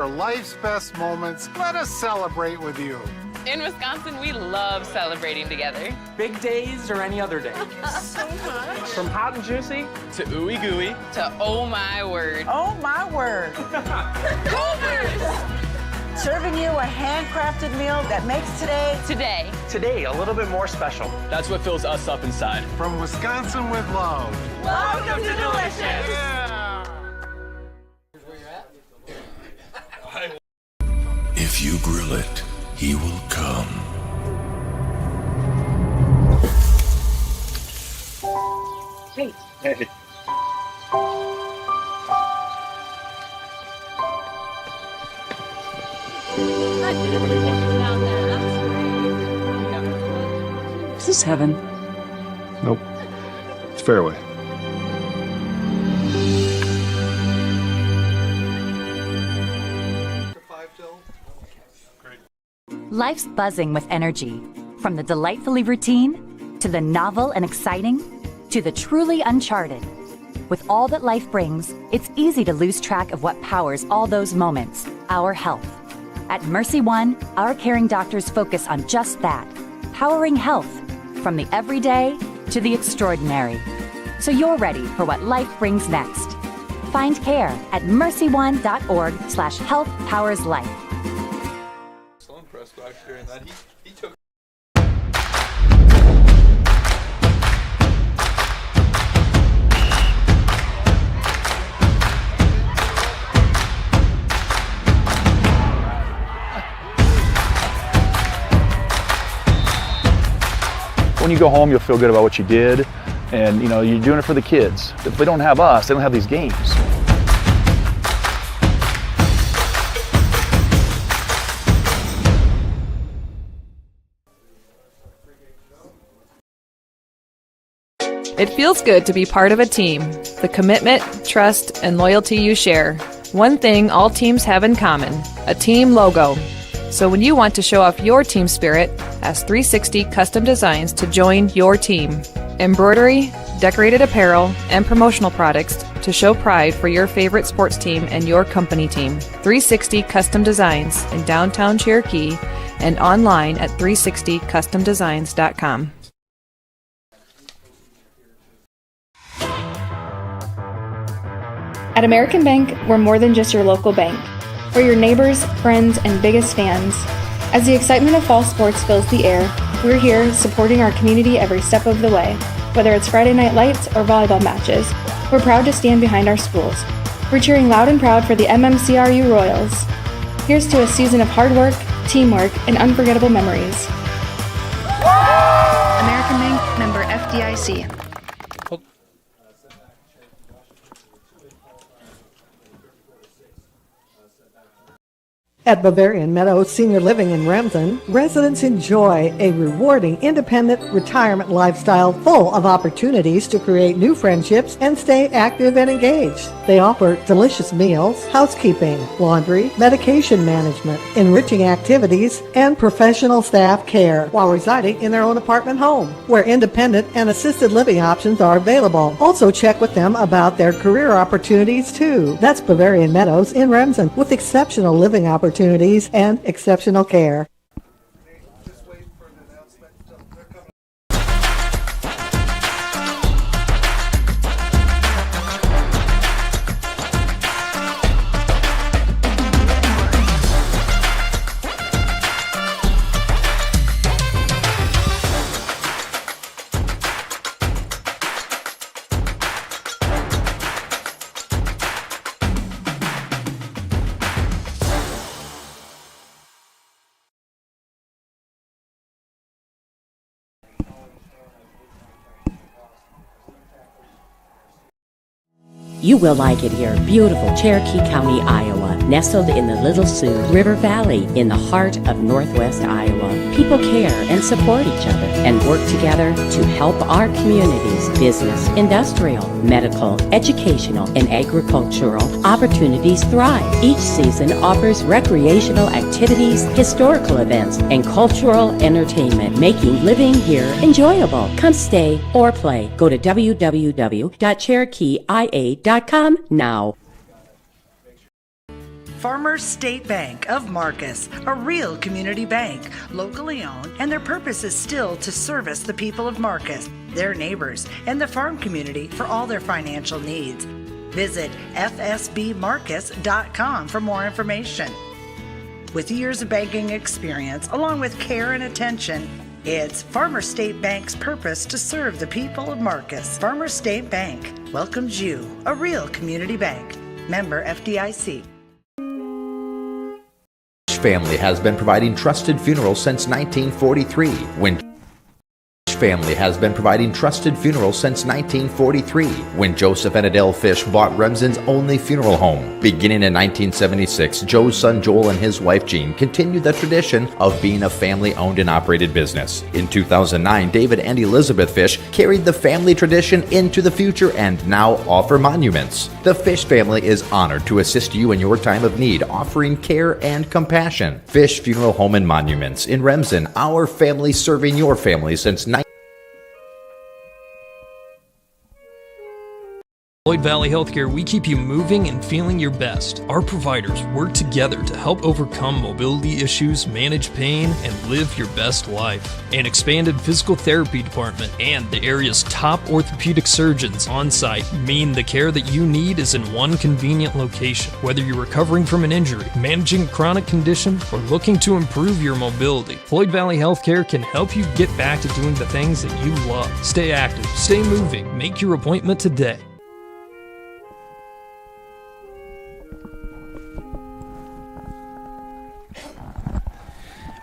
For life's best moments, let us celebrate with you. In Wisconsin, we love celebrating together. Big days or any other day. So much. From hot and juicy to ooey gooey to oh my word. Oh my word. Gophers! Serving you a handcrafted meal that makes Today a little bit more special. That's what fills us up inside. From Wisconsin with love. Welcome to Delicious. Yeah. If you grill it, he will come. Hey. Is this heaven? Nope. It's fairway. Life's buzzing with energy. From the delightfully routine, to the novel and exciting, to the truly uncharted. With all that life brings, it's easy to lose track of what powers all those moments, our health. At Mercy One, our caring doctors focus on just that, powering health, from the everyday to the extraordinary. So you're ready for what life brings next. Find care at mercyone.org/healthpowerslife. So impressed back there and that he took. When you go home, you'll feel good about what you did, and you're doing it for the kids. If they don't have us, they don't have these games. It feels good to be part of a team. The commitment, trust, and loyalty you share. One thing all teams have in common, a team logo. So when you want to show off your team spirit, ask 360 Custom Designs to join your team. Embroidery, decorated apparel, and promotional products to show pride for your favorite sports team and your company team. 360 Custom Designs in downtown Cherokee and online at 360customdesigns.com. At American Bank, we're more than just your local bank. We're your neighbors, friends, and biggest fans. As the excitement of fall sports fills the air, we're here supporting our community every step of the way. Whether it's Friday night lights or volleyball matches, we're proud to stand behind our schools. We're cheering loud and proud for the MMCRU Royals. Here's to a season of hard work, teamwork, and unforgettable memories. American Bank, member FDIC. At Bavarian Meadows Senior Living in Remsen, residents enjoy a rewarding, independent retirement lifestyle full of opportunities to create new friendships and stay active and engaged. They offer delicious meals, housekeeping, laundry, medication management, enriching activities, and professional staff care while residing in their own apartment home, where independent and assisted living options are available. Also check with them about their career opportunities too. That's Bavarian Meadows in Remsen, with exceptional living opportunities and exceptional care. You will like it here. Beautiful Cherokee County, Iowa, nestled in the Little Sioux River Valley in the heart of Northwest Iowa. People care and support each other and work together to help our communities, business, industrial, medical, educational, and agricultural opportunities thrive. Each season offers recreational activities, historical events, and cultural entertainment, making living here enjoyable. Come stay or play. Go to www.cherokeeia.com now. Farmers State Bank of Marcus, a real community bank, locally owned, and their purpose is still to service the people of Marcus, their neighbors, and the farm community for all their financial needs. Visit fsbmarcus.com for more information. With years of banking experience, along with care and attention, it's Farmers State Bank's purpose to serve the people of Marcus. Farmers State Bank welcomes you, a real community bank. Member FDIC. Family has been providing trusted funerals since 1943. Family has been providing trusted funerals since 1943 when Joseph and Adele Fish bought Remsen's only funeral home. Beginning in 1976, Joe's son Joel and his wife Jean continued the tradition of being a family-owned and operated business. In 2009, David and Elizabeth Fish carried the family tradition into the future and now offer monuments. The Fish family is honored to assist you in your time of need, offering care and compassion. Fish Funeral Home and Monuments in Remsen, our family serving your family since Lloyd Valley Healthcare, we keep you moving and feeling your best. Our providers work together to help overcome mobility issues, manage pain, and live your best life. An expanded physical therapy department and the area's top orthopedic surgeons on site mean the care that you need is in one convenient location. Whether you're recovering from an injury, managing a chronic condition, or looking to improve your mobility, Lloyd Valley Healthcare can help you get back to doing the things that you love. Stay active, stay moving, make your appointment today.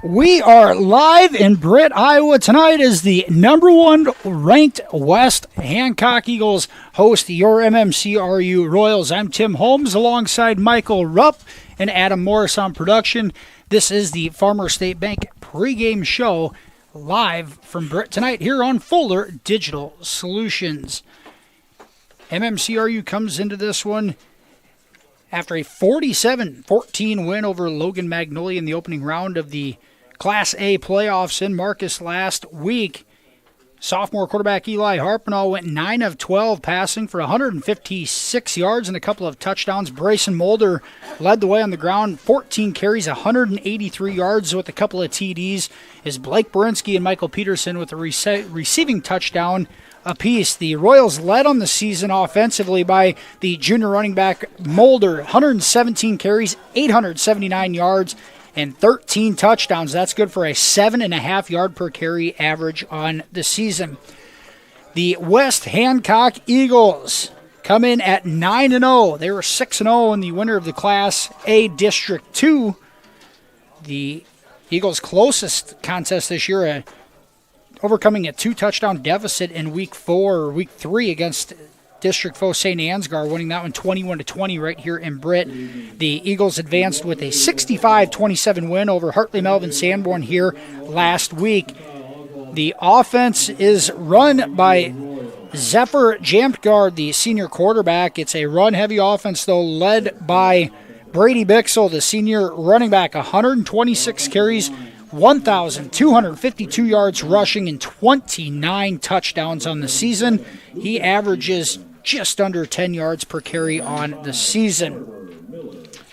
We are live in Britt, Iowa. Tonight is the number 1 ranked West Hancock Eagles host your MMCRU Royals. I'm Tim Holmes alongside Michael Rupp and Adam Morris on production. This is the Farmers State Bank pregame show live from Britt tonight here on Fuller Digital Solutions. MMCRU comes into this one after a 47-14 win over Logan Magnolia in the opening round of the Class A playoffs in Marcus last week. Sophomore quarterback Eli Harpenall went 9 of 12 passing for 156 yards and a couple of touchdowns. Brayson Mulder led the way on the ground, 14 carries, 183 yards with a couple of TDs. Is Blake Berinsky and Michael Peterson with a receiving touchdown apiece. The Royals led on the season offensively by the junior running back Mulder, 117 carries, 879 yards, and 13 touchdowns. That's good for a 7.5 yard per carry average on the season. The West Hancock Eagles come in at 9-0. They were 6-0 in the winner of the Class A District 2. The Eagles' closest contest this year, overcoming a 2-touchdown deficit in week 3 against district foe St. Ansgar, winning that one 21-20 right here in Britt. The Eagles advanced with a 65-27 win over Hartley Melvin Sanborn here last week. The offense is run by Zephyr Jamtgard, the senior quarterback. It's a run-heavy offense, though, led by Brady Bixel, the senior running back, 126 carries, 1,252 yards rushing, and 29 touchdowns on the season. He averages just under 10 yards per carry on the season.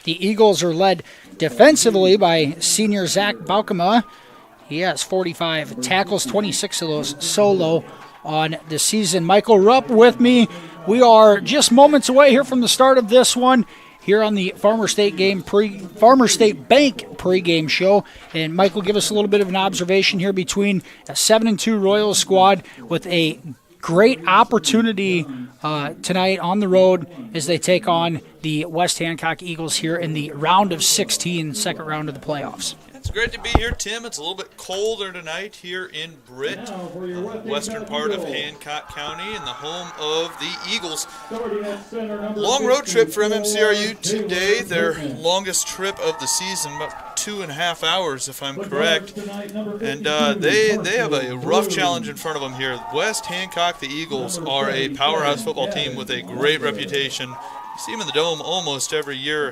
The Eagles are led defensively by senior Zach Baukema. He has 45 tackles, 26 of those solo on the season. Michael Rupp with me. We are just moments away here from the start of this one here on the Farmers State Bank pregame show. And Michael, give us a little bit of an observation here between a 7-2 Royals squad with a great opportunity tonight on the road as they take on the West Hancock Eagles here in the round of 16, second round of the playoffs. It's great to be here, Tim. It's a little bit colder tonight here in Britt, western part of Hancock County, and the home of the Eagles. Long road trip for MMCRU today, their longest trip of the season, about 2.5 hours if I'm correct. And they have a rough challenge in front of them here. West Hancock, the Eagles, are a powerhouse football team with a great reputation. You see them in the Dome almost every year.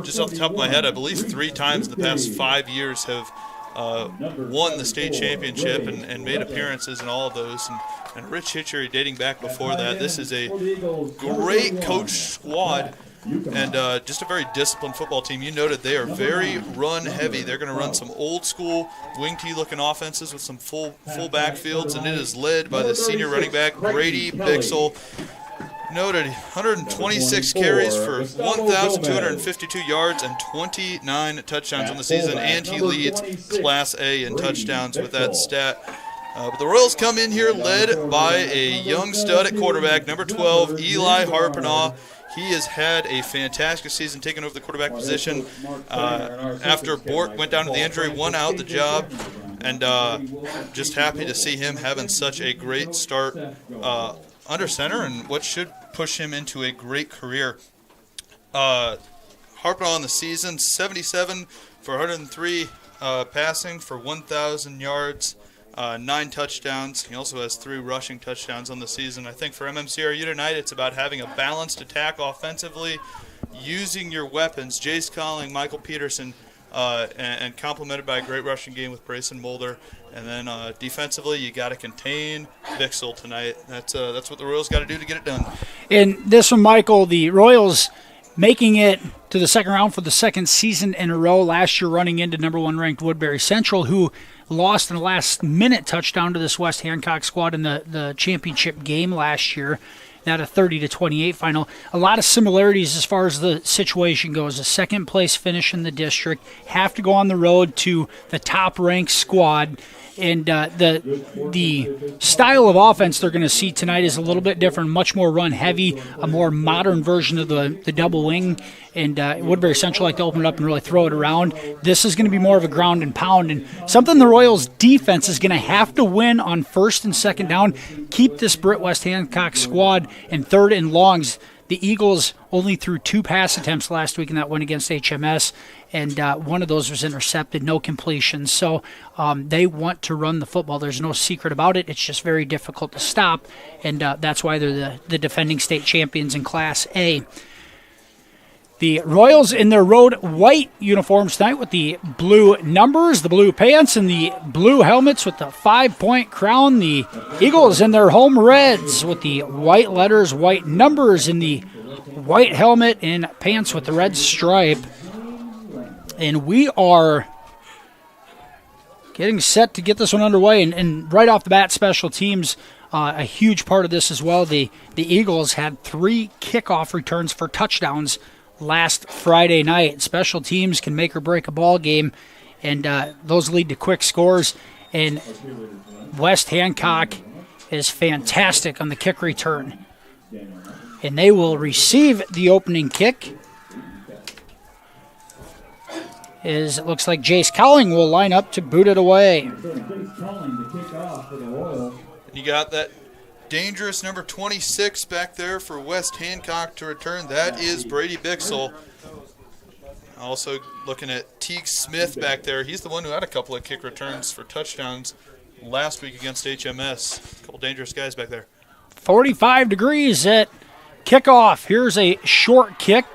Just off the top of my head, I believe 3 times in the past 5 years have won the state championship and made appearances in all of those. And Rich Hitchery dating back before that. This is a great coach squad and just a very disciplined football team. You noted they are very run heavy. They're going to run some old school wing tee looking offenses with some full backfields, and it is led by the senior running back Brady Bixel. Noted 126 carries for 1,252 yards and 29 touchdowns on the season, and he leads Class A in touchdowns with that stat. But the Royals come in here led by a young stud at quarterback, number 12, Eli Harpenaugh. He has had a fantastic season taking over the quarterback position. After Bork went down to the injury, won out the job, and just happy to see him having such a great start under center and what should push him into a great career. Harpenaugh on the season, 77 for 103 passing for 1,000 yards. 9 touchdowns. He also has 3 rushing touchdowns on the season. I think for MMCRU tonight, it's about having a balanced attack offensively, using your weapons, Jace Colling, Michael Peterson, and complemented by a great rushing game with Brayson Mulder. And then defensively, you got to contain Bixel tonight. That's what the Royals got to do to get it done. And this one, Michael, the Royals making it to the second round for the second season in a row. Last year running into number 1 ranked Woodbury Central, who lost in the last-minute touchdown to this West Hancock squad in the championship game last year. That a 30-28 final. A lot of similarities as far as the situation goes. A second-place finish in the district, have to go on the road to the top-ranked squad. And the style of offense they're going to see tonight is a little bit different, much more run-heavy, a more modern version of the double wing. And Woodbury Central like to open it up and really throw it around. This is going to be more of a ground and pound, and something the Royals' defense is going to have to win on first and second down. Keep this Britt West Hancock squad in third and longs. The Eagles only threw 2 pass attempts last week in that one against HMS, and one of those was intercepted, no completions. So they want to run the football. There's no secret about it. It's just very difficult to stop, and that's why they're the defending state champions in Class A. The Royals in their road white uniforms tonight with the blue numbers, the blue pants, and the blue helmets with the 5-point crown. The Eagles in their home reds with the white letters, white numbers, and the white helmet and pants with the red stripe. And we are getting set to get this one underway. And right off the bat, special teams, a huge part of this as well. The Eagles had 3 kickoff returns for touchdowns last Friday night. Special teams can make or break a ball game, and those lead to quick scores. And West Hancock is fantastic on the kick return. And they will receive the opening kick. As it looks like Jace Cowling will line up to boot it away. You got that dangerous number 26 back there for West Hancock to return. That is Brady Bixel. Also looking at Teague Smith back there. He's the one who had a couple of kick returns for touchdowns last week against HMS. A couple dangerous guys back there. 45 degrees at kickoff. Here's a short kick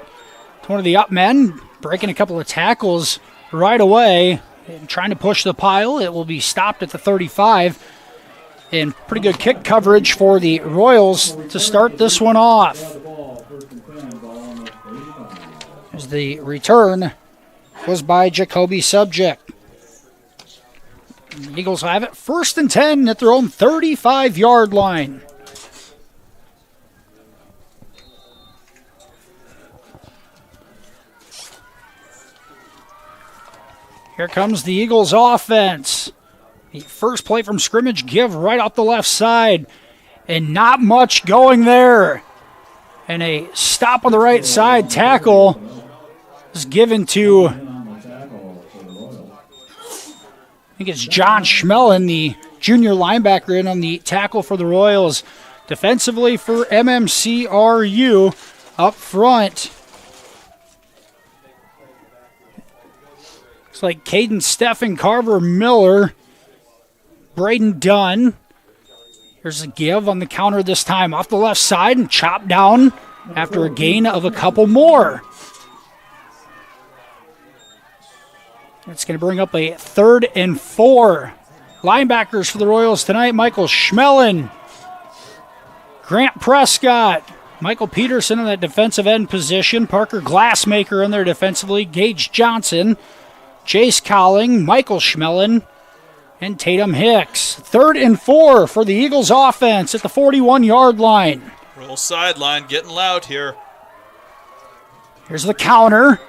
to one of the up men, breaking a couple of tackles right away and trying to push the pile. It will be stopped at the 35. And pretty good kick coverage for the Royals to start this one off. As the return was by Jacoby Subject. The Eagles have it 1st and 10 at their own 35-yard line. Here comes the Eagles offense. The first play from scrimmage, give right off the left side. And not much going there. And a stop on the right side. Tackle is given to, I think it's John Schmellen, the junior linebacker, in on the tackle for the Royals. Defensively for MMCRU up front. Looks like Caden Steffen, Carver Miller, Braden Dunn. Here's a give on the counter this time. Off the left side and chopped down after a gain of a couple more. It's going to bring up a 3rd and 4. Linebackers for the Royals tonight, Michael Schmellen, Grant Prescott, Michael Peterson in that defensive end position. Parker Glassmaker in there defensively. Gage Johnson, Jace Cowling, Michael Schmelin, and Tatum Hicks. 3rd and 4 for the Eagles offense at the 41-yard line. Roll sideline, getting loud here. Here's the counter.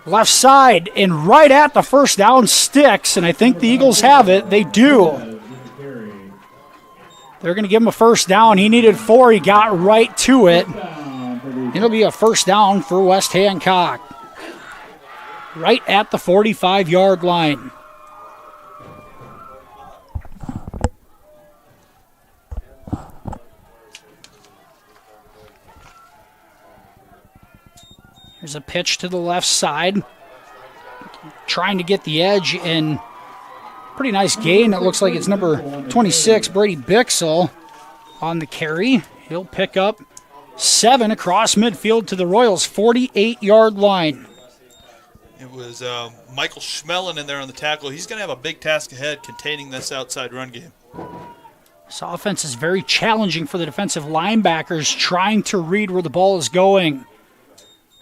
Left side and right at the first down sticks, and I think the Eagles have it. They do. They're going to give him a first down. He needed 4. He got right to it. It'll be a first down for West Hancock. Right at the 45-yard line. Here's a pitch to the left side. Trying to get the edge, and pretty nice gain. It looks like it's number 26, Brady Bixel, on the carry. He'll pick up 7 across midfield to the Royals' 48-yard line. It was Michael Schmelin in there on the tackle. He's going to have a big task ahead containing this outside run game. This offense is very challenging for the defensive linebackers, trying to read where the ball is going.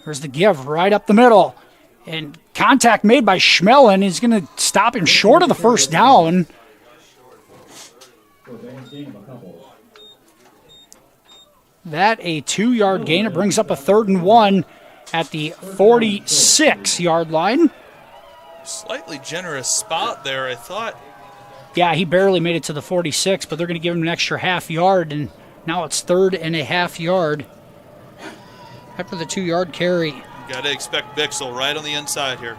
Here's the give right up the middle. And contact made by Schmelin is going to stop him short of the first down. That a 2-yard gain. It brings up a 3rd and 1 at the 46-yard line. Slightly generous spot there, I thought. Yeah, he barely made it to the 46, but they're going to give him an extra half yard, and now it's 3rd and a half yard after the 2-yard carry. You got to expect Bixel right on the inside here.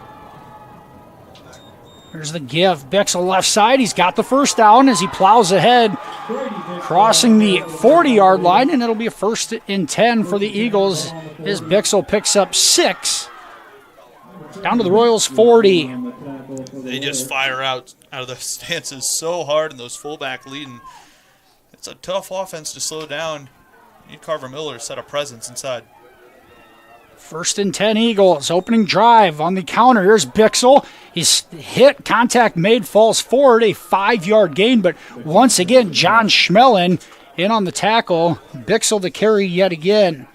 Here's the give. Bixel left side. He's got the first down as he plows ahead, crossing the 40-yard line, and it'll be a 1st and 10 for the Eagles as Bixel picks up 6 down to the Royals' 40. They just fire out of the stances so hard in those fullback leading. It's a tough offense to slow down. You need Carver Miller to set a presence inside. 1st and 10 Eagles. Opening drive on the counter. Here's Bixel. He's hit. Contact made. Falls forward. A 5-yard gain. But once again, John Schmelin in on the tackle. Bixel to carry yet again.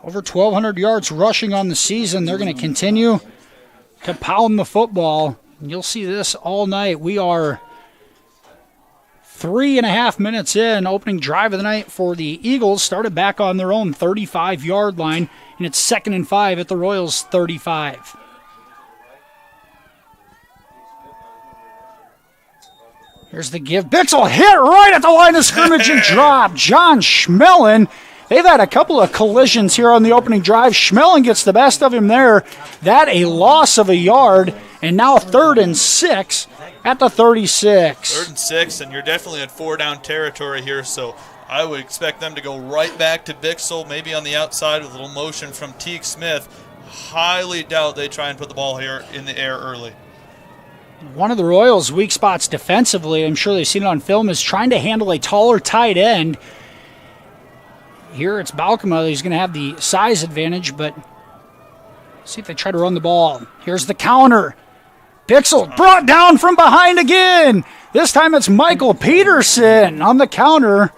Over 1,200 yards rushing on the season. They're going to continue to pound the football. You'll see this all night. We are 3.5 minutes in. Opening drive of the night for the Eagles. Started back on their own 35-yard line. And it's 2nd and 5 at the Royals' 35. Here's the give. Bixel hit right at the line of scrimmage and dropped. John Schmelin. They've had a couple of collisions here on the opening drive. Schmelin gets the best of him there. That a loss of a yard. And now 3rd and 6 at the 36. 3rd and 6, and you're definitely in 4-down territory here, so I would expect them to go right back to Bixel, maybe on the outside with a little motion from Teague Smith. Highly doubt they try and put the ball here in the air early. One of the Royals' weak spots defensively, I'm sure they've seen it on film, is trying to handle a taller tight end. Here it's Balkema who's going to have the size advantage, but see if they try to run the ball. Here's the counter. Bixel brought down from behind again. This time it's Michael Peterson on the counter.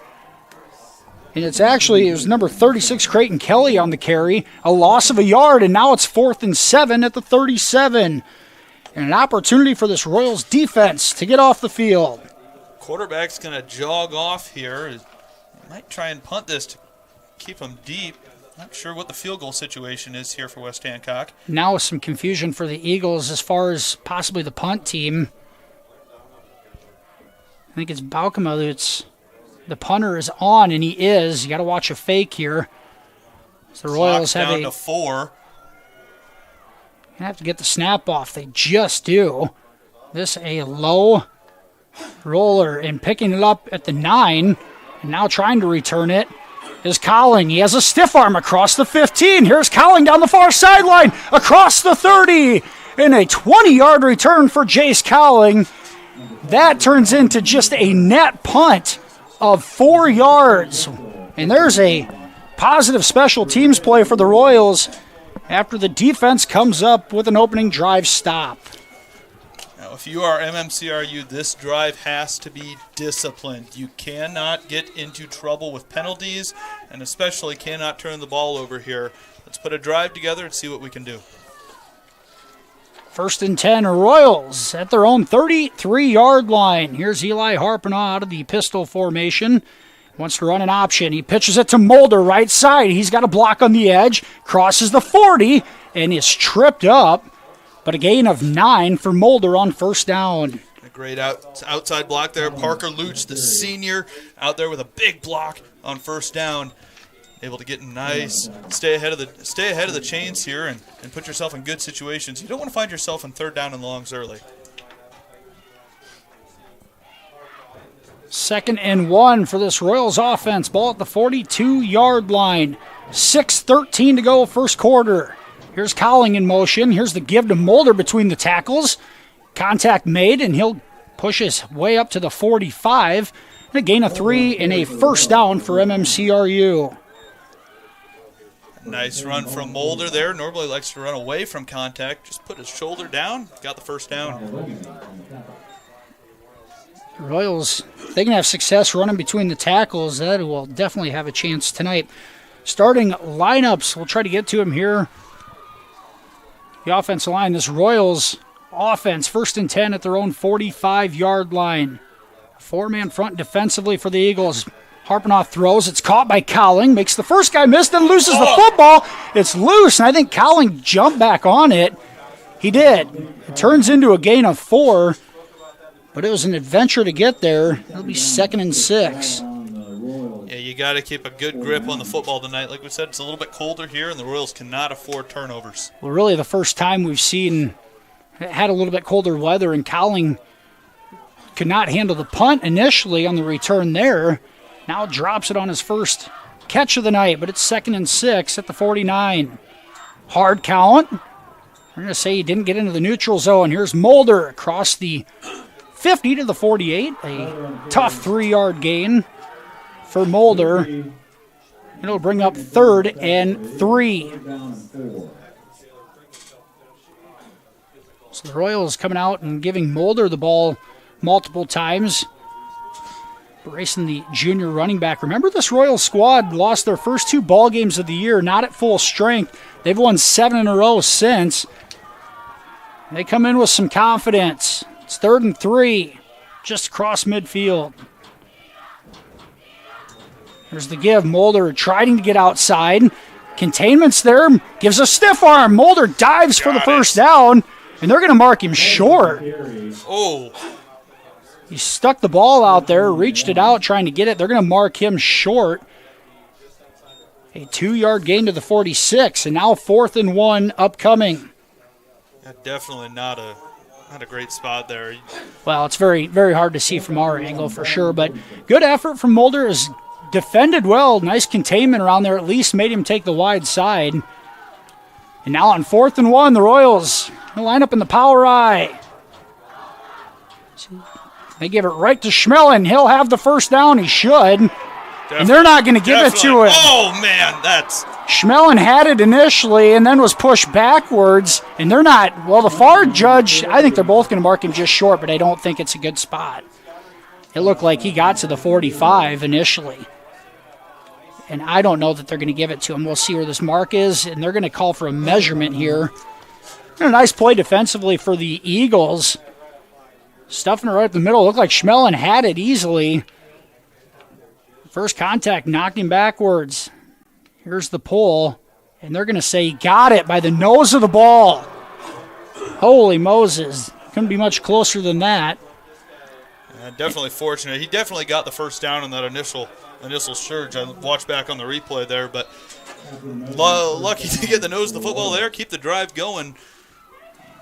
And it was number 36, Creighton Kelly, on the carry. A loss of a yard, and now it's 4th and 7 at the 37. And an opportunity for this Royals defense to get off the field. Quarterback's going to jog off here. Might try and punt this to keep him deep. Not sure what the field goal situation is here for West Hancock. Now some confusion for the Eagles as far as possibly the punt team. I think it's Balkema that's the punter is on, and he is. You got to watch a fake here. So the Royals have down to 4. You have to get the snap off. They just do. This a low roller and picking it up at the 9, and now trying to return it is Cowling. He has a stiff arm across the 15. Here's Cowling down the far sideline, across the 30, and a 20-yard return for Jace Cowling. That turns into just a net punt of 4 yards. And there's a positive special teams play for the Royals after the defense comes up with an opening drive stop. Now Now, if you are MMCRU, this drive has to be disciplined. You cannot get into trouble with penalties, and especially cannot turn the ball over here. Let's put a drive together and see what we can do. 1st and 10, Royals at their own 33-yard line. Here's Eli Harpenaugh out of the pistol formation. Wants to run an option. He pitches it to Mulder, right side. He's got a block on the edge, crosses the 40, and is tripped up. But a gain of 9 for Mulder on 1st down. A great outside block there. Parker Luch, the senior, out there with a big block on 1st down. Able to get nice, stay ahead of the chains here and put yourself in good situations. You don't want to find yourself in 3rd down and longs early. 2nd and 1 for this Royals offense. Ball at the 42-yard line. 6:13 to go, 1st quarter. Here's Cowling in motion. Here's the give to Mulder between the tackles. Contact made, and he'll push his way up to the 45. And a gain of 3 and a 1st down for MMCRU. Nice run from Mulder there. Normally likes to run away from contact. Just put his shoulder down. Got the 1st down. The Royals, if they can have success running between the tackles, that will definitely have a chance tonight. Starting lineups, we'll try to get to them here. The offensive line, this Royals offense, 1st and 10 at their own 45-yard line. 4-man front defensively for the Eagles. Harpenaugh throws. It's caught by Cowling. Makes the first guy miss, then loses the football. It's loose, and I think Cowling jumped back on it. He did. It turns into a gain of 4, but it was an adventure to get there. It'll be 2nd and 6. Yeah, you got to keep a good grip on the football tonight. Like we said, it's a little bit colder here, and the Royals cannot afford turnovers. Well, really the first time we've seen it had a little bit colder weather, and Cowling could not handle the punt initially on the return there. Now drops it on his first catch of the night, but it's 2nd and 6 at the 49. Hard count. We're going to say he didn't get into the neutral zone. Here's Mulder across the 50 to the 48. A tough 3-yard gain for Mulder. And it'll bring up 3rd and 3. So the Royals coming out and giving Mulder the ball multiple times. Racing the junior running back. Remember, this Royals squad lost their first 2 ball games of the year, not at full strength. They've won 7 in a row since. They come in with some confidence. It's 3rd and 3, just across midfield. There's the give. Mulder trying to get outside. Containment's there. Gives a stiff arm. Mulder dives for the 1st down, and they're going to mark him short. Oh. He stuck the ball out there, reached it out, trying to get it. They're going to mark him short. A 2-yard gain to the 46, and now 4th and 1 upcoming. Yeah, definitely not a great spot there. Well, it's very, very hard to see from our angle for sure, but good effort from Mulder. Has defended well. Nice containment around there. At least made him take the wide side. And now on 4th and 1, the Royals line up in the power I. They give it right to Schmelling. He'll have the 1st down. He should. And they're not going to give it to him. Oh, man, that's... Schmelling had it initially and then was pushed backwards. And they're not... Well, the far judge, I think they're both going to mark him just short, but I don't think it's a good spot. It looked like he got to the 45 initially. And I don't know that they're going to give it to him. We'll see where this mark is, and they're going to call for a measurement here. And a nice play defensively for the Eagles. Stuffing it right up the middle. Looked like Schmelling had it easily. First contact knocked him backwards. Here's the pull. And they're going to say he got it by the nose of the ball. Holy Moses. Couldn't be much closer than that. Definitely fortunate. He definitely got the 1st down in that initial surge. I watched back on the replay there, but lucky to get the nose of the football there, keep the drive going.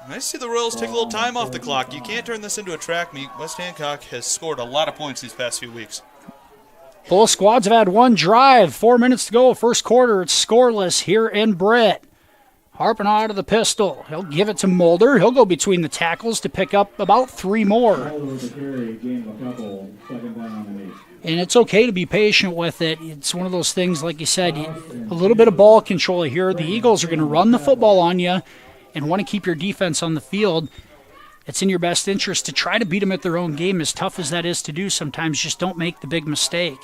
Nice to see the Royals take a little time off the clock. You can't turn this into a track meet. West Hancock has scored a lot of points these past few weeks. Both squads have had one drive. 4 minutes to go. 1st quarter. It's scoreless here in Britt. Harpenaugh out of the pistol. He'll give it to Mulder. He'll go between the tackles to pick up about 3 more. And it's okay to be patient with it. It's one of those things, like you said, a little bit of ball control here. The Eagles are going to run the football on you and want to keep your defense on the field it's in your best interest to try to beat them at their own game. As tough as that is to do, sometimes just don't make the big mistake.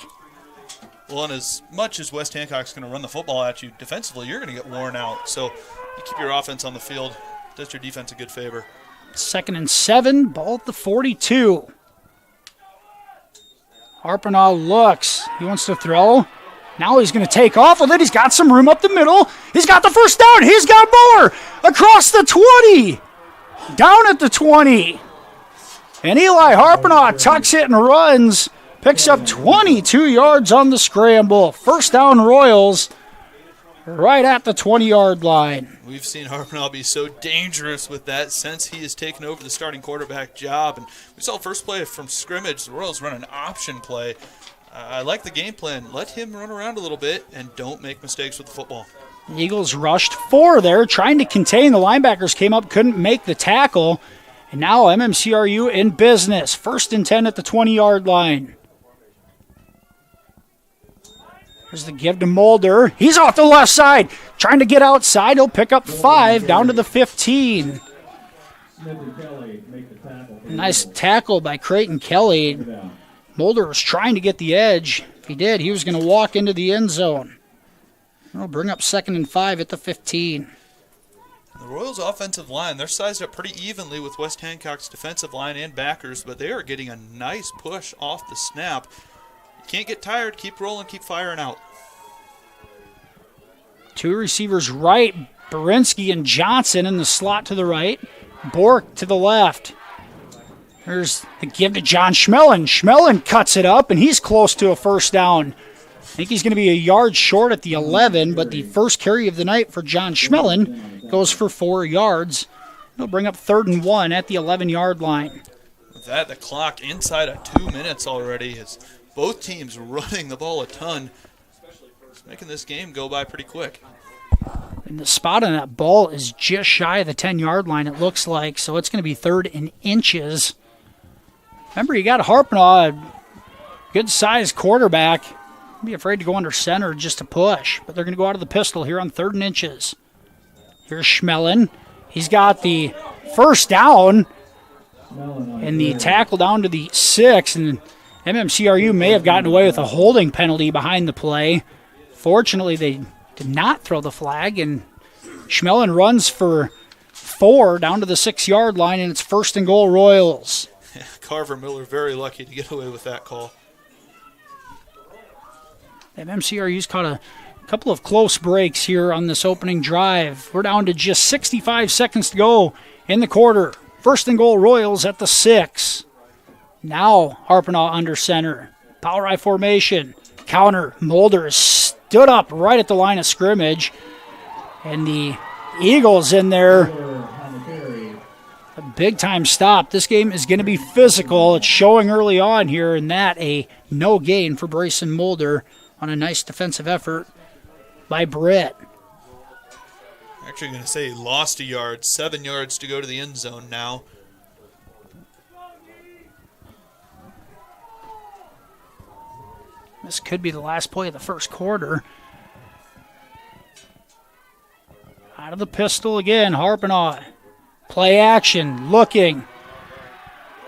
Well, and as much as West Hancock's going to run the football at you defensively, you're going to get worn out. So you keep your offense on the field, does your defense a good favor. 2nd and 7, ball at the 42. Harpenaugh looks. He wants to throw. Now he's going to take off with it. He's got some room up the middle. He's got the first down. He's got more. Across the 20. Down at the 20. And Eli Harpenaugh tucks it and runs. Picks up 22 yards on the scramble. First down Royals right at the 20-yard line. We've seen Harpenaugh be so dangerous with that since he has taken over the starting quarterback job. And we saw first play from scrimmage. The Royals run an option play. I like the game plan. Let him run around a little bit and don't make mistakes with the football. The Eagles rushed 4 there, trying to contain. The linebackers came up, couldn't make the tackle. And now MMCRU in business. 1st and 10 at the 20-yard line. Here's the give to Mulder. He's off the left side. Trying to get outside. He'll pick up 5 down to the 15. Nice tackle by Creighton Kelly. Mulder was trying to get the edge. If he did, he was going to walk into the end zone. That'll bring up 2nd and 5 at the 15. The Royals' offensive line, they're sized up pretty evenly with West Hancock's defensive line and backers, but they are getting a nice push off the snap. You can't get tired. Keep rolling, keep firing out. 2 receivers right, Berinsky and Johnson in the slot to the right. Bork to the left. There's the give to John Schmelin. Schmelin cuts it up, and he's close to a first down. I think he's going to be a yard short at the 11, but the first carry of the night for John Schmelin goes for 4 yards. He'll bring up 3rd and 1 at the 11-yard line. With that, the clock inside of 2 minutes already. As both teams running the ball a ton. It's making this game go by pretty quick. And the spot on that ball is just shy of the 10-yard line, it looks like, so it's going to be 3rd and inches. Remember, you got Harpenaugh, a good-sized quarterback. Don't be afraid to go under center just to push, but they're going to go out of the pistol here on 3rd and inches. Here's Schmelin. He's got the first down and the tackle down to the 6, and MMCRU may have gotten away with a holding penalty behind the play. Fortunately, they did not throw the flag, and Schmelin runs for 4 down to the 6-yard line, and it's 1st and goal Royals. Carver Miller very lucky to get away with that call. MMCRU's caught a couple of close breaks here on this opening drive. We're down to just 65 seconds to go in the quarter. 1st and goal Royals at the 6. Now Harpenaugh under center. Power I formation. Counter. Mulder is stood up right at the line of scrimmage. And the Eagles in there. A big-time stop. This game is going to be physical. It's showing early on here, and that a no gain for Brayson Mulder on a nice defensive effort by Britt. Actually going to say he lost a yard. 7 yards to go to the end zone now. This could be the last play of the first quarter. Out of the pistol again, Harpenaugh. Play action, looking.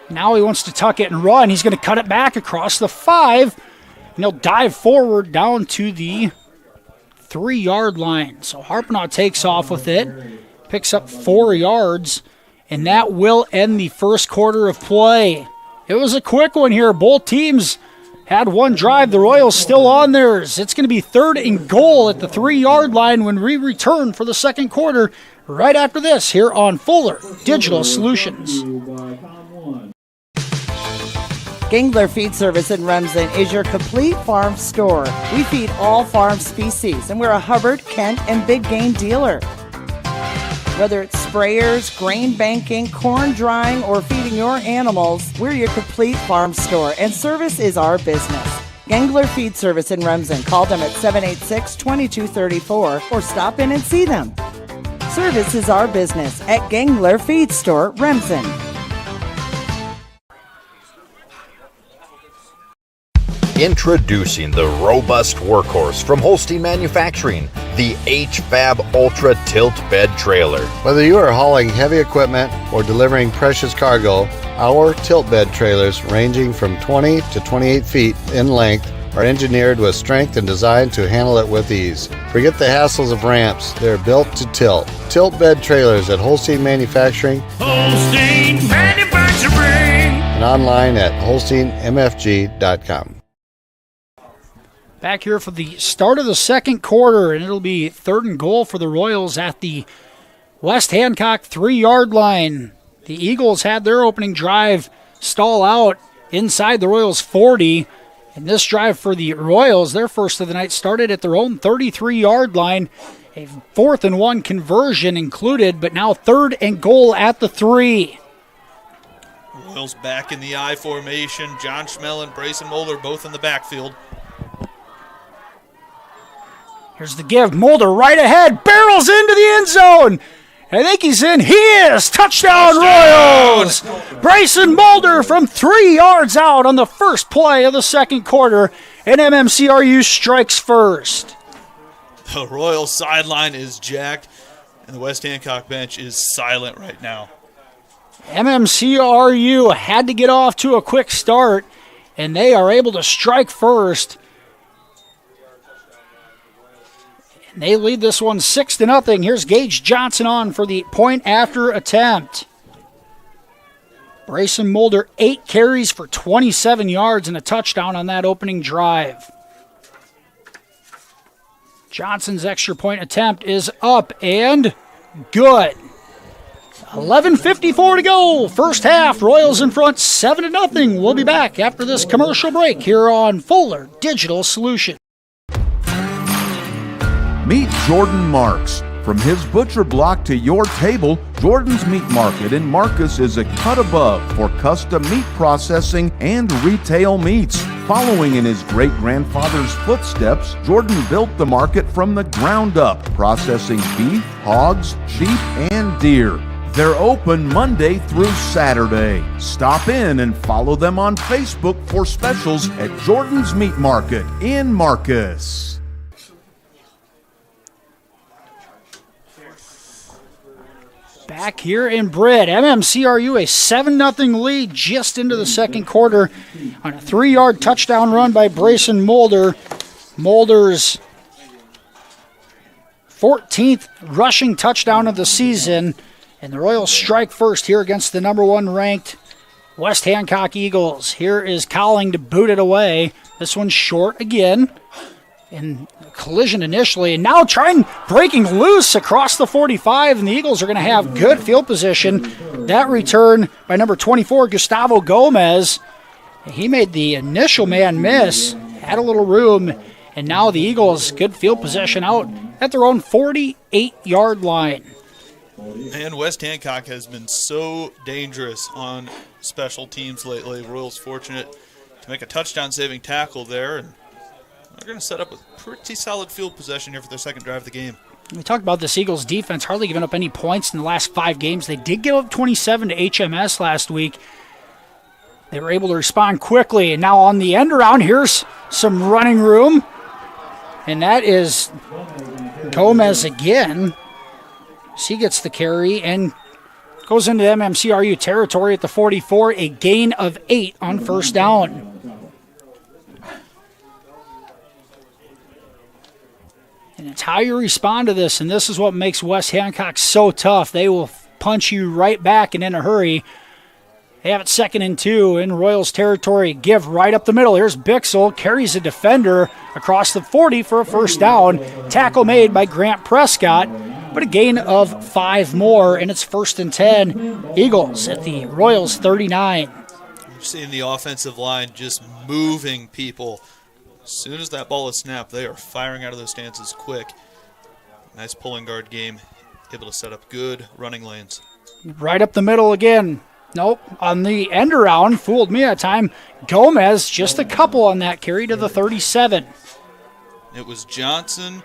Now he wants to tuck it and run. He's going to cut it back across the 5, and he'll dive forward down to the 3-yard line. So Harpenaugh takes off with it, picks up 4 yards, and that will end the first quarter of play. It was a quick one here. Both teams had one drive. The Royals still on theirs. It's going to be 3rd and goal at the 3-yard line when we return for the second quarter right after this here on Fuller Digital Solutions. Gangler Feed Service in Remsen is your complete farm store. We feed all farm species, and we're a Hubbard, Kent, and big game dealer. Whether it's sprayers, grain banking, corn drying, or feeding your animals, we're your complete farm store, and service is our business. Gangler Feed Service in Remsen. Call them at 786-2234 or stop in and see them. Service is our business at Gangler Feed Store, Remsen. Introducing the robust workhorse from Holstein Manufacturing, the HFAB Ultra Tilt Bed Trailer. Whether you are hauling heavy equipment or delivering precious cargo, our tilt bed trailers, ranging from 20 to 28 feet in length, are engineered with strength and designed to handle it with ease. Forget the hassles of ramps. They're built to tilt. Tilt bed trailers at Holstein Manufacturing. Holstein Manufacturing. And online at holsteinmfg.com. Back here for the start of the second quarter, and it'll be 3rd and goal for the Royals at the West Hancock 3-yard line. The Eagles had their opening drive stall out inside the Royals 40. And this drive for the Royals, their first of the night, started at their own 33-yard line. A 4th and 1 conversion included, but now 3rd and goal at the 3. Royals back in the I formation. John Schmell and Brayson Mulder both in the backfield. Here's the give. Mulder right ahead, barrels into the end zone. I think he's in. He is. Touchdown, Royals! Brayson Mulder from 3 yards out on the first play of the second quarter, and MMCRU strikes first. The Royals sideline is jacked, and the West Hancock bench is silent right now. MMCRU had to get off to a quick start, and they are able to strike first. They lead this one 6-0. Here's Gage Johnson on for the point after attempt. Brayson Mulder, 8 carries for 27 yards and a touchdown on that opening drive. Johnson's extra point attempt is up and good. 11:54 to go. First half, Royals in front 7-0. We'll be back after this commercial break here on Fuller Digital Solutions. Meet Jordan Marks. From his butcher block to your table, Jordan's Meat Market in Marcus is a cut above for custom meat processing and retail meats. Following in his great-grandfather's footsteps, Jordan built the market from the ground up, processing beef, hogs, sheep, and deer. They're open Monday through Saturday. Stop in and follow them on Facebook for specials at Jordan's Meat Market in Marcus. Back here in Britt, MMCRU a 7-0 lead just into the second quarter on a 3-yard touchdown run by Brayson Mulder. Mulder's 14th rushing touchdown of the season, and the Royals strike first here against the number 1 ranked West Hancock Eagles. Here is Cowling to boot it away. This one's short again. In collision initially, and now breaking loose across the 45, and the Eagles are going to have good field position. That return by number 24, Gustavo Gomez. He made the initial man miss, had a little room, and now the Eagles good field position out at their own 48-yard line. And West Hancock has been so dangerous on special teams lately. Royals fortunate to make a touchdown-saving tackle there, and they're going to set up a pretty solid field possession here for their second drive of the game. We talked about this Eagles defense hardly giving up any points in the last 5 games. They did give up 27 to HMS last week. They were able to respond quickly, and now on the end around, here's some running room, and that is Gomez again. He gets the carry and goes into MMCRU territory at the 44, a gain of 8 on first down. And it's how you respond to this, and this is what makes West Hancock so tough. They will punch you right back and in a hurry. They have it 2nd and 2 in Royals territory. Give right up the middle. Here's Bixel, carries a defender across the 40 for a first down. Tackle made by Grant Prescott, but a gain of 5 more, and it's 1st and 10. Eagles at the Royals 39. We're seeing the offensive line just moving people. As soon as that ball is snapped, they are firing out of those stances quick. Nice pulling guard game, able to set up good running lanes. Right up the middle again. Nope, on the end around, fooled me that time. Gomez, just a couple on that carry to the 37. It was Johnson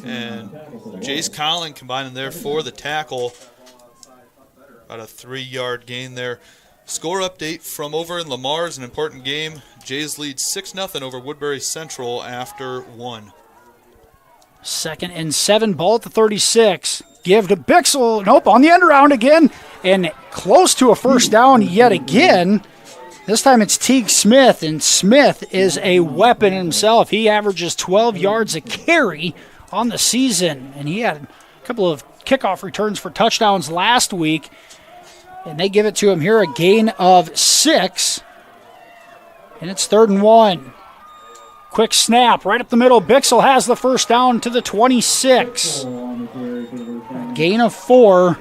and Jace Collin combining there for the tackle. About a 3-yard gain there. Score update from over in Lamar is an important game. Jays lead 6-0 over Woodbury Central after 1. 2nd and 7, ball at the 36. Give to Bixel. Nope, on the end around again. And close to a first down yet again. This time it's Teague Smith, and Smith is a weapon himself. He averages 12 yards a carry on the season, and he had a couple of kickoff returns for touchdowns last week. And they give it to him here, a gain of 6. And it's 3rd and 1. Quick snap right up the middle. Bixel has the first down to the 26. A gain of 4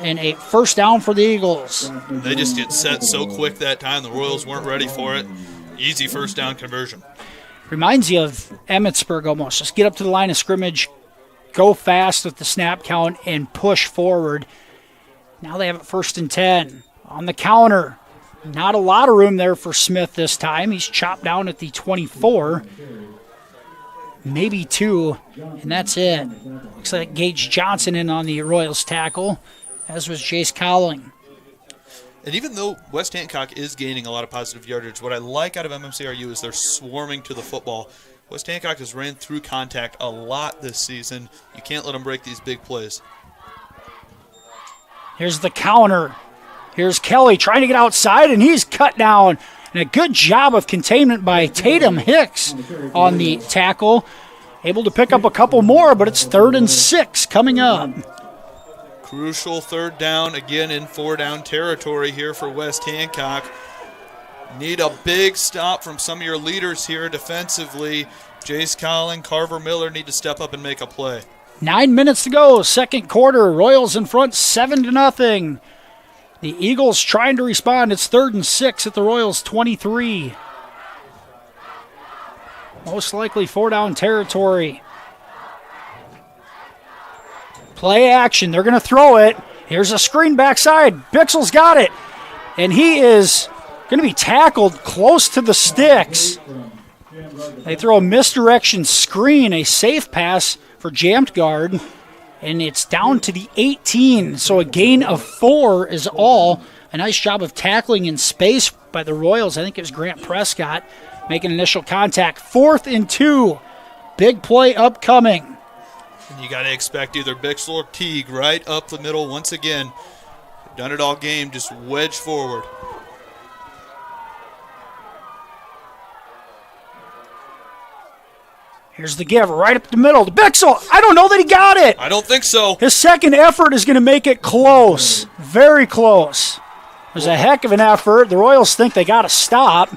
and a first down for the Eagles. They just get set so quick that time. The Royals weren't ready for it. Easy first down conversion. Reminds you of Emmitsburg almost. Just get up to the line of scrimmage, go fast with the snap count, and push forward. Now they have it 1st and 10. On the counter, not a lot of room there for Smith this time. He's chopped down at the 24. Maybe 2, and that's it. Looks like Gage Johnson in on the Royals tackle, as was Jace Cowling. And even though West Hancock is gaining a lot of positive yardage, what I like out of MMCRU is they're swarming to the football. West Hancock has ran through contact a lot this season. You can't let them break these big plays. Here's the counter. Here's Kelly trying to get outside, and he's cut down. And a good job of containment by Tatum Hicks on the tackle. Able to pick up a couple more, but it's 3rd and 6 coming up. Crucial 3rd down, again in 4-down territory here for West Hancock. Need a big stop from some of your leaders here defensively. Jace Collin, Carver Miller need to step up and make a play. 9 minutes to go, 2nd quarter. Royals in front 7-0. The Eagles trying to respond. It's 3rd and 6 at the Royals 23. Most likely 4-down territory. Play action. They're going to throw it. Here's a screen backside. Bixel's got it. And he is going to be tackled close to the sticks. They throw a misdirection screen, a safe pass for Jamtgard, and it's down to the 18. So a gain of 4 is all. A nice job of tackling in space by the Royals. I think it was Grant Prescott making initial contact. 4th and 2. Big play upcoming. And you got to expect either Bixel or Teague right up the middle once again. They've done it all game, just wedge forward. Here's the give right up the middle to Bixel. I don't know that he got it. I don't think so. His second effort is going to make it close. Very close. It was a heck of an effort. The Royals think they got to stop.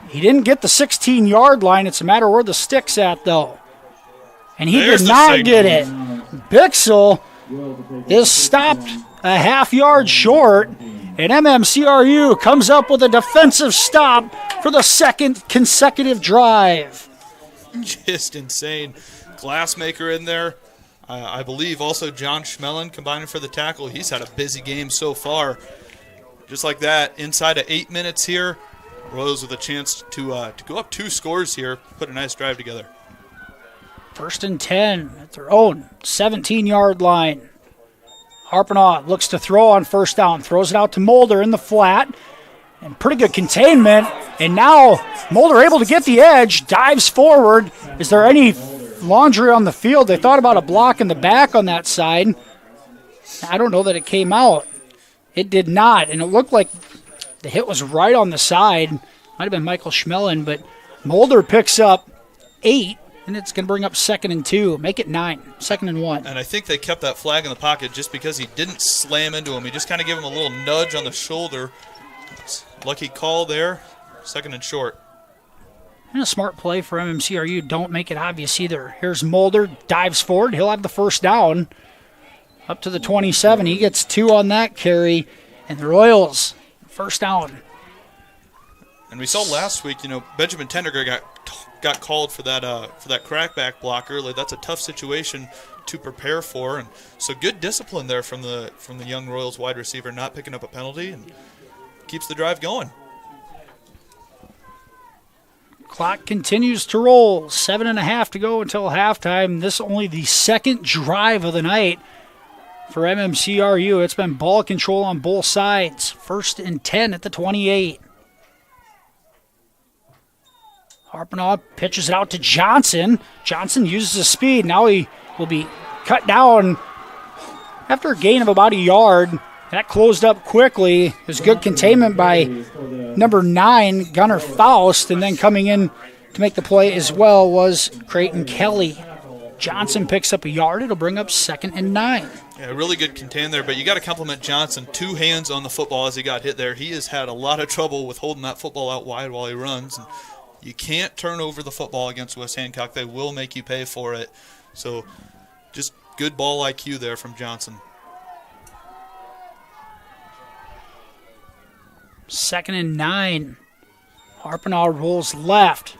He didn't get the 16-yard line. It's a matter of where the stick's at, though. And he did not get it. Bixel is stopped a half-yard short, and MMCRU comes up with a defensive stop for the 2nd consecutive drive. Just insane. Glassmaker in there. I believe also John Schmelin combining for the tackle. He's had a busy game so far. Just like that, inside of 8 minutes here, Royals with a chance to go up 2 scores here, put a nice drive together. 1st and 10 at their own 17-yard line. Harpinaugh looks to throw on 1st down, throws it out to Mulder in the flat, and pretty good containment. And now Mulder able to get the edge, dives forward. Is there any laundry on the field? They thought about a block in the back on that side. I don't know that it came out. It did not, and it looked like the hit was right on the side. Might have been Michael Schmelin, but Mulder picks up 8, and it's going to bring up 2nd and 2. Make it 9, 2nd and 1. And I think they kept that flag in the pocket just because he didn't slam into him. He just kind of gave him a little nudge on the shoulder. Lucky call there, 2nd and short. And a smart play for MMCRU. Don't make it obvious either. Here's Mulder, dives forward. He'll have the 1st down. Up to the 27. He gets 2 on that carry. And the Royals, 1st down. And we saw last week, Benjamin Tenderger got called for that crackback block early. That's a tough situation to prepare for, and so good discipline there from the young Royals wide receiver, not picking up a penalty, and keeps the drive going. Clock continues to roll. 7.5 to go until halftime. This only the 2nd drive of the night for MMCRU. It's been ball control on both sides. 1st and 10 at the 28. Harpinaugh pitches it out to Johnson. Johnson uses his speed. Now he will be cut down after a gain of about a yard. That closed up quickly. It was good containment by number 9, Gunnar Faust, and then coming in to make the play as well was Creighton Kelly. Johnson picks up a yard. It'll bring up 2nd and 9. Yeah, really good contain there, but you got to compliment Johnson. 2 hands on the football as he got hit there. He has had a lot of trouble with holding that football out wide while he runs. And you can't turn over the football against West Hancock. They will make you pay for it. So just good ball IQ there from Johnson. 2nd and 9. Harpinaugh rolls left.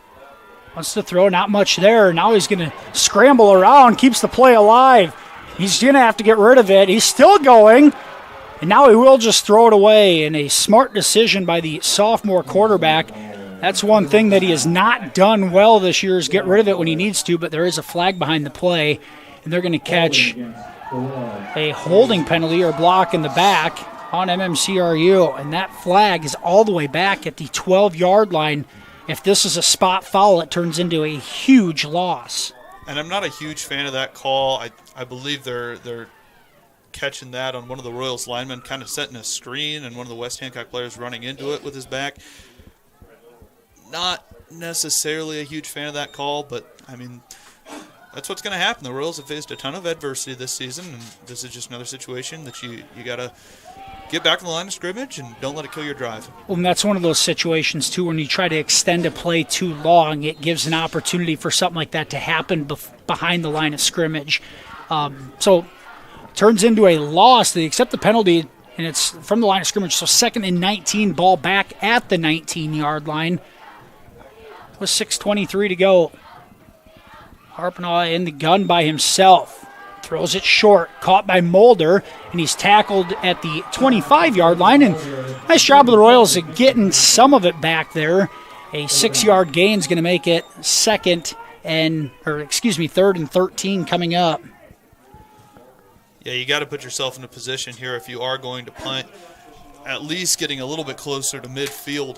Wants to throw, not much there. Now he's going to scramble around, keeps the play alive. He's going to have to get rid of it. He's still going, and now he will just throw it away. And a smart decision by the sophomore quarterback. That's one thing that he has not done well this year is get rid of it when he needs to, but there is a flag behind the play, and they're going to catch a holding penalty or block in the back on MMCRU, and that flag is all the way back at the 12-yard line. If this is a spot foul, it turns into a huge loss. And I'm not a huge fan of that call. I believe they're catching that on one of the Royals linemen, kind of setting a screen, and one of the West Hancock players running into it with his back. Not necessarily a huge fan of that call, but, I mean, that's what's going to happen. The Royals have faced a ton of adversity this season, and this is just another situation that you got to get back in the line of scrimmage and don't let it kill your drive. Well, and that's one of those situations, too, when you try to extend a play too long, it gives an opportunity for something like that to happen behind the line of scrimmage. So turns into a loss. They accept the penalty, and it's from the line of scrimmage. So 2nd and 19, ball back at the 19-yard line with 6:23 to go. Harpinaugh in the gun by himself. Throws it short, caught by Mulder, and he's tackled at the 25-yard line. And nice job of the Royals at getting some of it back there. A 6-yard gain is going to make it 3rd and 13 coming up. Yeah, you got to put yourself in a position here if you are going to punt, at least getting a little bit closer to midfield.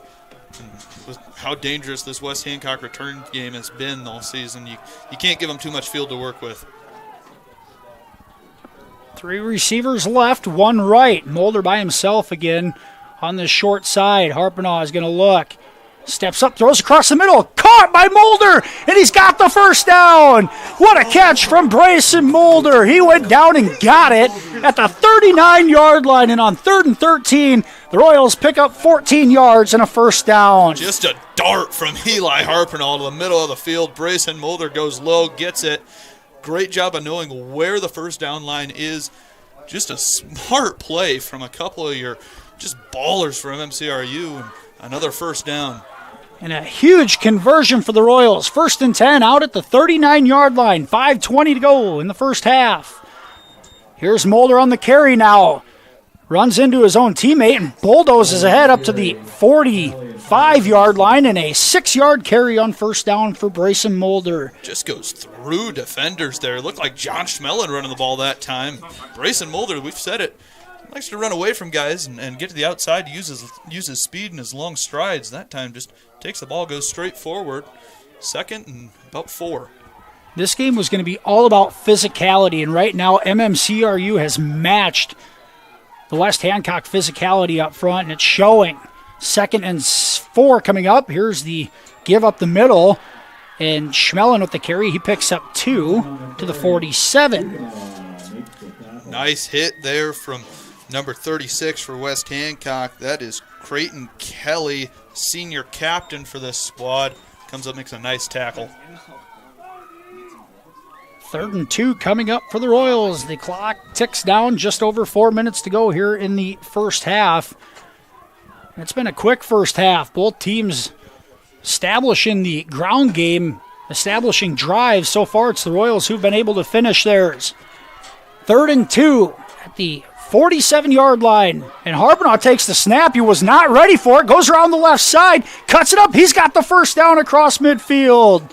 And with how dangerous this West Hancock return game has been all season, you can't give them too much field to work with. 3 receivers left, 1 right. Mulder by himself again on the short side. Harpinaugh is going to look. Steps up, throws across the middle. Caught by Mulder, and he's got the first down. What a catch from Brayson Mulder. He went down and got it at the 39-yard line, and on 3rd and 13, the Royals pick up 14 yards and a first down. Just a dart from Eli Harpinaugh to the middle of the field. Brayson Mulder goes low, gets it. Great job of knowing where the first down line is. Just a smart play from a couple of your just ballers for MMCRU, and another first down. And a huge conversion for the Royals. 1st and 10 out at the 39-yard line. 5:20 to go in the first half. Here's Mulder on the carry now. Runs into his own teammate and bulldozes ahead up to the 45-yard line, and a 6-yard carry on first down for Brayson Mulder. Just goes through defenders there. Looked like John Schmelin running the ball that time. Brayson Mulder, we've said it, likes to run away from guys and get to the outside, use his speed and his long strides. That time just takes the ball, goes straight forward. 2nd and about 4. This game was going to be all about physicality, and right now MMCRU has matched the West Hancock physicality up front, and it's showing. 2nd and 4 coming up. Here's the give up the middle, and Schmelin with the carry. He picks up 2 to the 47. Nice hit there from number 36 for West Hancock. That is Creighton Kelly, senior captain for this squad. Comes up, makes a nice tackle. 3rd and 2 coming up for the Royals. The clock ticks down, just over 4 minutes to go here in the first half. It's been a quick first half. Both teams establishing the ground game, establishing drives. So far, it's the Royals who've been able to finish theirs. 3rd and 2 at the 47-yard line. And Harpinaugh takes the snap. He was not ready for it. Goes around the left side, cuts it up. He's got the first down across midfield.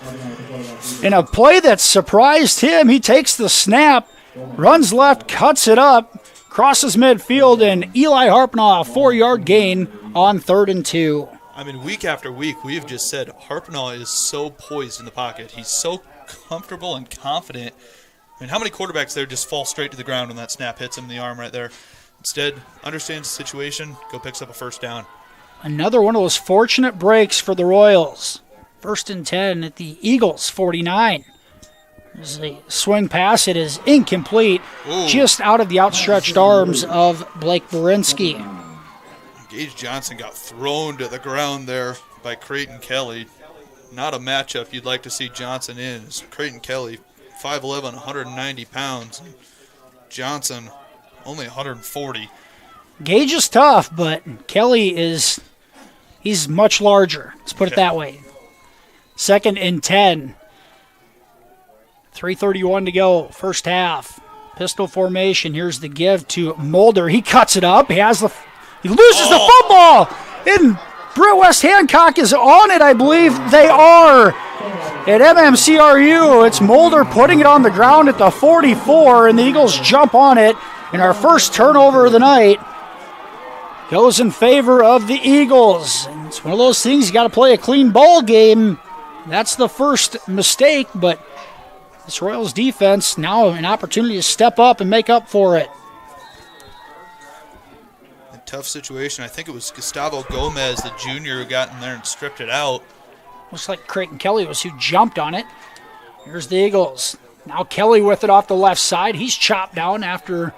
In a play that surprised him, he takes the snap runs left, cuts it up, crosses midfield, and Eli Harpnaugh, a 4-yard gain on 3rd and 2. I mean, week after week, we've just said Harpnaugh is so poised in the pocket. He's so comfortable and confident. I mean, how many quarterbacks there just fall straight to the ground when that snap hits him in the arm right there? Instead, understands the situation, picks up a first down. Another one of those fortunate breaks for the Royals. 1st and 10 at the Eagles' 49. There's a swing pass. It is incomplete, just out of the outstretched arms of Blake Berinsky. Gage Johnson got thrown to the ground there by Creighton Kelly. Not a matchup you'd like to see Johnson in. It's Creighton Kelly, 5'11", 190 pounds. Johnson, only 140. Gage is tough, but Kelly he's much larger. Let's put it that way. 2nd and 10. 3:31 to go, first half. Pistol formation. Here's the give to Mulder. He cuts it up. He loses the football. And Britt West Hancock is on it, I believe. They are. At MMCRU, it's Mulder putting it on the ground at the 44, and the Eagles jump on it. And our first turnover of the night goes in favor of the Eagles. And it's one of those things, you got to play a clean ball game. That's the first mistake, but this Royals defense now an opportunity to step up and make up for it. A tough situation. I think it was Gustavo Gomez, the junior, who got in there and stripped it out. Looks like Creighton Kelly was who jumped on it. Here's the Eagles. Now Kelly with it off the left side. He's chopped down after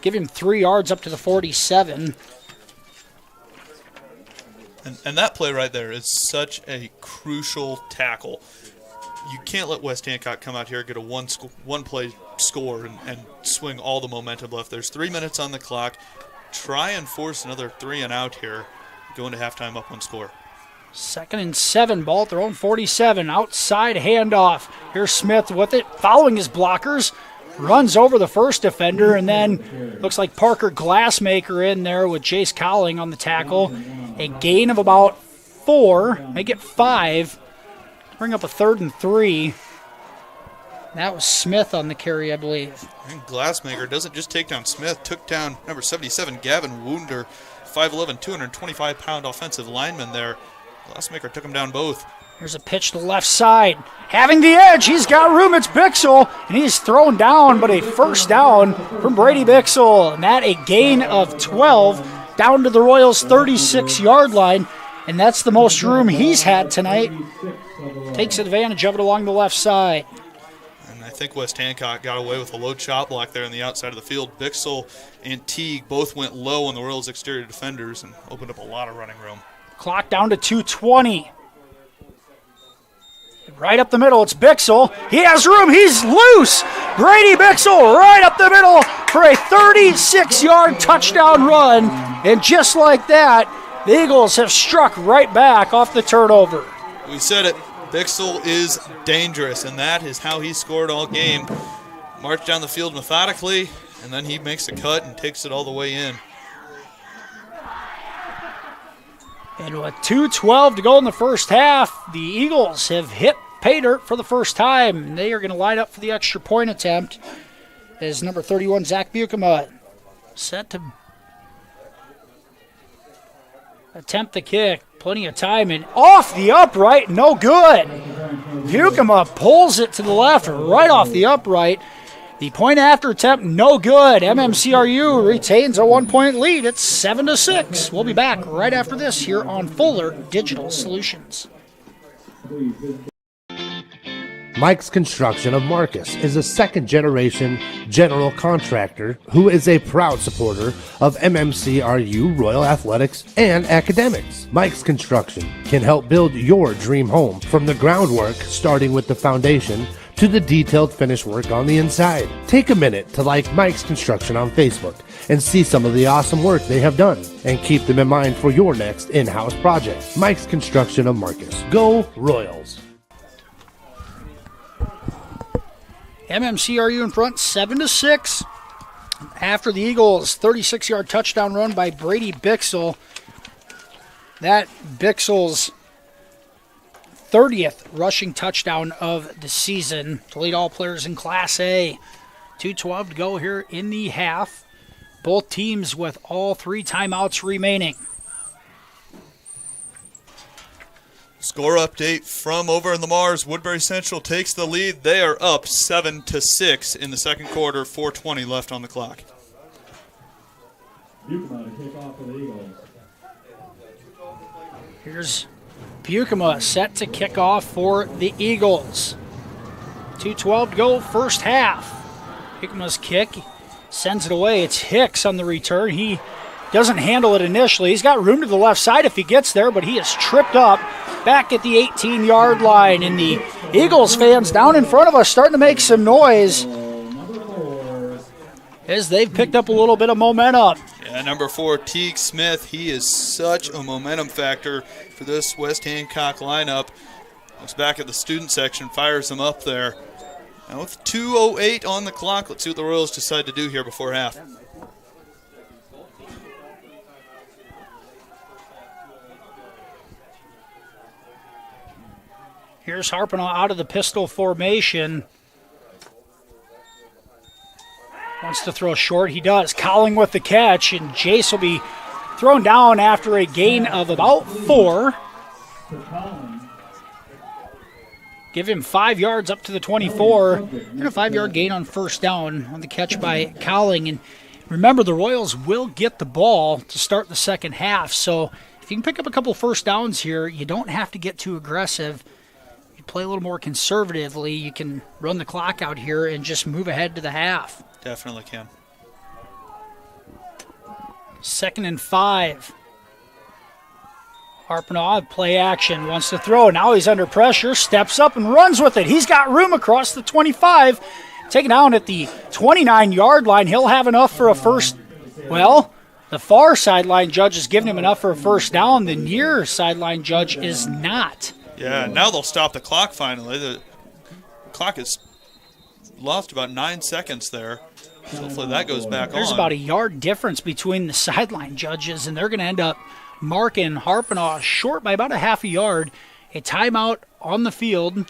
give him 3 yards up to the 47. And that play right there is such a crucial tackle. You can't let West Hancock come out here, get a one-play score, and swing all the momentum left. There's 3 minutes on the clock. Try and force another 3 and out here. Go into halftime up 1 score. 2nd and 7, ball at their own 47. Outside handoff. Here's Smith with it, following his blockers. Runs over the first defender, and then looks like Parker Glassmaker in there with Jace Cowling on the tackle. A gain of about 4, make it 5. Bring up a 3rd and 3. That was Smith on the carry, I believe. And Glassmaker doesn't just take down Smith, took down number 77, Gavin Wunder, 5'11", 225-pound offensive lineman there. Glassmaker took him down both. Here's a pitch to the left side. Having the edge, he's got room. It's Bixel, and he's thrown down, but a first down from Brady Bixel. And that a gain of 12 down to the Royals' 36-yard line. And that's the most room he's had tonight. Takes advantage of it along the left side. And I think West Hancock got away with a low chop block there on the outside of the field. Bixel and Teague both went low on the Royals' exterior defenders and opened up a lot of running room. Clock down to 2:20. Right up the middle, it's Bixel. He has room, he's loose. Brady Bixel right up the middle for a 36-yard touchdown run. And just like that, the Eagles have struck right back off the turnover. We said it, Bixel is dangerous, and that is how he scored all game. Marched down the field methodically, and then he makes a cut and takes it all the way in. And with 2:12 to go in the first half, the Eagles have hit pay dirt for the first time. They are going to line up for the extra point attempt as number 31, Zach Buchema, set to attempt the kick. Plenty of time, and off the upright, no good. Buchema pulls it to the left, right off the upright. The point after attempt, no good. MMCRU retains a 1-point lead. It's 7-6. We'll be back right after this here on Fuller Digital Solutions. Mike's Construction of Marcus is a second-generation general contractor who is a proud supporter of MMCRU Royal Athletics and academics. Mike's Construction can help build your dream home from the groundwork, starting with the foundation, to the detailed finish work on the inside. Take a minute to like Mike's Construction on Facebook and see some of the awesome work they have done, and keep them in mind for your next in-house project. Mike's Construction of Marcus. Go Royals! MMCRU in front, 7-6. After the Eagles' 36-yard touchdown run by Brady Bixel. That Bixel's 30th rushing touchdown of the season to lead all players in Class A. 2:12 to go here in the half. Both teams with all 3 timeouts remaining. Score update from over in the Mars. Woodbury Central takes the lead. They are up 7-6 in the second quarter. 4:20 left on the clock. Here's Bukema set to kick off for the Eagles. 2:12 to go, first half. Bukema's kick sends it away. It's Hicks on the return. He doesn't handle it initially. He's got room to the left side if he gets there, but he is tripped up back at the 18-yard line. And the Eagles fans down in front of us starting to make some noise as they've picked up a little bit of momentum. Yeah, number 4, Teague Smith. He is such a momentum factor for this West Hancock lineup. Looks back at the student section, fires them up there. Now with 2:08 on the clock, let's see what the Royals decide to do here before half. Here's Harpinell out of the pistol formation. Wants to throw short. He does. Cowling with the catch, and Jace will be thrown down after a gain of about 4. Give him 5 yards up to the 24, and a 5-yard gain on first down on the catch by Cowling. And remember, the Royals will get the ball to start the second half, so if you can pick up a couple first downs here, you don't have to get too aggressive. You play a little more conservatively, you can run the clock out here and just move ahead to the half. Definitely can. 2nd and 5. Harpinell, play action, wants to throw. Now he's under pressure, steps up and runs with it. He's got room across the 25. Taken down at the 29-yard line. He'll have enough for a first. Well, the far sideline judge is giving him enough for a first down. The near sideline judge is not. Yeah, now they'll stop the clock finally. The clock has lost about 9 seconds there. So hopefully that goes back on. There's about a yard difference between the sideline judges, and they're going to end up marking Harpinell short by about a half a yard. A timeout on the field.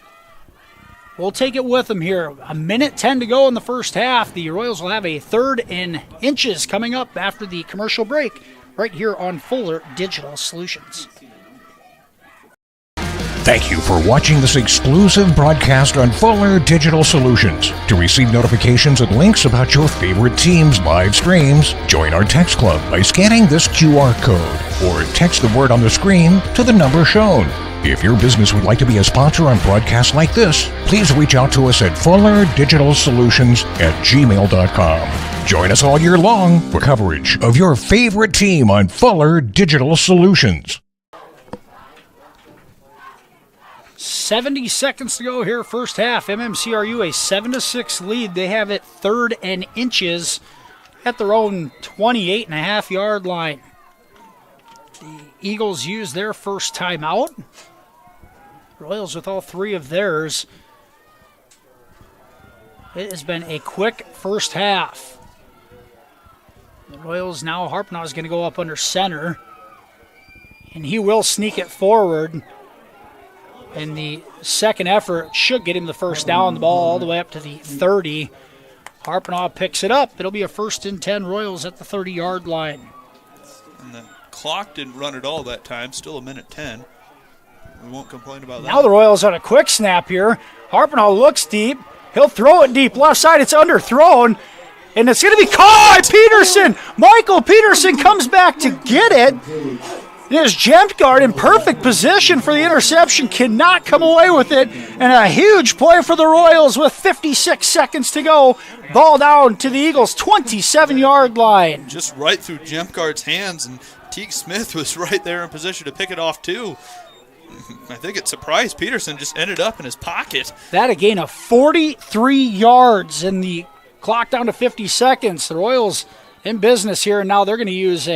We'll take it with them here. 1:10 to go in the first half. The Royals will have a 3rd and inches coming up after the commercial break right here on Fuller Digital Solutions. Thank you for watching this exclusive broadcast on Fuller Digital Solutions. To receive notifications and links about your favorite team's live streams, join our text club by scanning this QR code or text the word on the screen to the number shown. If your business would like to be a sponsor on broadcasts like this, please reach out to us at fullerdigitalsolutions@gmail.com. Join us all year long for coverage of your favorite team on Fuller Digital Solutions. 70 seconds to go here, first half. MMCRU a 7-6 lead. They have it 3rd and inches at their own 28.5-yard line. The Eagles use their first timeout. Royals with all 3 of theirs. It has been a quick first half. The Royals now, Harpinell is going to go up under center, and he will sneak it forward. And the second effort should get him the first down, the ball all the way up to the 30. Harpinell picks it up. It'll be a 1st and 10 Royals at the 30-yard line. And the clock didn't run at all that time. Still 1:10. We won't complain about that. Now the Royals on a quick snap here. Harpinell looks deep. He'll throw it deep left side. It's underthrown. And it's going to be caught by Peterson. Michael Peterson comes back to get it. There's Jempgard in perfect position for the interception, cannot come away with it, and a huge play for the Royals with 56 seconds to go. Ball down to the Eagles' 27-yard line. Just right through Jempgard's hands, and Teague Smith was right there in position to pick it off too. I think it surprised Peterson, just ended up in his pocket. That a gain of 43 yards, and the clock down to 50 seconds. The Royals in business here, and now they're going to use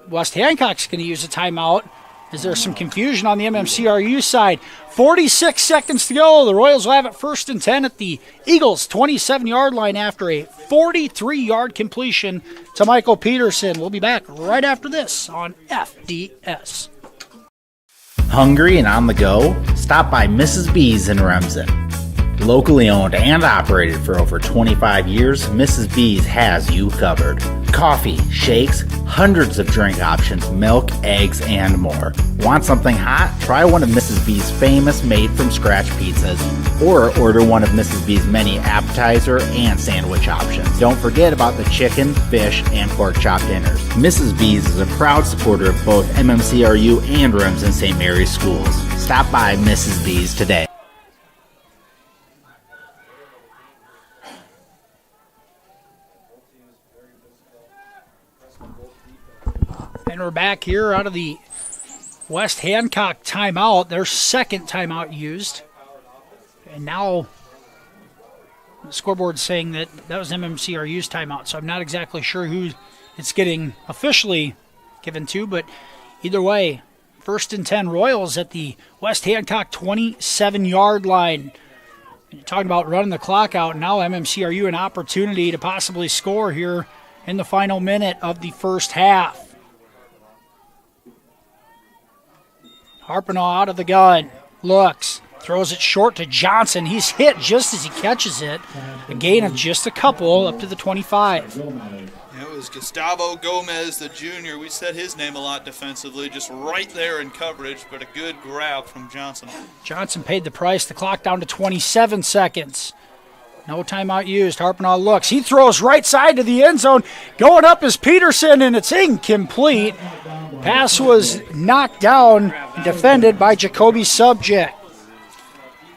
West Hancock's going to use a timeout. Is there some confusion on the MMCRU side? 46 seconds to go. The Royals will have it 1st and 10 at the Eagles' 27-yard line after a 43-yard completion to Michael Peterson. We'll be back right after this on FDS. Hungry and on the go? Stop by Mrs. B's in Remsen. Locally owned and operated for over 25 years, Mrs. B's has you covered. Coffee, shakes, hundreds of drink options, milk, eggs, and more. Want something hot? Try one of Mrs. B's famous made-from-scratch pizzas, or order one of Mrs. B's many appetizer and sandwich options. Don't forget about the chicken, fish, and pork chop dinners. Mrs. B's is a proud supporter of both MMCRU and Remsen St. Mary's schools. Stop by Mrs. B's today. And we're back here out of the West Hancock timeout, their second timeout used. And now the scoreboard's saying that was MMCRU's timeout, so I'm not exactly sure who it's getting officially given to, but either way, 1st and 10 Royals at the West Hancock 27-yard line. And you're talking about running the clock out. Now MMCRU an opportunity to possibly score here in the final minute of the first half. Harpenaugh out of the gun, looks, throws it short to Johnson. He's hit just as he catches it. A gain of just a couple up to the 25. It was Gustavo Gomez, the junior. We said his name a lot defensively, just right there in coverage, but a good grab from Johnson. Johnson paid the price. The clock down to 27 seconds. No timeout used. Harpenaugh looks. He throws right side to the end zone. Going up is Peterson, and it's incomplete. Pass was knocked down and defended by Jacoby Subject.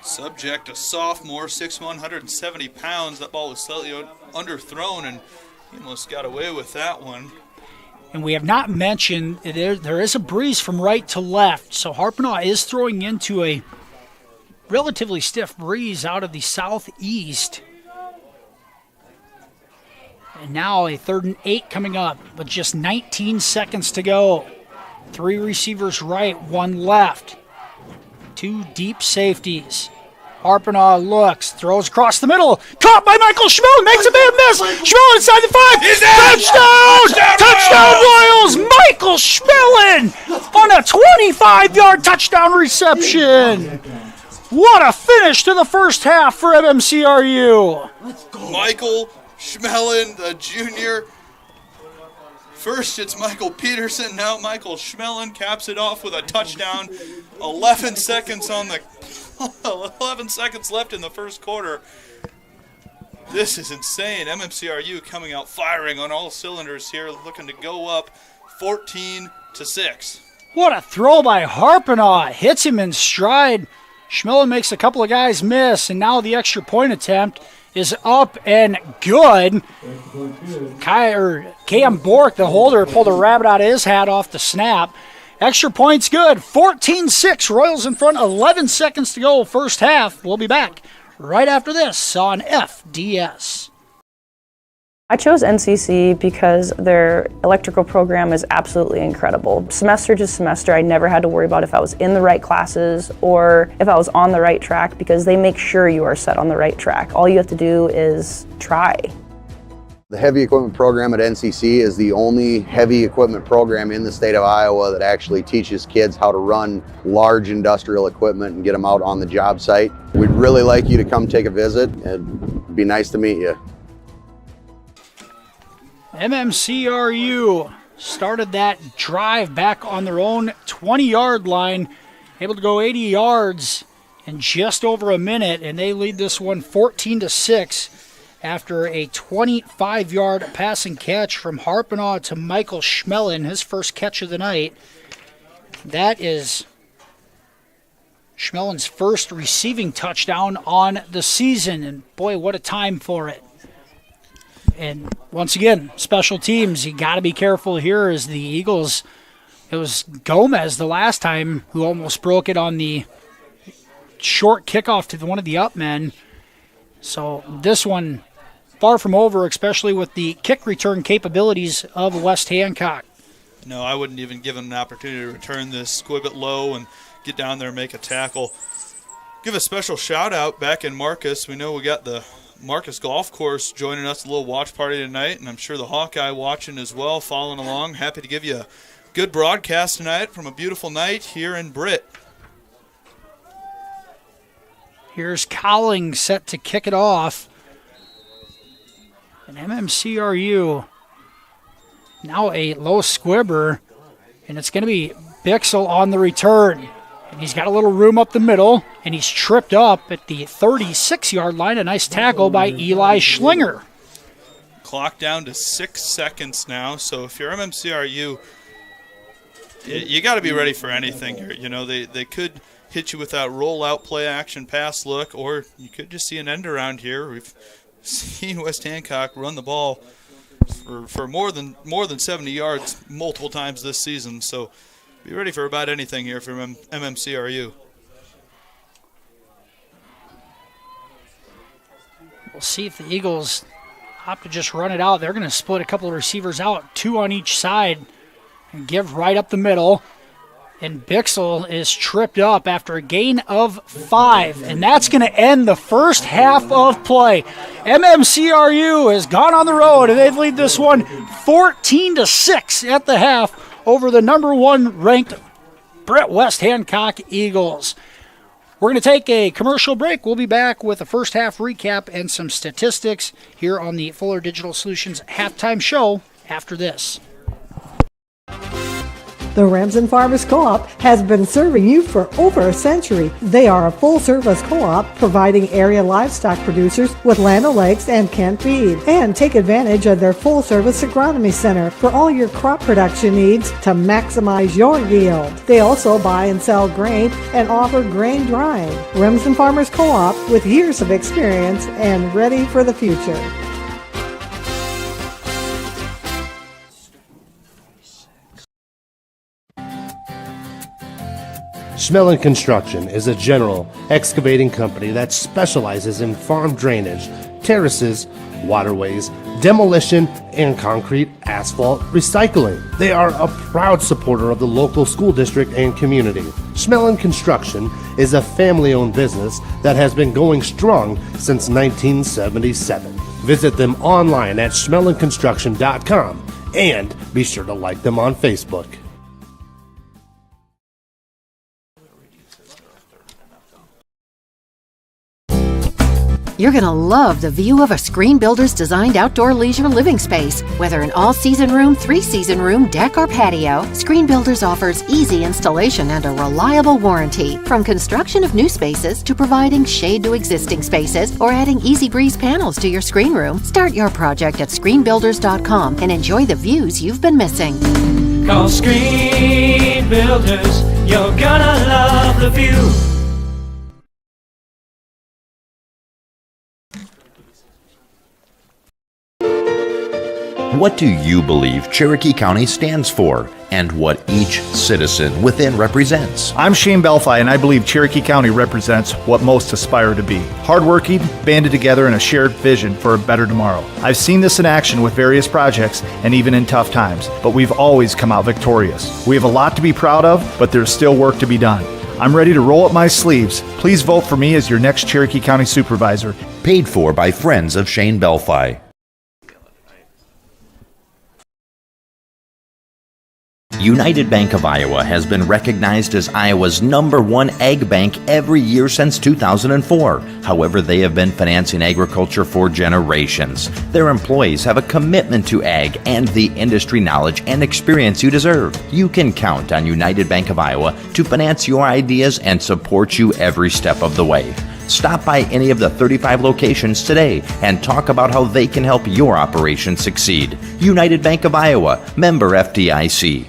Subject, a sophomore, 6'1", 170 pounds. That ball was slightly underthrown, and he almost got away with that one. And we have not mentioned, there is a breeze from right to left, so Harpenaugh is throwing into a relatively stiff breeze out of the southeast. And now a 3rd and 8 coming up with just 19 seconds to go. 3 receivers right, 1 left. 2 deep safeties. Harpenaugh looks, throws across the middle. Caught by Michael Schmellen, makes a big miss. Schmellen inside the 5. Touchdown! Royals! Michael Schmellen on a 25-yard touchdown reception. What a finish to the first half for MMCRU. Michael Schmellen, the junior. First it's Michael Peterson, now Michael Schmellen caps it off with a touchdown. 11 seconds left in the first quarter. This is insane. MMCRU coming out firing on all cylinders here, looking to go up 14-6. What a throw by Harpenaugh. Hits him in stride. Schmellen makes a couple of guys miss, and now the extra point attempt is up and good. Cam Bork, the holder, pulled a rabbit out of his hat off the snap. Extra point's good. 14-6. Royals in front. 11 seconds to go. First half. We'll be back right after this on FDS. I chose NCC because their electrical program is absolutely incredible. Semester to semester, I never had to worry about if I was in the right classes or if I was on the right track, because they make sure you are set on the right track. All you have to do is try. The heavy equipment program at NCC is the only heavy equipment program in the state of Iowa that actually teaches kids how to run large industrial equipment and get them out on the job site. We'd really like you to come take a visit. It'd be nice to meet you. MMCRU started that drive back on their own 20-yard line, able to go 80 yards in just over a minute, and they lead this one 14-6 after a 25-yard passing catch from Harpenaugh to Michael Schmellen, his first catch of the night. That is Schmellen's first receiving touchdown on the season, and boy, what a time for it. And once again, special teams, you got to be careful here as the Eagles, it was Gomez the last time who almost broke it on the short kickoff to one of the up men. So this one far from over, especially with the kick return capabilities of West Hancock. No, I wouldn't even give him an opportunity to return this, squib it low and get down there and make a tackle. Give a special shout out back in Marcus. We know we got the Marcus Golf Course joining us, a little watch party tonight, and I'm sure the Hawkeye watching as well, following along. Happy to give you a good broadcast tonight from a beautiful night here in Britt. Here's Cowling set to kick it off. And MMCRU now a low squibber, and it's going to be Bixel on the return. And he's got a little room up the middle, and he's tripped up at the 36-yard line. A nice tackle by Eli Schlinger. Clock down to 6 seconds now, so if you're MMCRU, you got to be ready for anything here. You know, they could hit you with that rollout play action pass look, or you could just see an end around here. We've seen West Hancock run the ball for more than 70 yards multiple times this season, so be ready for about anything here from MMCRU. We'll see if the Eagles opt to just run it out. They're going to split a couple of receivers out, 2 on each side, and give right up the middle. And Bixel is tripped up after a gain of 5. And that's going to end the first half of play. MMCRU has gone on the road, and they've lead this one 14-6 at the half over the number 1 ranked West Hancock Eagles. We're going to take a commercial break. We'll be back with a first half recap and some statistics here on the Fuller Digital Solutions halftime show after this. The Remsen Farmers Co-op has been serving you for over a century. They are a full-service co-op providing area livestock producers with Land O'Lakes and Kent feed. And take advantage of their full-service agronomy center for all your crop production needs to maximize your yield. They also buy and sell grain and offer grain drying. Remsen Farmers Co-op with years of experience and ready for the future. Schmelling Construction is a general excavating company that specializes in farm drainage, terraces, waterways, demolition, and concrete asphalt recycling. They are a proud supporter of the local school district and community. Schmelling Construction is a family-owned business that has been going strong since 1977. Visit them online at schmellingconstruction.com and be sure to like them on Facebook. You're going to love the view of a Screen Builder's designed outdoor leisure living space. Whether an all-season room, 3-season room, deck, or patio, Screen Builders offers easy installation and a reliable warranty. From construction of new spaces to providing shade to existing spaces or adding Easy Breeze panels to your screen room, start your project at screenbuilders.com and enjoy the views you've been missing. Call Screen Builders. You're gonna love the view. What do you believe Cherokee County stands for, and what each citizen within represents? I'm Shane Belfi, and I believe Cherokee County represents what most aspire to be. Hardworking, banded together in a shared vision for a better tomorrow. I've seen this in action with various projects and even in tough times, but we've always come out victorious. We have a lot to be proud of, but there's still work to be done. I'm ready to roll up my sleeves. Please vote for me as your next Cherokee County Supervisor. Paid for by friends of Shane Belfi. United Bank of Iowa has been recognized as Iowa's #1 ag bank every year since 2004. However, they have been financing agriculture for generations. Their employees have a commitment to ag and the industry knowledge and experience you deserve. You can count on United Bank of Iowa to finance your ideas and support you every step of the way. Stop by any of the 35 locations today and talk about how they can help your operation succeed. United Bank of Iowa, member FDIC.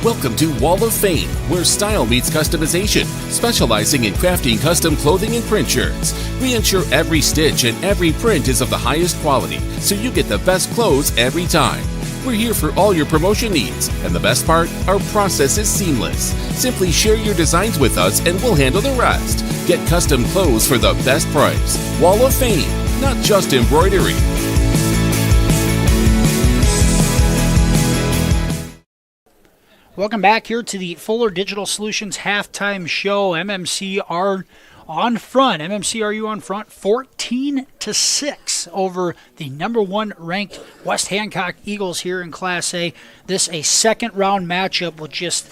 Welcome to Wall of Fame, where style meets customization, specializing in crafting custom clothing and print shirts. We ensure every stitch and every print is of the highest quality, so you get the best clothes every time. We're here for all your promotion needs, and the best part, our process is seamless. Simply share your designs with us and we'll handle the rest. Get custom clothes for the best price. Wall of Fame, not just embroidery. Welcome back here to the Fuller Digital Solutions halftime show. MMCRU on front, 14-6 over the #1 ranked West Hancock Eagles here in Class A. This a second round matchup with just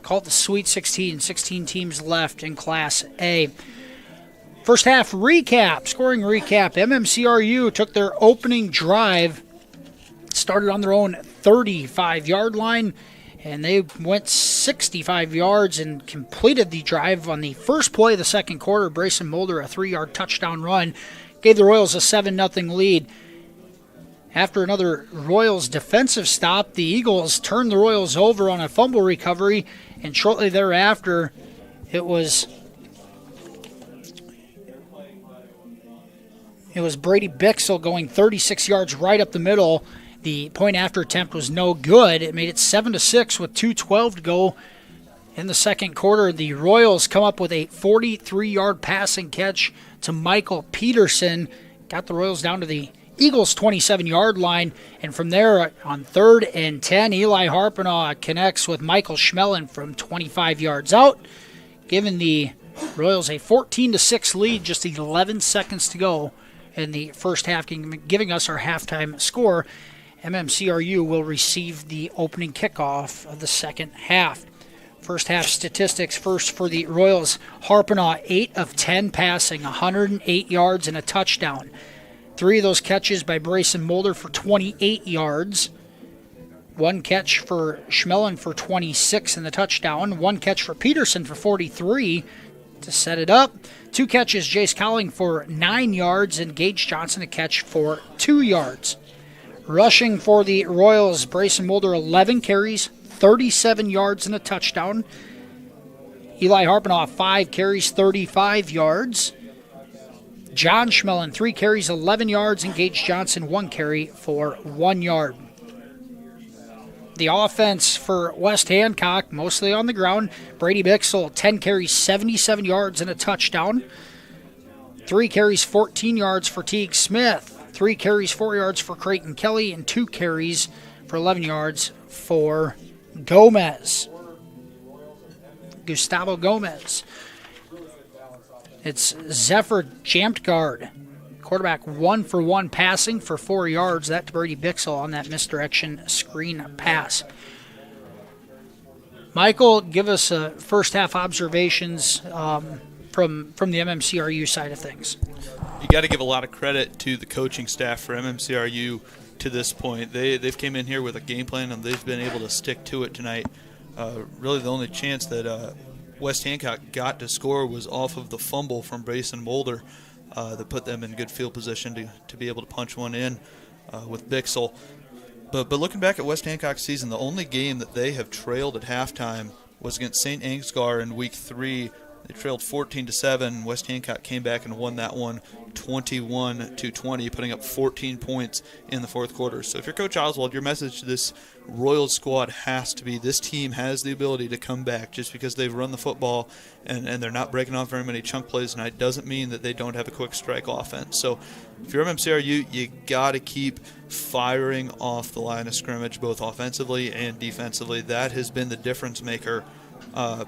call it the Sweet 16. 16 teams left in Class A. First half recap, scoring recap. MMCRU took their opening drive, started on their own 35-yard line, and they went 65 yards and completed the drive on the first play of the second quarter. Brayson Mulder, a 3-yard touchdown run, gave the Royals a 7-0 lead. After another Royals defensive stop, the Eagles turned the Royals over on a fumble recovery, and shortly thereafter, it was Brady Bixel going 36 yards right up the middle. The point after attempt was no good. It made it 7-6 with 2:12 to go in the second quarter. The Royals come up with a 43-yard passing catch to Michael Peterson. Got the Royals down to the Eagles' 27-yard line. And from there, on 3rd and 10, Eli Harpenaugh connects with Michael Schmelin from 25 yards out, giving the Royals a 14-6 lead, just 11 seconds to go in the first half, giving us our halftime score. MMCRU will receive the opening kickoff of the second half. First half statistics first for the Royals. Harpenaugh, 8 of 10 passing, 108 yards and a touchdown. 3 of those catches by Brayson Mulder for 28 yards. 1 catch for Schmelin for 26 and the touchdown. 1 catch for Peterson for 43 to set it up. 2 catches, Jace Cowling for 9 yards, and Gage Johnson a catch for 2 yards. Rushing for the Royals, Brayson Mulder 11 carries, 37 yards and a touchdown. Eli Harpenaugh 5 carries, 35 yards. John Schmelin 3 carries, 11 yards, and Gage Johnson 1 carry for 1 yard. The offense for West Hancock, mostly on the ground. Brady Bixel, 10 carries, 77 yards and a touchdown. 3 carries, 14 yards for Teague Smith. 3 carries, 4 yards for Creighton Kelly, and 2 carries for 11 yards for Gustavo Gomez. It's Zephyr Jamtgard, quarterback, 1 for 1 passing for 4 yards. That to Brady Bixel on that misdirection screen pass. Michael, give us first half observations from the MMCRU side of things. You got to give a lot of credit to the coaching staff for MMCRU to this point. They've came in here with a game plan, and they've been able to stick to it tonight. Really the only chance that West Hancock got to score was off of the fumble from Brayson Mulder that put them in good field position to be able to punch one in with Bixel. But looking back at West Hancock's season, the only game that they have trailed at halftime was against St. Ansgar in Week 3. They trailed 14-7. West Hancock came back and won that one 21-20, putting up 14 points in the fourth quarter. So if you're Coach Oswald, your message to this Royals squad has to be this team has the ability to come back. Just because they've run the football and they're not breaking off very many chunk plays tonight doesn't mean that they don't have a quick strike offense. So if you're MMCRU, you got to keep firing off the line of scrimmage, both offensively and defensively. That has been the difference maker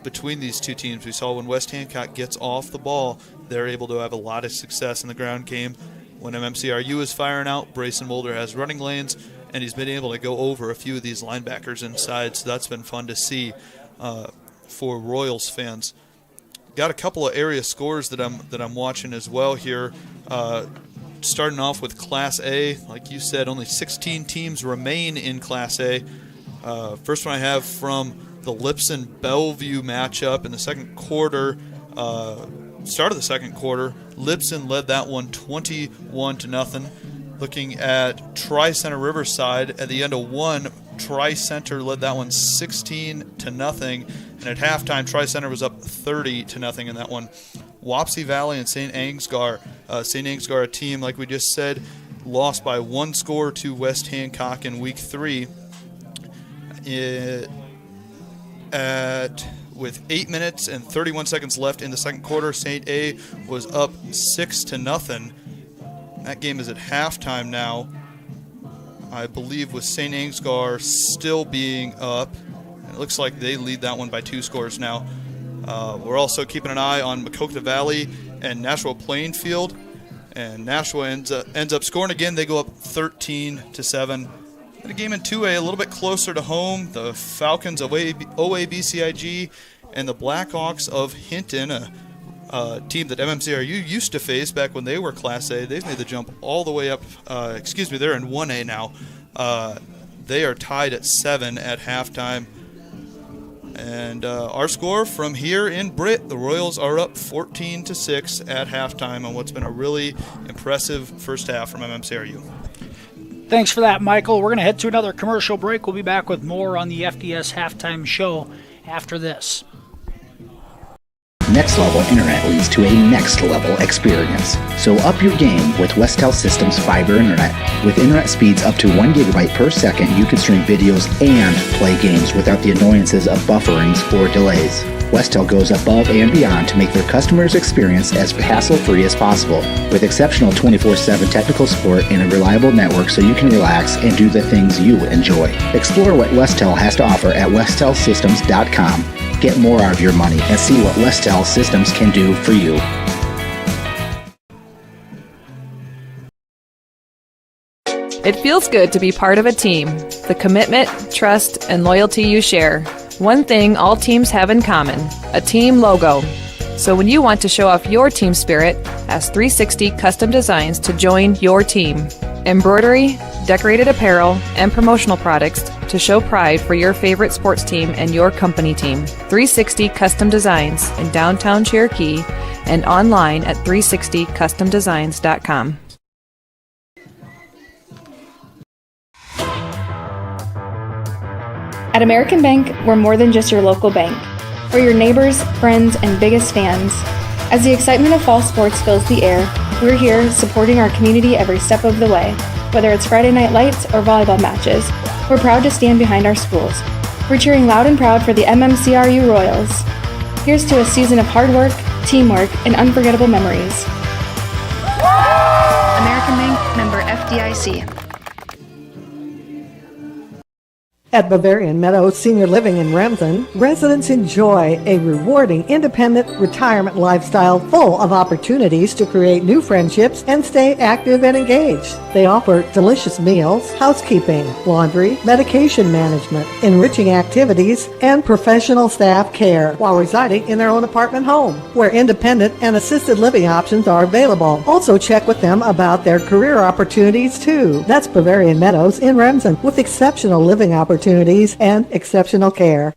between these two teams. We saw when West Hancock gets off the ball, they're able to have a lot of success in the ground game. When MMCRU is firing out, Brayson Mulder has running lanes, and he's been able to go over a few of these linebackers inside, so that's been fun to see for Royals fans. Got a couple of area scores that I'm watching as well here. Starting off with Class A, like you said, only 16 teams remain in Class A. First one I have from the Lipson-Bellevue matchup in the second quarter, start of the second quarter. Lipson led that one 21-0. Looking at Tri-Center Riverside at the end of one, Tri-Center led that one 16-0. And at halftime, Tri-Center was up 30-0 in that one. Wapsie Valley and St. Ansgar. St. Ansgar, a team, like we just said, lost by 1 score to West Hancock in Week 3. With 8 minutes and 31 seconds left in the second quarter, St. A was up 6-0. That game is at halftime now, I believe, with St. Ansgar still being up. And it looks like they lead that one by 2 scores now. We're also keeping an eye on Maquoketa Valley and Nashua Plainfield. And Nashua ends up scoring again. They go up 13-7. And a game in 2A a little bit closer to home. The Falcons of OABCIG and the Blackhawks of Hinton, a team that MMCRU used to face back when they were Class A. They've made the jump all the way up. They're in 1A now. They are tied at 7 at halftime. And our score from here in Britt, the Royals are up 14-6 at halftime on what's been a really impressive first half from MMCRU. Thanks for that, Michael. We're going to head to another commercial break. We'll be back with more on the FDS Halftime Show after this. Next level internet leads to a next level experience. So up your game with Westel Systems Fiber Internet. With internet speeds up to 1 gigabyte per second, you can stream videos and play games without the annoyances of bufferings or delays. Westel goes above and beyond to make their customers' experience as hassle-free as possible, with exceptional 24/7 technical support and a reliable network so you can relax and do the things you enjoy. Explore what Westel has to offer at westelsystems.com. Get more out of your money and see what Westel Systems can do for you. It feels good to be part of a team. The commitment, trust, and loyalty you share. One thing all teams have in common, a team logo. So when you want to show off your team spirit, ask 360 Custom Designs to join your team. Embroidery, decorated apparel, and promotional products to show pride for your favorite sports team and your company team. 360 Custom Designs in downtown Cherokee and online at 360customdesigns.com. At American Bank, we're more than just your local bank. We're your neighbors, friends, and biggest fans. As the excitement of fall sports fills the air, we're here supporting our community every step of the way. Whether it's Friday night lights or volleyball matches, we're proud to stand behind our schools. We're cheering loud and proud for the MMCRU Royals. Here's to a season of hard work, teamwork, and unforgettable memories. American Bank, member FDIC. At Bavarian Meadows Senior Living in Remsen, residents enjoy a rewarding independent retirement lifestyle full of opportunities to create new friendships and stay active and engaged. They offer delicious meals, housekeeping, laundry, medication management, enriching activities, and professional staff care while residing in their own apartment home, where independent and assisted living options are available. Also check with them about their career opportunities too. That's Bavarian Meadows in Remsen, with exceptional living opportunities and exceptional care.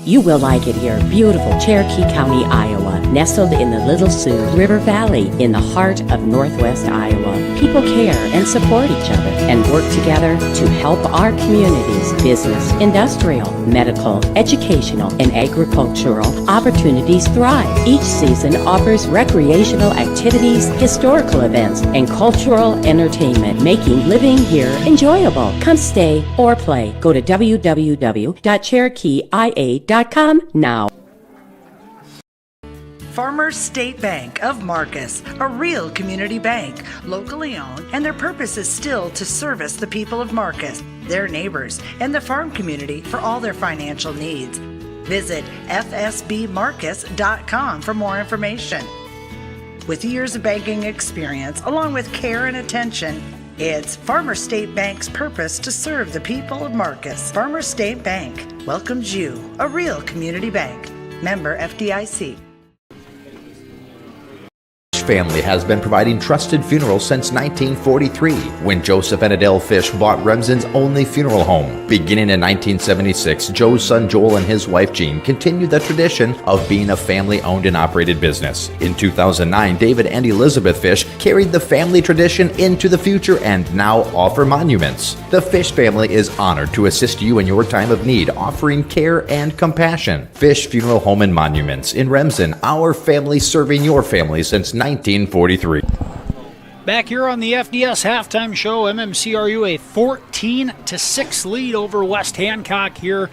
You will like it here. Beautiful Cherokee County, Iowa, nestled in the Little Sioux River Valley in the heart of Northwest Iowa. People care and support each other and work together to help our communities, business, industrial, medical, educational, and agricultural opportunities thrive. Each season offers recreational activities, historical events, and cultural entertainment, making living here enjoyable. Come stay or play. Go to www.cherokeeia.com now. Farmers State Bank of Marcus, a real community bank, locally owned, and their purpose is still to service the people of Marcus, their neighbors, and the farm community for all their financial needs. Visit fsbmarcus.com for more information. With years of banking experience, along with care and attention, it's Farmers State Bank's purpose to serve the people of Marcus. Farmers State Bank welcomes you, a real community bank. Member FDIC. Family has been providing trusted funerals since 1943, when Joseph and Adele Fish bought Remsen's only funeral home. Beginning in 1976, Joe's son Joel and his wife Jean continued the tradition of being a family-owned and operated business. In 2009, David and Elizabeth Fish carried the family tradition into the future and now offer monuments. The Fish family is honored to assist you in your time of need, offering care and compassion. Fish Funeral Home and Monuments in Remsen, our family serving your family since 1943. Back here on the FDS Halftime Show, MMCRU a 14-6 lead over West Hancock here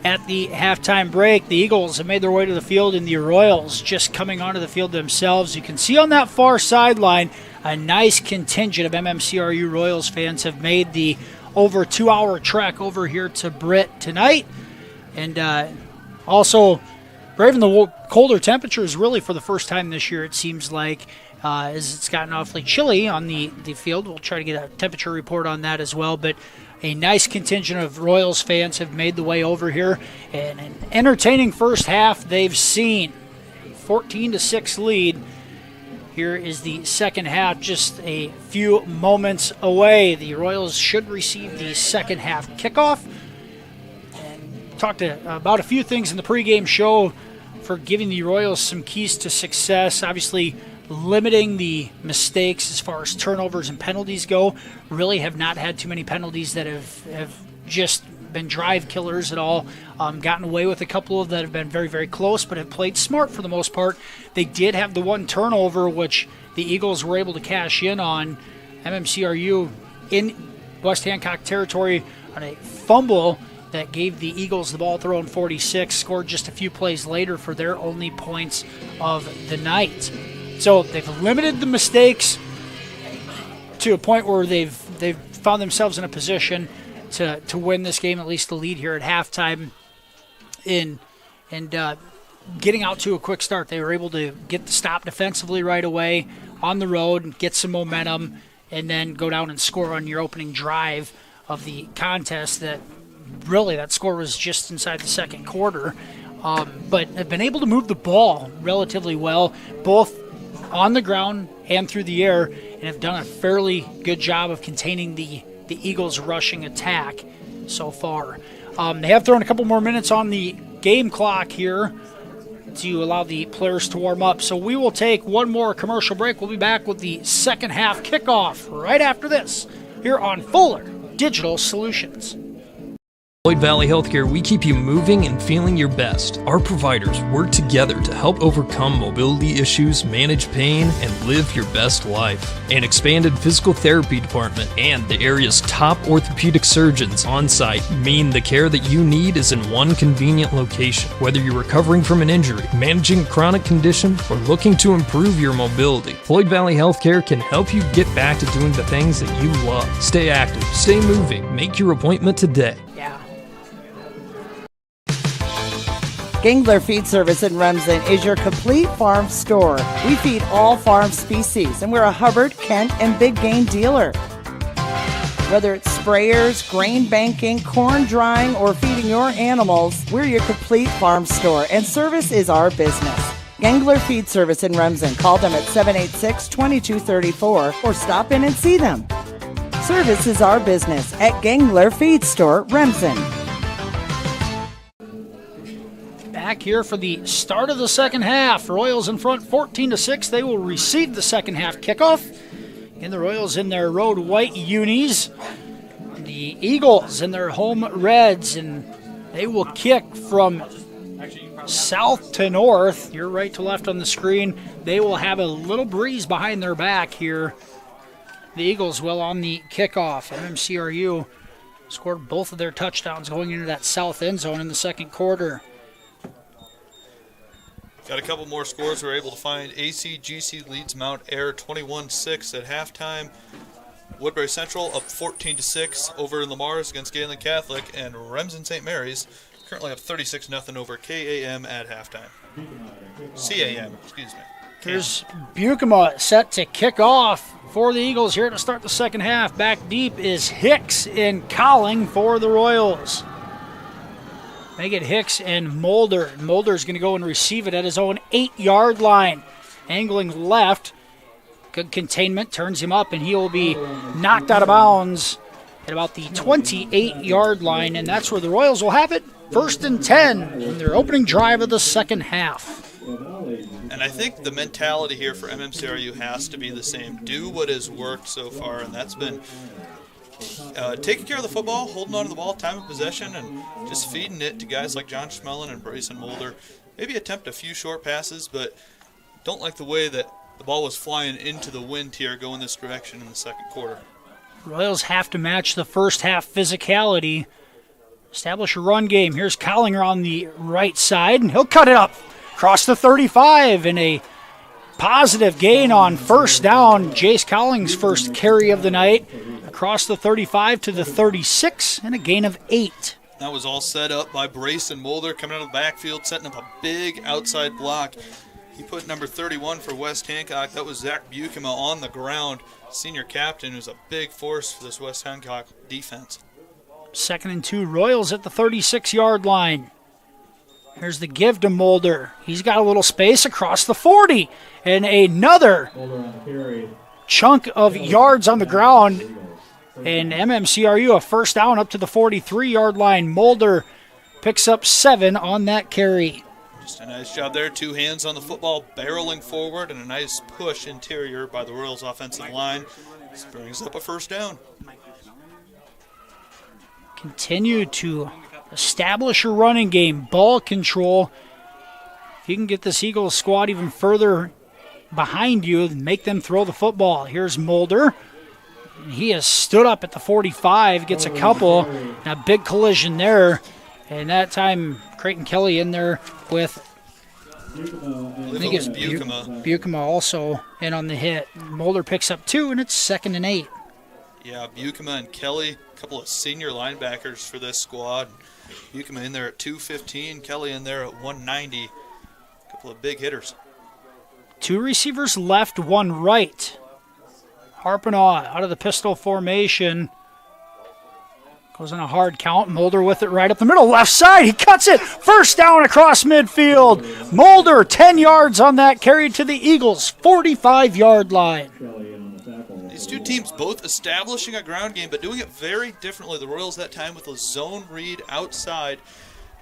at the halftime break. The Eagles have made their way to the field, and the Royals just coming onto the field themselves. You can see on that far sideline a nice contingent of MMCRU Royals fans have made the over 2-hour trek over here to Britt tonight. And also braving the colder temperatures really for the first time this year, it seems like. As it's gotten awfully chilly on the field. We'll try to get a temperature report on that as well. But a nice contingent of Royals fans have made the way over here. And an entertaining first half they've seen. A 14-6 lead. Here is the second half, just a few moments away. The Royals should receive the second half kickoff. And talked about a few things in the pregame show for giving the Royals some keys to success. Obviously, limiting the mistakes as far as turnovers and penalties go. Really have not had too many penalties that have just been drive killers at all. Gotten away with a couple of that have been very, very close, but have played smart for the most part. They did have the one turnover, which the Eagles were able to cash in on. MMCRU in West Hancock territory on a fumble that gave the Eagles the ball thrown 46, scored just a few plays later for their only points of the night. So they've limited the mistakes to a point where they've found themselves in a position to win this game, at least the lead here at halftime. And getting out to a quick start, they were able to get the stop defensively right away on the road and get some momentum, and then go down and score on your opening drive of the contest. That score was just inside the second quarter. But have been able to move the ball relatively well, both on the ground and through the air, and have done a fairly good job of containing the Eagles' rushing attack so far. They have thrown a couple more minutes on the game clock here to allow the players to warm up. So we will take one more commercial break. We'll be back with the second half kickoff right after this here on Fuller Digital Solutions. Floyd Valley Healthcare, we keep you moving and feeling your best. Our providers work together to help overcome mobility issues, manage pain, and live your best life. An expanded physical therapy department and the area's top orthopedic surgeons on site mean the care that you need is in one convenient location. Whether you're recovering from an injury, managing a chronic condition, or looking to improve your mobility, Floyd Valley Healthcare can help you get back to doing the things that you love. Stay active, stay moving, make your appointment today. Gangler Feed Service in Remsen is your complete farm store. We feed all farm species, and we're a Hubbard, Kent, and Big Game dealer. Whether it's sprayers, grain banking, corn drying, or feeding your animals, we're your complete farm store, and service is our business. Gangler Feed Service in Remsen. Call them at 786-2234 or stop in and see them. Service is our business at Gangler Feed Store, Remsen. Back here for the start of the second half. Royals in front 14-6. They will receive the second half kickoff. And the Royals in their road white unis. The Eagles in their home reds. And they will kick from south to north. You're right to left on the screen. They will have a little breeze behind their back here. The Eagles will on the kickoff. MMCRU scored both of their touchdowns going into that south end zone in the second quarter. Got a couple more scores we're able to find. ACGC leads Mount Air 21-6 at halftime. Woodbury Central up 14-6 over in Lamar's against Galen Catholic, and Remsen St. Mary's currently up 36-0 over KAM at halftime. CAM, excuse me. Here's Bukema set to kick off for the Eagles here to start the second half. Back deep is Hicks in Colling for the Royals. They get Hicks and Mulder. Mulder's going to go and receive it at his own 8-yard line. Angling left. Good containment. Turns him up, and he will be knocked out of bounds at about the 28-yard line. And that's where the Royals will have it. 1st and 10 in their opening drive of the second half. And I think the mentality here for MMCRU has to be the same. Do what has worked so far, and that's been taking care of the football, holding on to the ball, time of possession, and just feeding it to guys like John Schmellen and Bryson Mulder. Maybe attempt a few short passes, but don't like the way that the ball was flying into the wind here going this direction in the second quarter. Royals have to match the first half physicality. Establish a run game. Here's Collinger on the right side, and he'll cut it up across the 35 in a positive gain on first down. Jace Collings' first carry of the night across the 35 to the 36 and a gain of 8. That was all set up by Brayson Mulder coming out of the backfield, setting up a big outside block. He put number 31 for West Hancock. That was Zach Bukema on the ground. Senior captain, who's a big force for this West Hancock defense. 2nd and 2, Royals at the 36-yard line. Here's the give to Mulder. He's got a little space across the 40. And another chunk of yards on the ground. And MMCRU a first down up to the 43-yard line. Mulder picks up 7 on that carry. Just a nice job there. 2 hands on the football, barreling forward, and a nice push interior by the Royals offensive line. This brings up a first down. Continue to establish a running game, ball control. If you can get this Eagles squad even further behind you, make them throw the football. Here's Mulder. He has stood up at the 45, gets a couple. A big collision there. And that time, Creighton Kelly in there with, I think it's Bukema also in on the hit. Mulder picks up 2, and it's 2nd and 8. Yeah, Bukema and Kelly, a couple of senior linebackers for this squad. Bukema in there at 215, Kelly in there at 190. A couple of big hitters. 2 receivers left, 1 right. Harpenaugh out of the pistol formation. Goes on a hard count. Mulder with it right up the middle. Left side. He cuts it. First down across midfield. Mulder, 10 yards on that. Carried to the Eagles' 45-yard line. These two teams both establishing a ground game, but doing it very differently. The Royals that time with a zone read outside.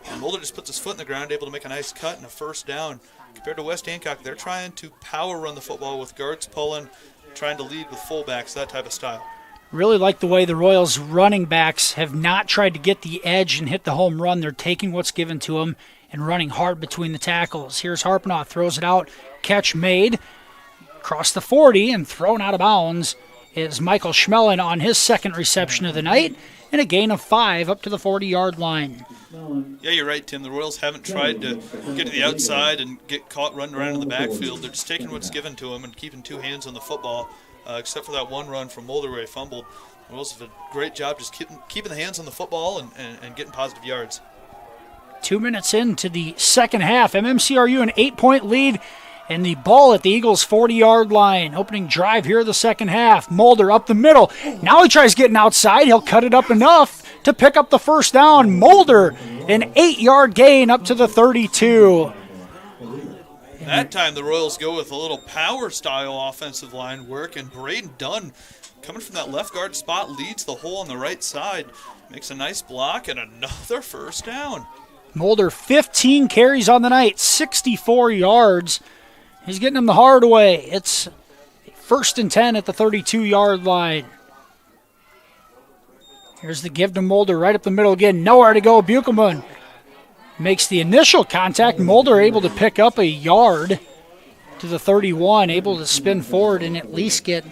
And Mulder just puts his foot in the ground, able to make a nice cut and a first down. Compared to West Hancock, they're trying to power run the football with guards pulling, trying to lead with fullbacks, that type of style. Really like the way the Royals running backs have not tried to get the edge and hit the home run. They're taking what's given to them and running hard between the tackles. Here's Harpenaugh, throws it out, catch made. Across the 40 and thrown out of bounds is Michael Schmelin on his second reception of the night and a gain of 5 up to the 40-yard line. Yeah, you're right, Tim. The Royals haven't tried to get to the outside and get caught running around in the backfield. They're just taking what's given to them and keeping 2 hands on the football. Except for that one run from Mulder where he fumbled. The Royals have done a great job just keeping the hands on the football and getting positive yards. 2 minutes into the second half, MMCRU an 8-point lead, and the ball at the Eagles' 40-yard line. Opening drive here the second half. Mulder up the middle. Now he tries getting outside. He'll cut it up enough to pick up the first down. Mulder, an 8-yard gain up to the 32. That time the Royals go with a little power-style offensive line work, and Braden Dunn, coming from that left guard spot, leads the hole on the right side. Makes a nice block and another first down. Mulder, 15 carries on the night, 64 yards. He's getting them the hard way. It's 1st and 10 at the 32-yard line. Here's the give to Mulder right up the middle again. Nowhere to go. Bukema makes the initial contact. Mulder able to pick up a yard to the 31, able to spin forward and at least get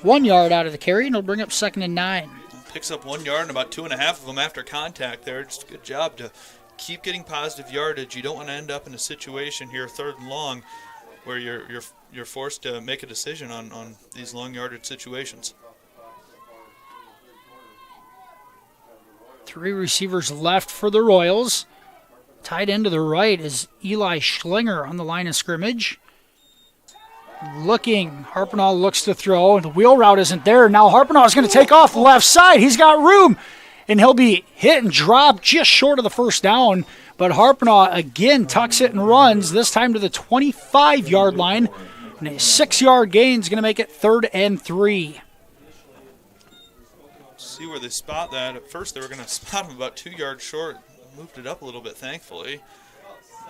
1 yard out of the carry, and it'll bring up 2nd and 9. Picks up 1 yard and about 2.5 of them after contact there. Just a good job to keep getting positive yardage. You don't want to end up in a situation here, 3rd and long, where you're forced to make a decision on these long yardage situations. 3 receivers left for the Royals. Tight end to the right is Eli Schlinger on the line of scrimmage. Looking, Harpenaugh looks to throw, and the wheel route isn't there. Now Harpenaugh is going to take off the left side. He's got room, and he'll be hit and dropped just short of the first down. But Harpenaugh again tucks it and runs, this time to the 25-yard line. And a 6-yard gain is going to make it 3rd and 3. See where they spot that. At first they were going to spot him about 2 yards short. Moved it up a little bit, thankfully.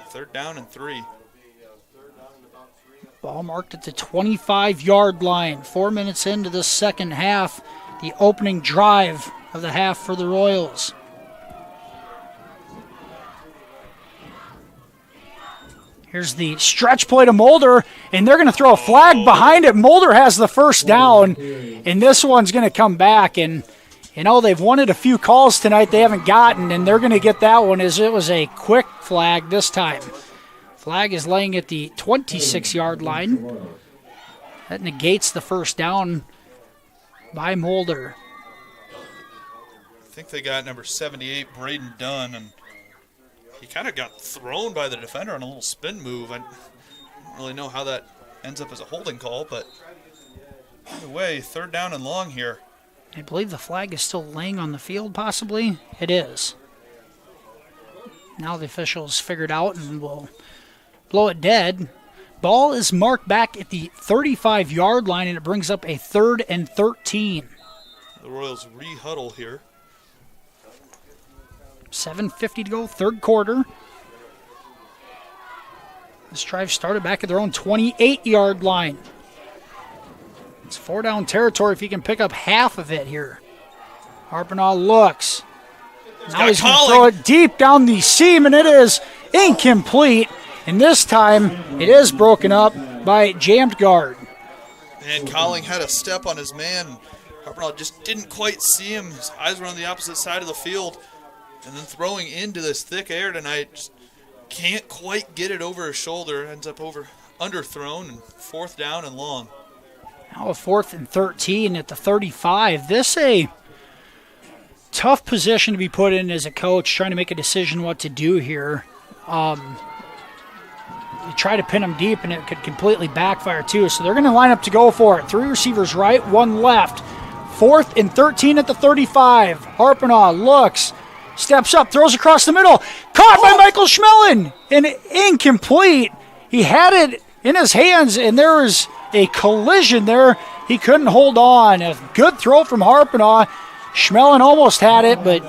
3rd down and 3. Ball marked at the 25-yard line. 4 minutes into the second half. The opening drive of the half for the Royals. Here's the stretch play to Mulder, and they're going to throw a flag behind it. Mulder has the first down, and this one's going to come back. And, they've wanted a few calls tonight they haven't gotten, and they're going to get that one as it was a quick flag this time. Flag is laying at the 26-yard line. That negates the first down by Mulder. I think they got number 78, Braden Dunn, and he kind of got thrown by the defender on a little spin move. I don't really know how that ends up as a holding call, but either way, 3rd down and long here. I believe the flag is still laying on the field, possibly. It is. Now the officials figured out and will blow it dead. Ball is marked back at the 35-yard line, and it brings up a 3rd and 13. The Royals re-huddle here. 7:50 to go, 3rd quarter. This drive started back at their own 28-yard line. It's 4-down territory if he can pick up half of it here. Harpinaugh looks. Now he's going to throw it deep down the seam, and it is incomplete. And this time, it is broken up by jammed guard. And Colling had a step on his man. Harpinaugh just didn't quite see him. His eyes were on the opposite side of the field. And then throwing into this thick air tonight, just can't quite get it over his shoulder. Ends up underthrown, and 4th down and long. Now a 4th and 13 at the 35. This a tough position to be put in as a coach, trying to make a decision what to do here. You try to pin them deep, and it could completely backfire too. So they're going to line up to go for it. 3 receivers right, 1 left. 4th and 13 at the 35. Harpinaugh looks, steps up, throws across the middle. Caught by Michael Schmellen, and incomplete. He had it in his hands, and there was a collision there. He couldn't hold on. A good throw from Harpinaugh. Schmellen almost had it, but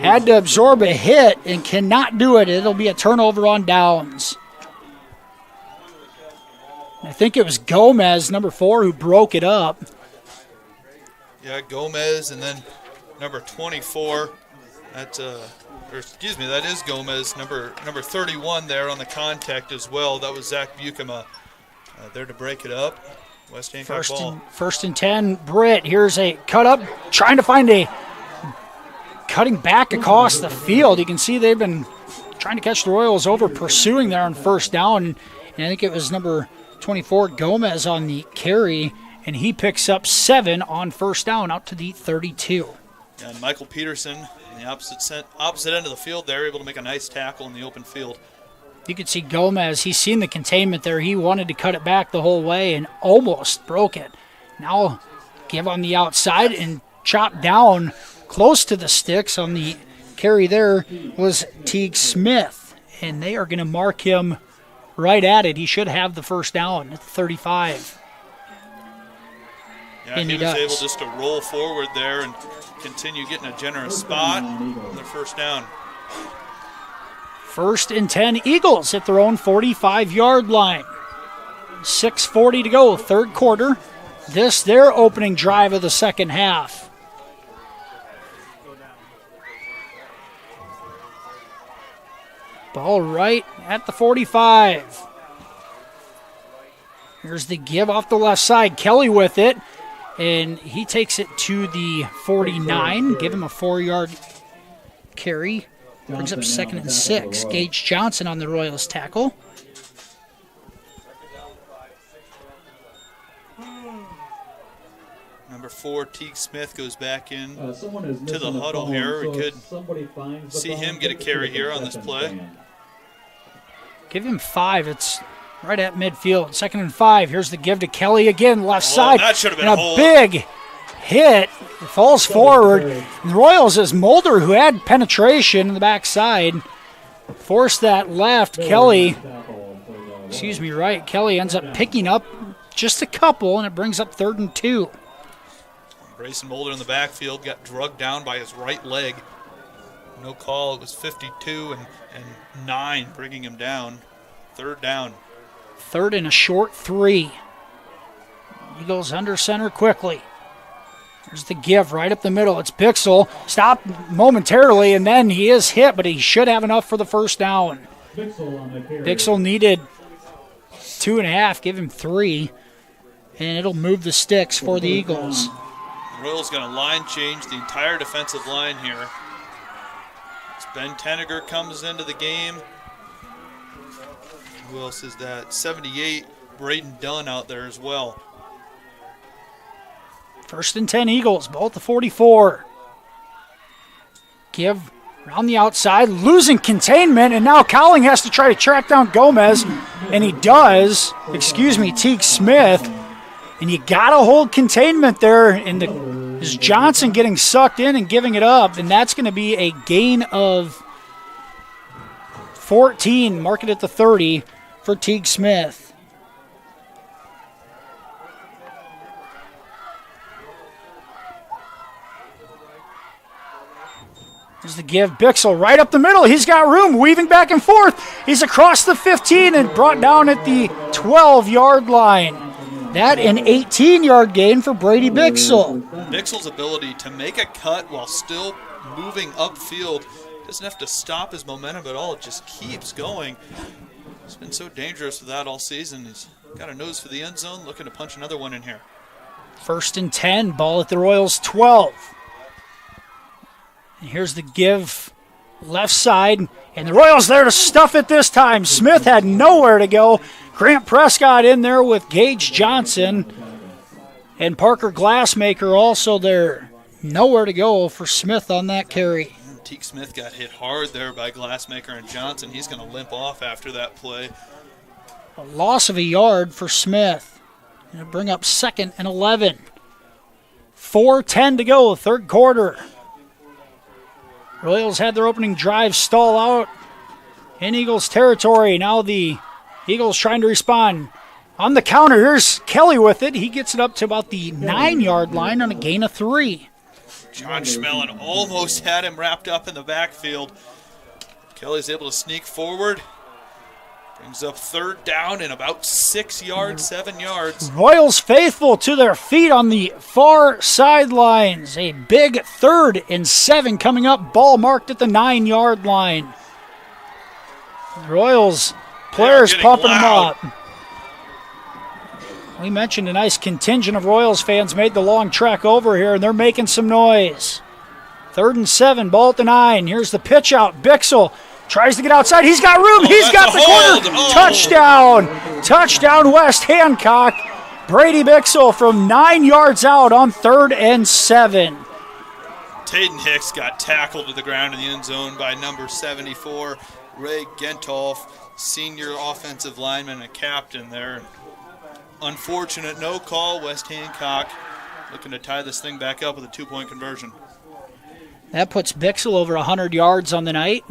had to absorb a hit and cannot do it. It'll be a turnover on downs. I think it was Gomez, number 4, who broke it up. Yeah, Gomez, and then number 24. That is Gomez, number 31 there on the contact as well. That was Zach Buchema there to break it up. West Hancock ball. First and 10, Britt. Here's a cut up, trying to find a cutting back across the field. You can see they've been trying to catch the Royals over pursuing there on 1st down. And I think it was number 24, Gomez, on the carry, and he picks up 7 on 1st down out to the 32. And Michael Peterson on the opposite end of the field there, able to make a nice tackle in the open field. You could see Gomez, he's seen the containment there. He wanted to cut it back the whole way and almost broke it. Now give on the outside and chop down close to the sticks. On the carry there was Teague Smith, and they are going to mark him right at it. He should have the 1st down at the 35. Yeah, he was able just to roll forward there and continue getting a generous spot on their 1st down. 1st and 10, Eagles at their own 45-yard line. 6:40 to go, 3rd quarter. This their opening drive of the 2nd half. Ball right at the 45. Here's the give off the left side. Kelly with it, and he takes it to the 49. Give him a 4-yard carry. Brings up 2nd and 6. Gage Johnson on the Royals tackle. Number 4, Teague Smith, goes back in to the huddle here. We could see him get a carry here on this play. Give him 5. It's right at midfield. 2nd and 5. Here's the give to Kelly again, left side. That should have been and a big hit. It falls forward. And the Royals is Mulder, who had penetration in the backside. Forced that left. Kelly ends up picking up just a couple, and it brings up 3rd and 2. Grayson Mulder in the backfield got drugged down by his right leg. No call. It was 52 and 9 bringing him down. 3rd down. 3rd and a short 3. Eagles under center quickly. There's the give right up the middle. It's Bixel. Stopped momentarily, and then he is hit, but he should have enough for the 1st down. Bixel needed 2.5, give him 3, and it'll move the sticks for the Eagles. Royals going to line change the entire defensive line here. As Ben Tenniger comes into the game. Who else is that? 78, Braden Dunn out there as well. 1st and 10 Eagles, ball at the 44. Give around the outside, losing containment, and now Cowling has to try to track down Gomez, and he does. Teague Smith. And you got to hold containment there. And is Johnson getting sucked in and giving it up, and that's going to be a gain of 14, mark it at the 30 for Teague Smith. There's the give. Bixel right up the middle. He's got room, weaving back and forth. He's across the 15 and brought down at the 12-yard line. That an 18-yard gain for Brady Bixel. Bixel's ability to make a cut while still moving upfield. Doesn't have to stop his momentum at all. It just keeps going. He's been so dangerous with that all season. He's got a nose for the end zone, looking to punch another one in here. 1st and 10, ball at the Royals 12. And here's the give, left side, and the Royals there to stuff it this time. Smith had nowhere to go. Grant Prescott in there with Gage Johnson, and Parker Glassmaker also there. Nowhere to go for Smith on that carry. Teague Smith got hit hard there by Glassmaker and Johnson. He's going to limp off after that play. A loss of a yard for Smith. Going to bring up 2nd and 11. 4:10 to go, 3rd quarter. Royals had their opening drive stall out in Eagles territory. Now the Eagles trying to respond. On the counter, here's Kelly with it. He gets it up to about the 9-yard line on a gain of 3. John Schmelin almost had him wrapped up in the backfield. Kelly's able to sneak forward. Brings up 3rd down and about 6 yards, 7 yards. Royals faithful to their feet on the far sidelines. A big 3rd and 7 coming up. Ball marked at the 9-yard line. The Royals players pumping them up. We mentioned a nice contingent of Royals fans made the long trek over here, and they're making some noise. 3rd and 7, ball at the 9. Here's the pitch out. Bixel tries to get outside. He's got room. He's got the corner. Touchdown. Touchdown, West Hancock. Brady Bixel from 9 yards out on 3rd and 7. Taden Hicks got tackled to the ground in the end zone by number 74, Ray Gentolf, senior offensive lineman and captain there. Unfortunate no call. West Hancock looking to tie this thing back up with a 2-point conversion. That puts Bixel over 100 yards on the night.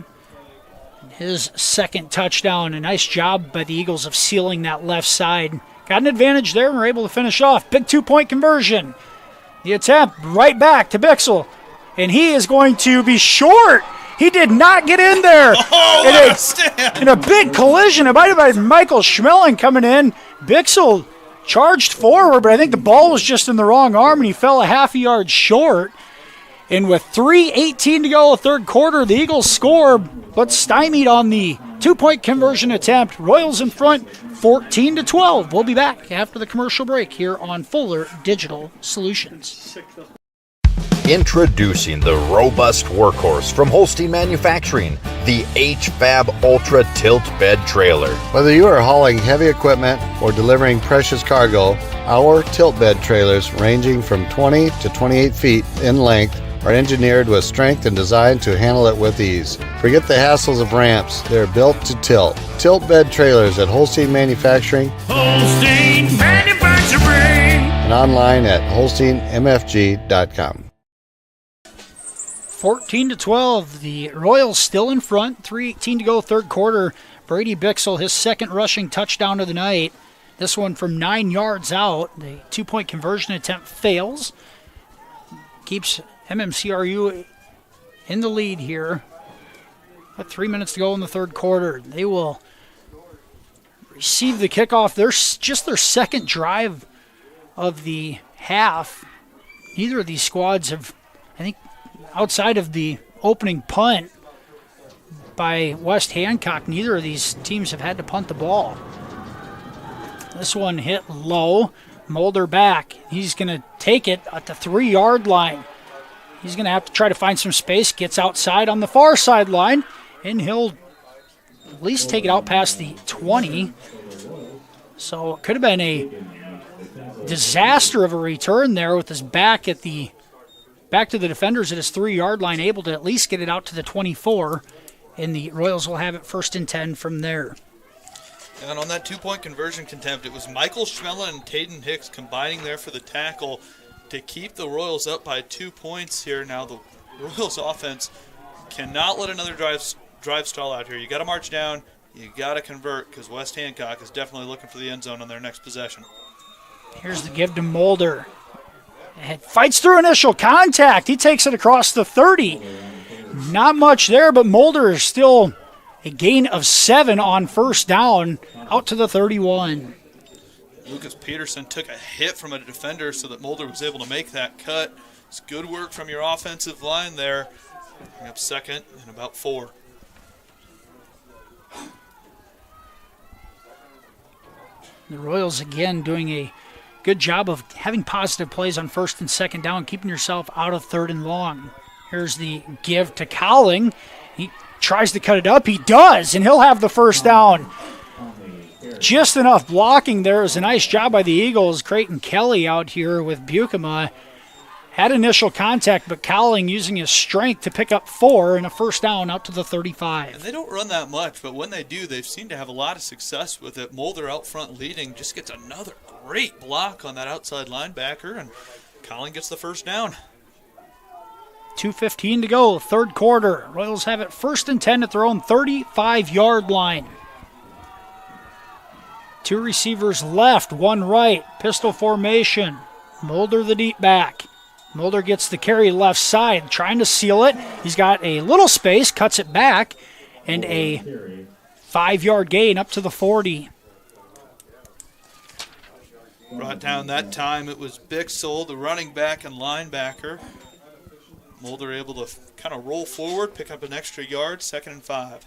His 2nd touchdown. A nice job by the Eagles of sealing that left side. Got an advantage there and were able to finish off. Big 2-point conversion. The attempt right back to Bixel. And he is going to be short. He did not get in there. In a big collision. It might have been Michael Schmeling coming in. Bixel charged forward, but I think the ball was just in the wrong arm, and he fell a half a yard short. And with 3:18 to go, 3rd quarter, the Eagles score, but stymied on the 2-point conversion attempt. Royals in front, 14-12. We'll be back after the commercial break here on Fuller Digital Solutions. Introducing the robust workhorse from Holstein Manufacturing, the HFAB Ultra Tilt Bed Trailer. Whether you are hauling heavy equipment or delivering precious cargo, our tilt bed trailers, ranging from 20 to 28 feet in length, are engineered with strength and designed to handle it with ease. Forget the hassles of ramps. They're built to tilt. Tilt bed trailers at Holstein Manufacturing. Holstein Manufacturing. And online at holsteinmfg.com. 14-12. The Royals still in front. 3:18 to go, 3rd quarter. Brady Bixel, his 2nd rushing touchdown of the night. This one from 9 yards out. The 2-point conversion attempt fails. Keeps MMCRU in the lead here. About 3 minutes to go in the 3rd quarter. They will receive the kickoff. They're just their 2nd drive of the half. Neither of these squads have, I think, outside of the opening punt by West Hancock, neither of these teams have had to punt the ball. This one hit low. Mulder back. He's going to take it at the 3-yard line. He's going to have to try to find some space. Gets outside on the far sideline, and he'll at least take it out past the 20. So it could have been a disaster of a return there with his back to the defenders at his 3-yard line, able to at least get it out to the 24, and the Royals will have it 1st and 10 from there. And on that 2-point conversion contempt, it was Michael Schmellen and Tayden Hicks combining there for the tackle to keep the Royals up by 2 points here. Now the Royals offense cannot let another drive stall out here. You got to march down. You got to convert, because West Hancock is definitely looking for the end zone on their next possession. Here's the give to Mulder. It fights through initial contact. He takes it across the 30. Not much there, but Mulder is still a gain of 7 on 1st down, out to the 31. Lucas Peterson took a hit from a defender so that Mulder was able to make that cut. It's good work from your offensive line there. Bring up 2nd and about 4. The Royals again doing a good job of having positive plays on 1st and 2nd down, keeping yourself out of 3rd and long. Here's the give to Cowling. He tries to cut it up. He does, and he'll have the 1st down. Just enough blocking there. It was a nice job by the Eagles. Creighton Kelly out here with Bukema. Had initial contact, but Cowling using his strength to pick up 4 and a 1st down out to the 35. And they don't run that much, but when they do, they've seemed to have a lot of success with it. Mulder out front leading, just gets another great block on that outside linebacker, and Cowling gets the 1st down. 2:15 to go, 3rd quarter. Royals have it 1st and 10 at their own 35-yard line. 2 receivers left, 1 right. Pistol formation. Mulder the deep back. Mulder gets the carry left side, trying to seal it. He's got a little space, cuts it back, and a 5-yard gain up to the 40. Brought down that time. It was Bixel, the running back and linebacker. Mulder able to kind of roll forward, pick up an extra yard, 2nd and 5.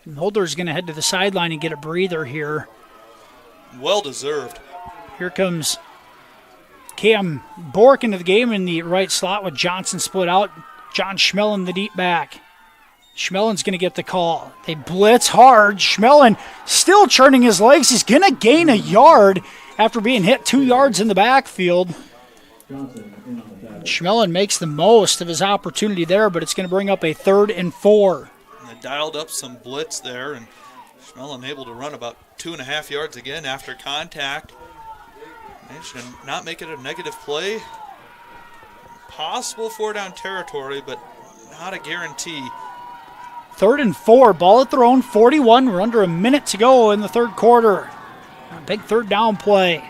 Mulder's going to head to the sideline and get a breather here. Well deserved. Here comes Cam Bork into the game in the right slot with Johnson split out. John Schmellen, the deep back. Schmellen's going to get the call. They blitz hard. Schmellen still churning his legs. He's going to gain a yard after being hit 2 yards in the backfield. Schmellen makes the most of his opportunity there, but it's going to bring up a 3rd and 4. And they dialed up some blitz there, and Schmellen able to run about 2.5 yards again after contact. Managed to not make it a negative play. Possible 4-down territory, but not a guarantee. 3rd and 4, ball at their own 41. We're under a minute to go in the 3rd quarter. A big 3rd down play.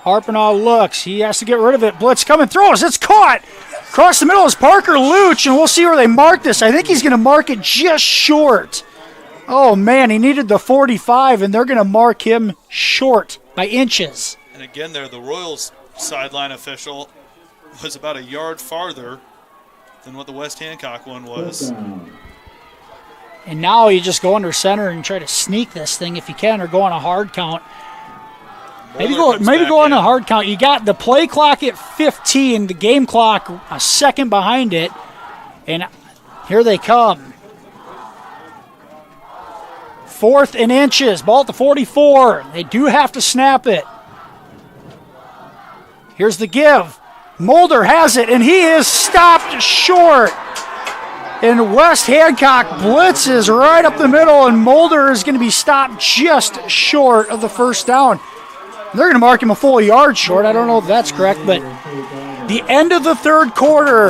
Harpenaugh looks. He has to get rid of it. Blitz coming, throws. It's caught. Across the middle is Parker Luch, and we'll see where they mark this. I think he's going to mark it just short. Oh, man, he needed the 45, and they're going to mark him short by inches. And again there, the Royals sideline official was about a yard farther than what the West Hancock one was. And now you just go under center and try to sneak this thing if you can, or go on a hard count. Maybe go on a hard count. You got the play clock at 15, the game clock a second behind it, and here they come. 4th and inches, ball at the 44. They do have to snap it. Here's the give. Mulder has it, and he is stopped short. And West Hancock blitzes right up the middle, and Mulder is going to be stopped just short of the 1st down. They're going to mark him a full yard short. I don't know if that's correct, but the end of the 3rd quarter,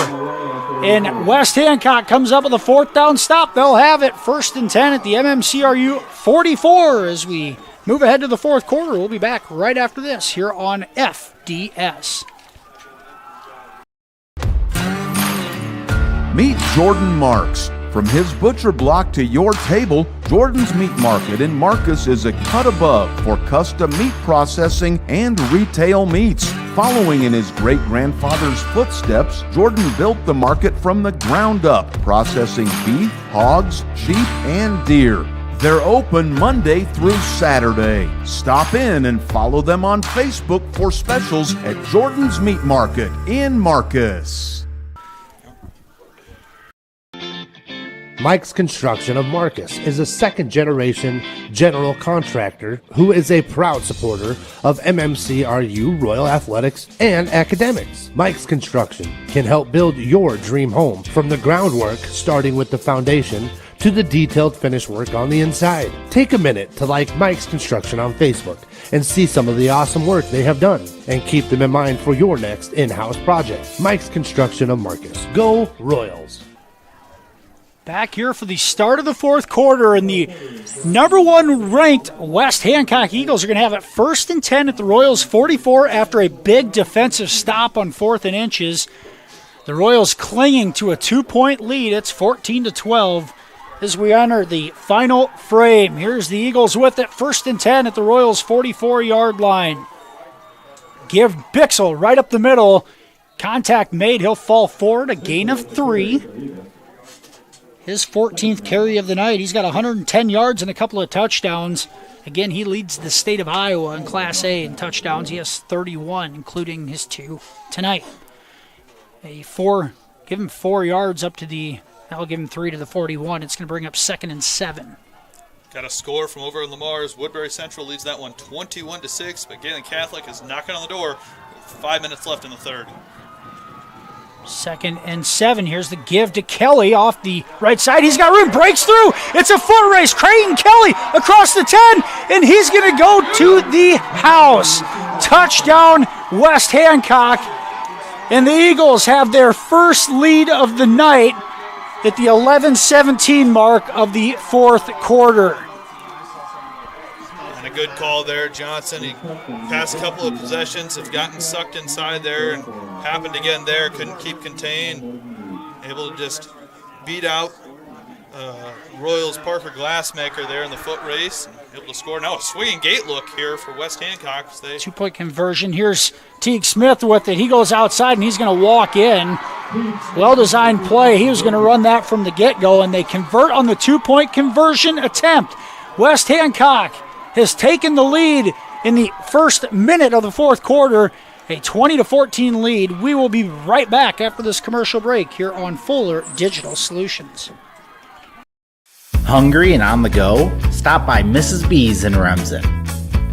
and West Hancock comes up with a 4th down stop. They'll have it 1st and 10 at the MMCRU 44 as we move ahead to the 4th quarter. We'll be back right after this here on FDS. Meet Jordan Marks. From his butcher block to your table, Jordan's Meat Market in Marcus is a cut above for custom meat processing and retail meats. Following in his great-grandfather's footsteps, Jordan built the market from the ground up, processing beef, hogs, sheep, and deer. They're open Monday through Saturday. Stop in and follow them on Facebook for specials at Jordan's Meat Market in Marcus. Mike's Construction of Marcus is a second-generation general contractor who is a proud supporter of MMCRU, Royal Athletics, and academics. Mike's Construction can help build your dream home from the groundwork, starting with the foundation, to the detailed finish work on the inside. Take a minute to like Mike's Construction on Facebook and see some of the awesome work they have done, and keep them in mind for your next in-house project. Mike's Construction of Marcus. Go Royals! Back here for the start of the fourth quarter, and the number one ranked West Hancock Eagles are going to have it 1st and 10 at the Royals 44 after a big defensive stop on 4th and inches. The Royals clinging to a 2-point lead. It's 14-12 as we enter the final frame. Here's the Eagles with it, 1st and 10 at the Royals 44-yard line. Give Bixel right up the middle. Contact made. He'll fall forward, a gain of 3. His 14th carry of the night. He's got 110 yards and a couple of touchdowns. Again, he leads the state of Iowa in Class A in touchdowns. He has 31, including his 2 tonight. Give him 4 yards up to the, that'll give him 3 to the 41. It's going to bring up 2nd and 7. Got a score from over in Lamar's. Woodbury Central leads that one 21-6, but Galen Catholic is knocking on the door with 5 minutes left in the third. 2nd and 7. Here's the give to Kelly off the right side. He's got room, breaks through. It's a foot race. Creighton Kelly across the 10, and he's going to go to the house. Touchdown, West Hancock. And the Eagles have their first lead of the night at the 11-17 mark of the fourth quarter. And a good call there, Johnson. He passed a couple of possessions, have gotten sucked inside there, and happened again there. Couldn't keep contained. Able to just beat out Royals Parker Glassmaker there in the foot race. And able to score. Now a swinging gate look here for West Hancock. 2-point conversion. Here's Teague Smith with it. He goes outside and he's going to walk in. Well-designed play. He was going to run that from the get-go, and they convert on the 2-point conversion attempt. West Hancock has taken the lead in the first minute of the fourth quarter, a 20-14 lead. We will be right back after this commercial break here on Fuller Digital Solutions. Hungry and on the go? Stop by Mrs. B's in Remsen.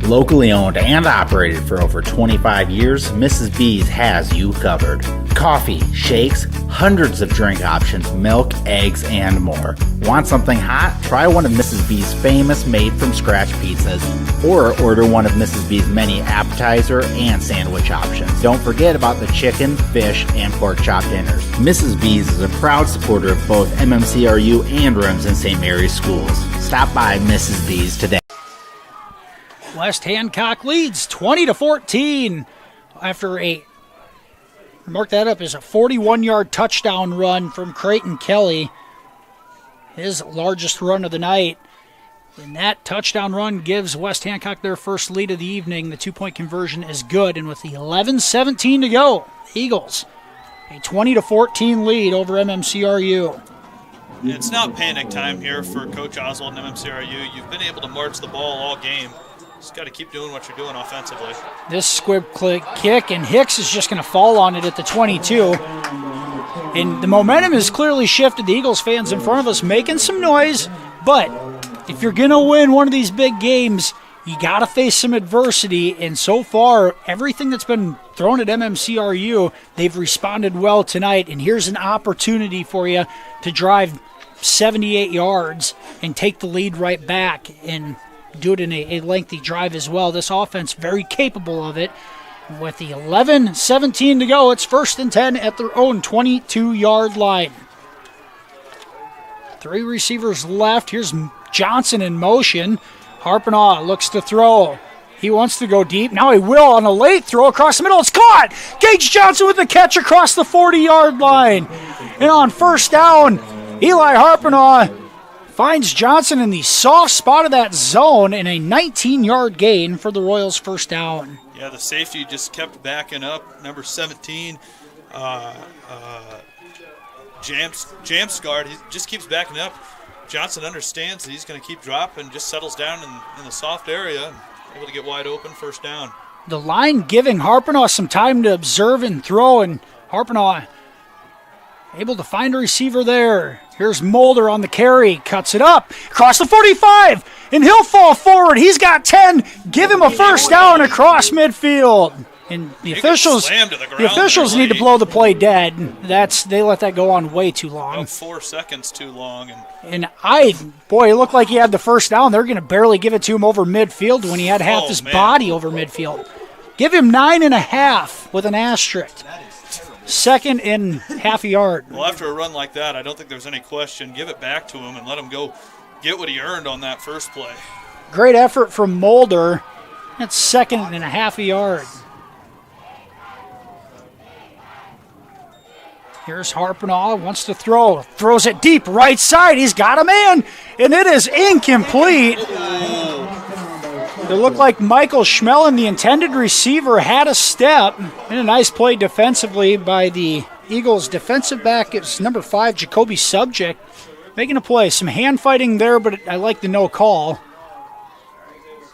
Locally owned and operated for over 25 years, Mrs. B's has you covered. Coffee, shakes, hundreds of drink options, milk, eggs, and more. Want something hot? Try one of Mrs. B's famous made-from-scratch pizzas, or order one of Mrs. B's many appetizer and sandwich options. Don't forget about the chicken, fish, and pork chop dinners. Mrs. B's is a proud supporter of both MMCRU and Remsen St. Mary's schools. Stop by Mrs. B's today. West Hancock leads 20-14 after mark that up as a 41-yard touchdown run from Creighton Kelly, his largest run of the night. And that touchdown run gives West Hancock their first lead of the evening. The 2-point conversion is good, and with 11-17 to go, Eagles a 20-14 lead over MMCRU. It's not panic time here for Coach Oswald and MMCRU. You've been able to march the ball all game. Just got to keep doing what you're doing offensively. This squib kick, and Hicks is just going to fall on it at the 22. And the momentum has clearly shifted. The Eagles fans in front of us making some noise, but if you're going to win one of these big games, you got to face some adversity. And so far, everything that's been thrown at MMCRU, they've responded well tonight. And here's an opportunity for you to drive 78 yards and take the lead right back and do it in a lengthy drive as well. This offense very capable of it. With the 11-17 to go, it's 1st and 10 at their own 22-yard line. 3 receivers left. Here's Johnson in motion. Harpenaugh looks to throw. He wants to go deep. Now he will on a late throw across the middle. It's caught! Gage Johnson with the catch across the 40-yard line. And on first down, Eli Harpenaugh finds Johnson in the soft spot of that zone, and a 19-yard gain for the Royals' first down. Yeah, the safety just kept backing up. Number 17, Jamsgard, he just keeps backing up. Johnson understands that he's going to keep dropping, just settles down in the soft area, and able to get wide open, first down. The line giving Harpinaugh some time to observe and throw, and Harpinaugh able to find a receiver there. Here's Mulder on the carry, cuts it up, across the 45, and he'll fall forward. He's got 10. Give him a first down across midfield. And the officials need to blow the play dead. They let that go on way too long. About 4 seconds too long. And it looked like he had the first down. They're going to barely give it to him over midfield when he had half his body over midfield. Give him 9.5 with an asterisk. 2nd and half a yard. Well, after a run like that, I don't think there's any question. Give it back to him and let him go get what he earned on that first play. Great effort from Mulder. That's 2nd and half a yard. Here's Harpinaugh, wants to throw. Throws it deep, right side. He's got a man, and it is incomplete. It looked like Michael Schmellen, the intended receiver, had a step. And a nice play defensively by the Eagles defensive back. It's number 5, Jacoby Subject, making a play. Some hand fighting there, but I like the no call.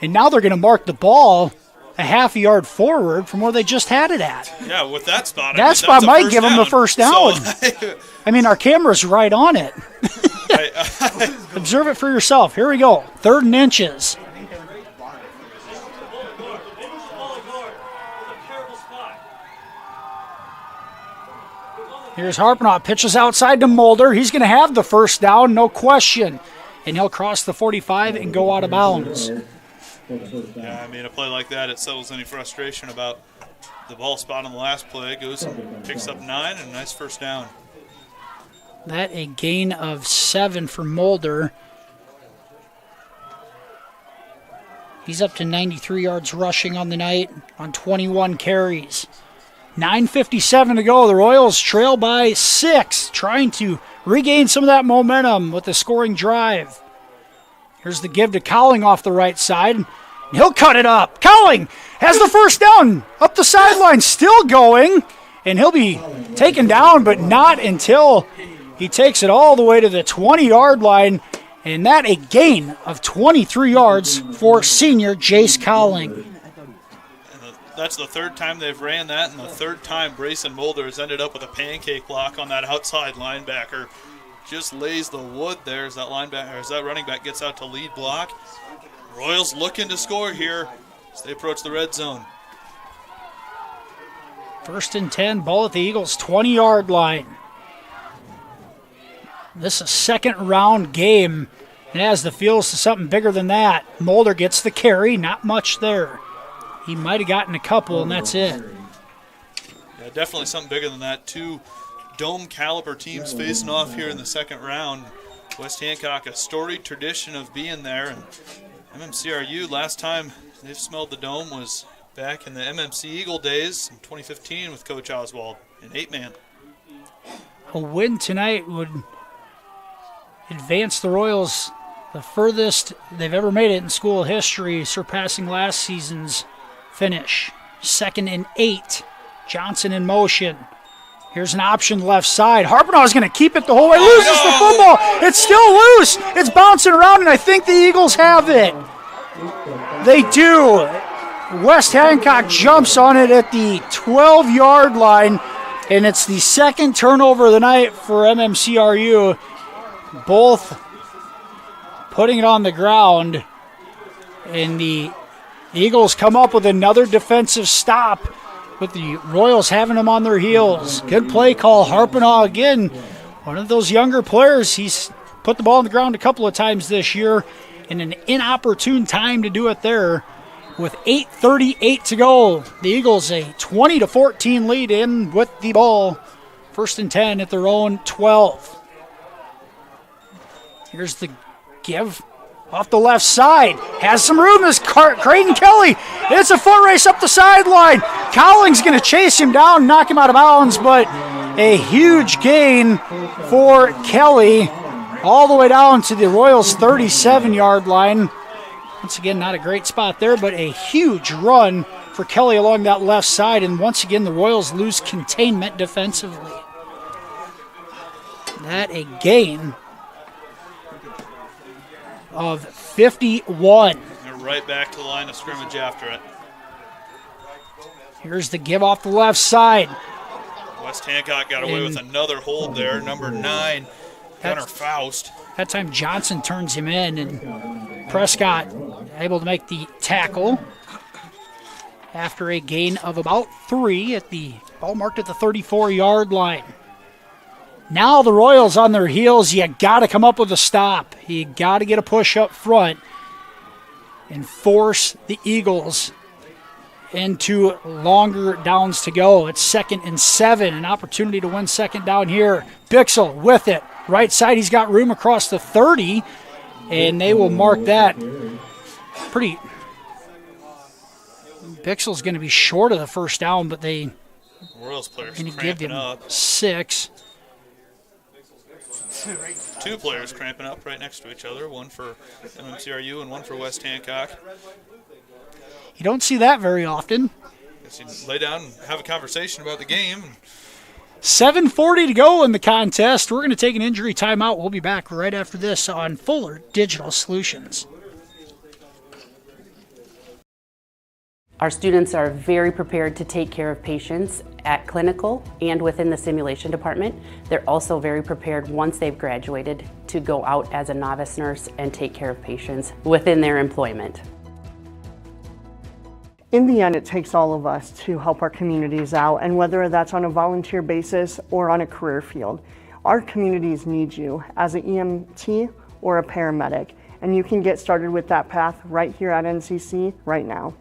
And now they're going to mark the ball a half a yard forward from where they just had it at. Yeah, with that spot. That spot might give them the first down. So, I mean, our camera's right on it. Observe it for yourself. Here we go. 3rd and inches. Here's Harpinaugh. Pitches outside to Mulder. He's going to have the first down, no question. And he'll cross the 45 and go out of bounds. Yeah, I mean, a play like that, it settles any frustration about the ball spot on the last play. Goes and picks up 9 and a nice first down. That a gain of 7 for Mulder. He's up to 93 yards rushing on the night on 21 carries. 9:57 to go. The Royals trail by 6, trying to regain some of that momentum with the scoring drive. Here's the give to Cowling off the right side. He'll cut it up. Cowling has the first down up the sideline, still going. And he'll be taken down, but not until he takes it all the way to the 20-yard line. And that a gain of 23 yards for senior Jace Cowling. That's the 3rd time they've ran that, and the 3rd time Brayson Mulder has ended up with a pancake block on that outside linebacker. Just lays the wood there as that running back gets out to lead block. Royals looking to score here as they approach the red zone. 1st and 10, ball at the Eagles' 20-yard line. This is a 2nd round game. It has the feels to something bigger than that. Mulder gets the carry, not much there. He might have gotten a couple, and that's it. Yeah, definitely something bigger than that. 2 dome caliber teams facing off here in the 2nd round. West Hancock, a storied tradition of being there. And MMCRU, last time they've smelled the dome was back in the MMC Eagle days in 2015 with Coach Oswald in 8-man. A win tonight would advance the Royals the furthest they've ever made it in school history, surpassing last season's finish. 2nd and 8. Johnson in motion. Here's an option left side. Harpinaugh is going to keep it the whole way. Loses the football. It's still loose. It's bouncing around, and I think the Eagles have it. They do. West Hancock jumps on it at the 12-yard line, and it's the 2nd turnover of the night for MMCRU. Both putting it on the ground, and the Eagles come up with another defensive stop with the Royals having them on their heels. Good play call. Harpinaugh again, one of those younger players. He's put the ball on the ground a couple of times this year, and an inopportune time to do it there. With 8:38 to go, the Eagles a 20-14 lead in with the ball. 1st and 10 at their own 12. Here's the give off the left side. Has some room as Creighton Kelly. It's a foot race up the sideline. Cowling's going to chase him down, knock him out of bounds, but a huge gain for Kelly all the way down to the Royals' 37-yard line. Once again, not a great spot there, but a huge run for Kelly along that left side, and once again the Royals lose containment defensively. That a gain of 51. They're right back to the line of scrimmage after it. Here's the give off the left side. West Hancock got away with another hold there. Number 9, Gunnar Faust. That time Johnson turns him in, and Prescott able to make the tackle after a gain of about 3 at the ball marked at the 34-yard line. Now the Royals on their heels. You got to come up with a stop. You got to get a push up front and force the Eagles into longer downs to go. It's 2nd and 7, an opportunity to win second down here. Bixel with it. Right side, he's got room across the 30, and they will mark that pretty. Bixel's going to be short of the first down, but they Royals players going to give cramping him up. 6. 2 players cramping up right next to each other, one for MMCRU and one for West Hancock. You don't see that very often. Guess you lay down and have a conversation about the game. 7:40 to go in the contest. We're going to take an injury timeout. We'll be back right after this on Fuller Digital Solutions. Our students are very prepared to take care of patients at clinical and within the simulation department. They're also very prepared once they've graduated to go out as a novice nurse and take care of patients within their employment. In the end, it takes all of us to help our communities out, and whether that's on a volunteer basis or on a career field, our communities need you as an EMT or a paramedic, and you can get started with that path right here at NCC right now.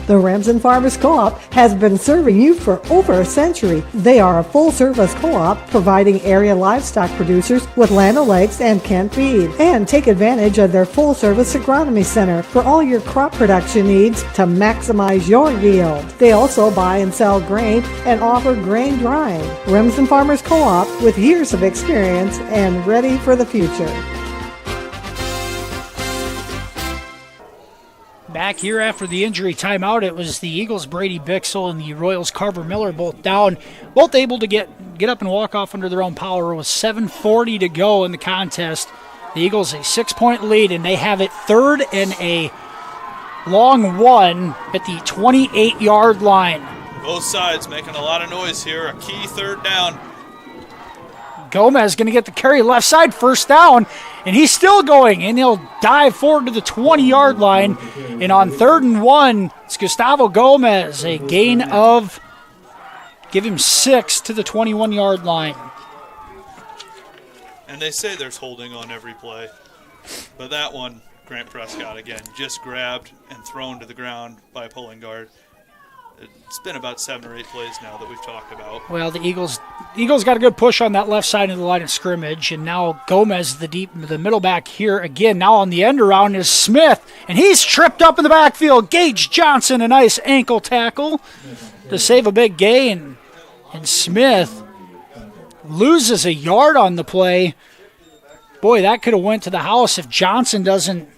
The Ramsden Farmers Co-op has been serving you for over a century. They are a full-service co-op providing area livestock producers with Land O'Lakes and Kent feed. And take advantage of their full-service agronomy center for all your crop production needs to maximize your yield. They also buy and sell grain and offer grain drying. Ramsden Farmers Co-op with years of experience and ready for the future. Back here after the injury timeout, it was the Eagles' Brady Bixel and the Royals' Carver Miller both down, both able to get up and walk off under their own power with 7:40 to go in the contest. The Eagles a 6-point lead, and they have it 3rd and a long 1 at the 28-yard line. Both sides making a lot of noise here. A key 3rd down. Gomez going to get the carry left side, first down, and he's still going, and he'll dive forward to the 20-yard line. And on 3rd and 1, it's Gustavo Gomez, a gain of, give him 6 to the 21-yard line. And they say there's holding on every play, but that one, Grant Prescott again, just grabbed and thrown to the ground by a pulling guard. It's been about 7 or 8 plays now that we've talked about. Well, the Eagles got a good push on that left side of the line of scrimmage, and now Gomez, the middle back here again. Now on the end around is Smith, and he's tripped up in the backfield. Gage Johnson, a nice ankle tackle to save a big gain. And Smith loses a yard on the play. Boy, that could have went to the house if Johnson doesn't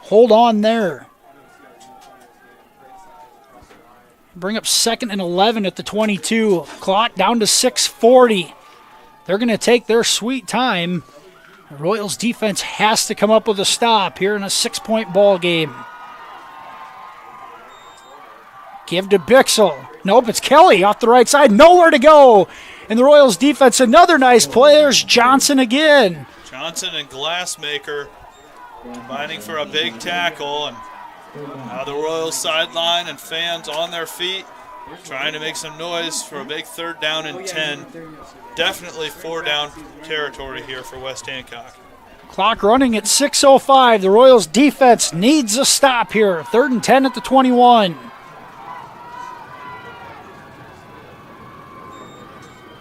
hold on there. Bring up 2nd and 11 at the 22. Clock down to 6:40. They're going to take their sweet time. The Royals defense has to come up with a stop here in a 6-point ball game. Give to Bixel. Nope, it's Kelly off the right side. Nowhere to go. And the Royals defense, another nice play. There's Johnson again. Johnson and Glassmaker combining for a big tackle, and now the Royals sideline and fans on their feet trying to make some noise for a big 3rd down and 10. Definitely 4-down territory here for West Hancock. Clock running at 6:05. The Royals defense needs a stop here. 3rd and 10 at the 21.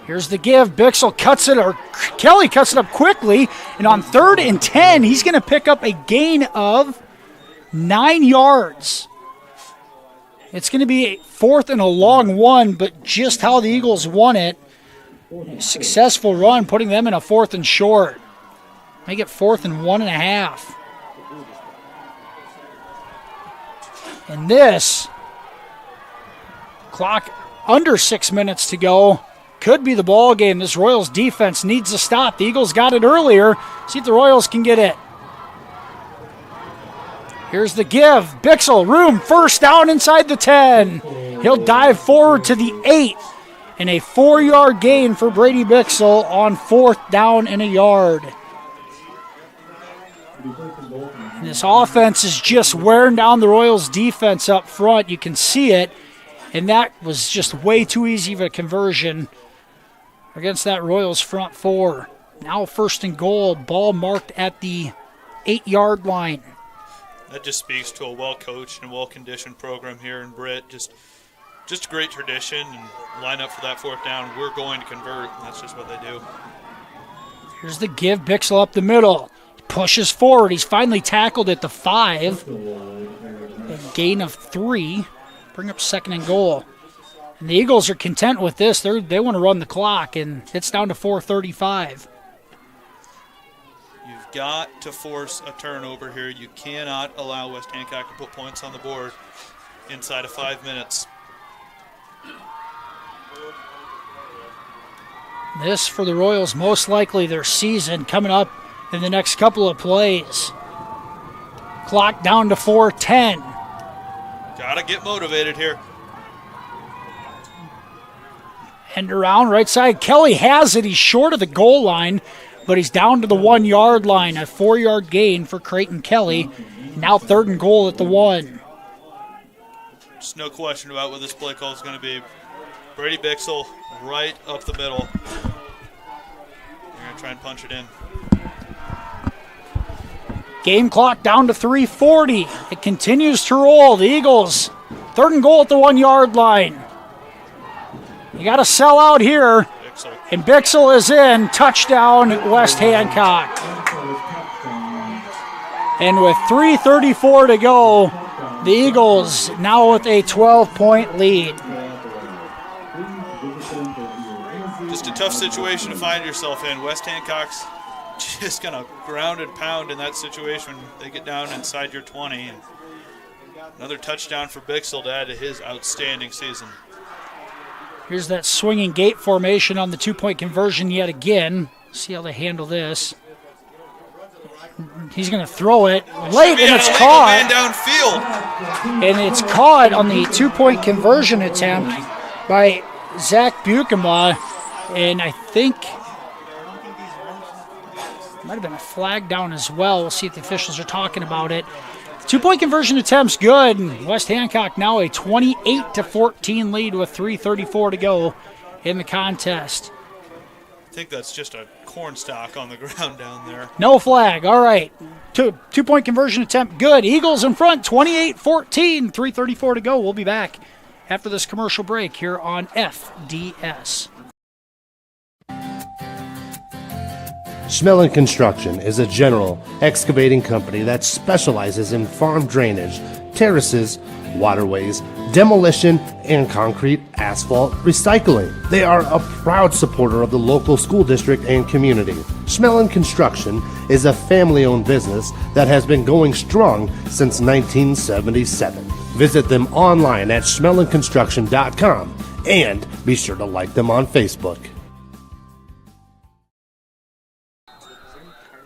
Here's the give. Bixel cuts it, or Kelly cuts it up quickly. And on 3rd and 10, he's going to pick up a gain of 9 yards. It's going to be 4th and a long 1, but just how the Eagles won it. A successful run, putting them in a 4th and short. Make it 4th and 1.5. And this, clock under 6 minutes to go. could be the ball game. This Royals defense needs to stop. The Eagles got it earlier. See if the Royals can get it. Here's the give. Bixel, room, first down inside the 10. He'll dive forward to the 8. And a 4-yard gain for Brady Bixel on 4th down and a yard. And this offense is just wearing down the Royals defense up front. You can see it. And that was just way too easy of a conversion against that Royals front four. Now 1st and goal, ball marked at the 8-yard line. That just speaks to a well-coached and well-conditioned program here in Britt. Just a great tradition, and line up for that 4th down. We're going to convert, and that's just what they do. Here's the give. Bixel up the middle. Pushes forward. He's finally tackled at the 5. A gain of 3. Bring up 2nd and goal. And the Eagles are content with this. They want to run the clock, and it's down to 4:35. You've got to force a turnover here. You cannot allow West Hancock to put points on the board inside of 5 minutes. This, for the Royals, most likely their season coming up in the next couple of plays. Clock down to 4:10. Got to get motivated here. End around, right side. Kelly has it. He's short of the goal line, but he's down to the 1-yard line. A 4-yard gain for Creighton Kelly. Now 3rd and goal at the 1. There's no question about what this play call is going to be. Brady Bixel right up the middle. They're going to try and punch it in. Game clock down to 3:40. It continues to roll. The Eagles, 3rd and goal at the 1-yard line. You got to sell out here. And Bixel is in. Touchdown, West Hancock. And with 3:34 to go, the Eagles now with a 12-point lead. Just a tough situation to find yourself in. West Hancock's just going to ground and pound in that situation. They get down inside your 20. And another touchdown for Bixel to add to his outstanding season. Here's that swinging gate formation on the 2-point conversion yet again. See how they handle this. He's going to throw it late, and it's caught. Man downfield. And it's caught on the 2-point conversion attempt by Zach Bukema. And I think might have been a flag down as well. We'll see if the officials are talking about it. 2-point conversion attempt's good. And West Hancock now a 28-14 lead with 3:34 to go in the contest. I think that's just a corn stalk on the ground down there. No flag. All right. 2-point conversion attempt good. Eagles in front, 28-14, 3:34 to go. We'll be back after this commercial break here on FDS. Schmelling Construction is a general excavating company that specializes in farm drainage, terraces, waterways, demolition, and concrete asphalt recycling. They are a proud supporter of the local school district and community. Schmelling Construction is a family-owned business that has been going strong since 1977. Visit them online at schmellingconstruction.com and be sure to like them on Facebook.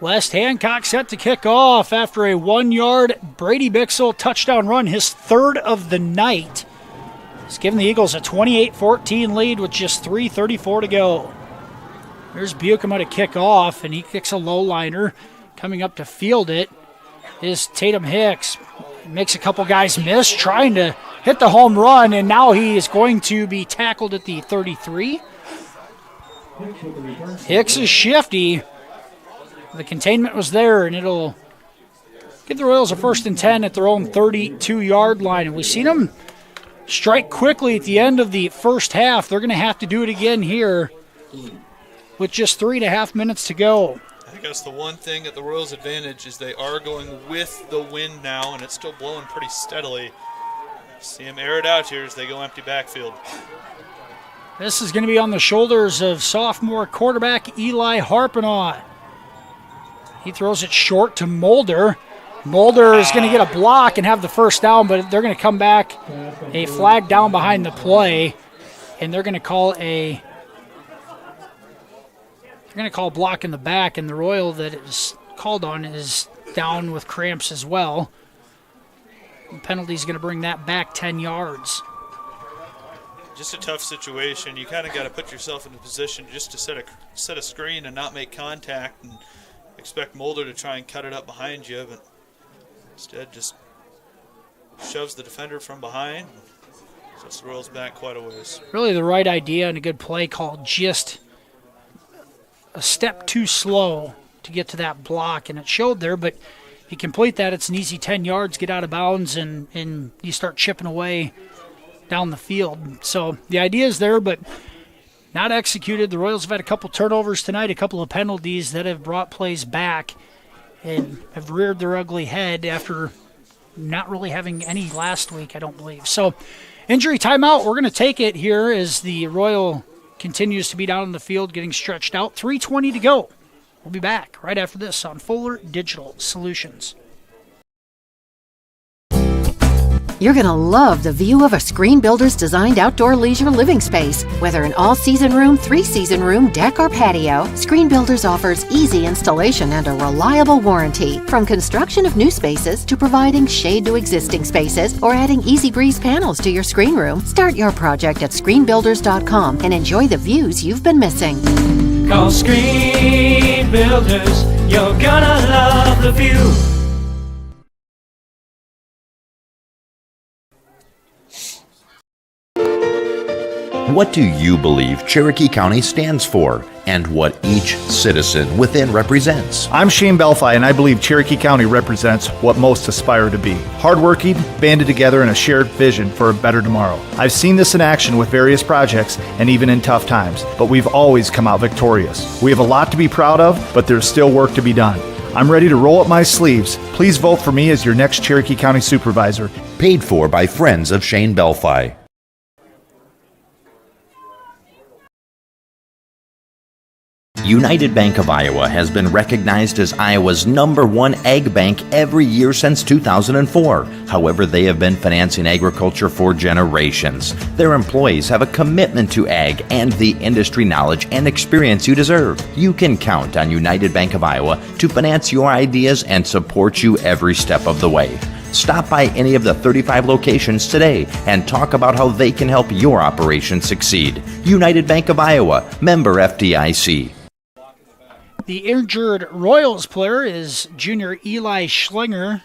West Hancock set to kick off after a 1-yard Brady Bixel touchdown run, his 3rd of the night. It's giving the Eagles a 28-14 lead with just 3:34 to go. There's Bukema to kick off, and he kicks a low liner. Coming up to field it is Tatum Hicks. Makes a couple guys miss, trying to hit the home run, and now he is going to be tackled at the 33. Hicks is shifty. The containment was there, and it'll give the Royals a 1st and 10 at their own 32-yard line. And we've seen them strike quickly at the end of the first half. They're going to have to do it again here with just 3.5 minutes to go. I think that's the one thing at the Royals' advantage is they are going with the wind now, and it's still blowing pretty steadily. See them air it out here as they go empty backfield. This is going to be on the shoulders of sophomore quarterback Eli Harpinaugh. He throws it short to Mulder. Mulder is going to get a block and have the 1st down, but they're going to come back a flag down behind the play, and they're going to call a they're going to call block in the back, and the Royal that is called on is down with cramps as well. The penalty is going to bring that back 10 yards. Just a tough situation. You kind of got to put yourself in a position just to set a screen and not make contact and expect Mulder to try and cut it up behind you, but instead just shoves the defender from behind. Sets the Royals back quite a ways. Really the right idea and a good play call, just a step too slow to get to that block, and it showed there, but if you complete that, it's an easy 10 yards, get out of bounds, and you start chipping away down the field. So the idea is there, but not executed. The Royals have had a couple turnovers tonight, a couple of penalties that have brought plays back and have reared their ugly head after not really having any last week, I don't believe. So injury timeout, we're going to take it here as the Royal continues to be down in the field, getting stretched out. 3:20 to go. We'll be back right after this on Fuller Digital Solutions. You're going to love the view of a Screen Builder's designed outdoor leisure living space. Whether an all-season room, 3-season room, deck, or patio, Screen Builders offers easy installation and a reliable warranty. From construction of new spaces to providing shade to existing spaces or adding Easy Breeze panels to your screen room, start your project at screenbuilders.com and enjoy the views you've been missing. Call Screen Builders, you're gonna love the view. What do you believe Cherokee County stands for, and what each citizen within represents? I'm Shane Belfi, and I believe Cherokee County represents what most aspire to be. Hardworking, banded together in a shared vision for a better tomorrow. I've seen this in action with various projects and even in tough times, but we've always come out victorious. We have a lot to be proud of, but there's still work to be done. I'm ready to roll up my sleeves. Please vote for me as your next Cherokee County Supervisor. Paid for by friends of Shane Belfi. United Bank of Iowa has been recognized as Iowa's #1 ag bank every year since 2004. However, they have been financing agriculture for generations. Their employees have a commitment to ag and the industry knowledge and experience you deserve. You can count on United Bank of Iowa to finance your ideas and support you every step of the way. Stop by any of the 35 locations today and talk about how they can help your operation succeed. United Bank of Iowa, member FDIC. The injured Royals player is junior Eli Schlinger.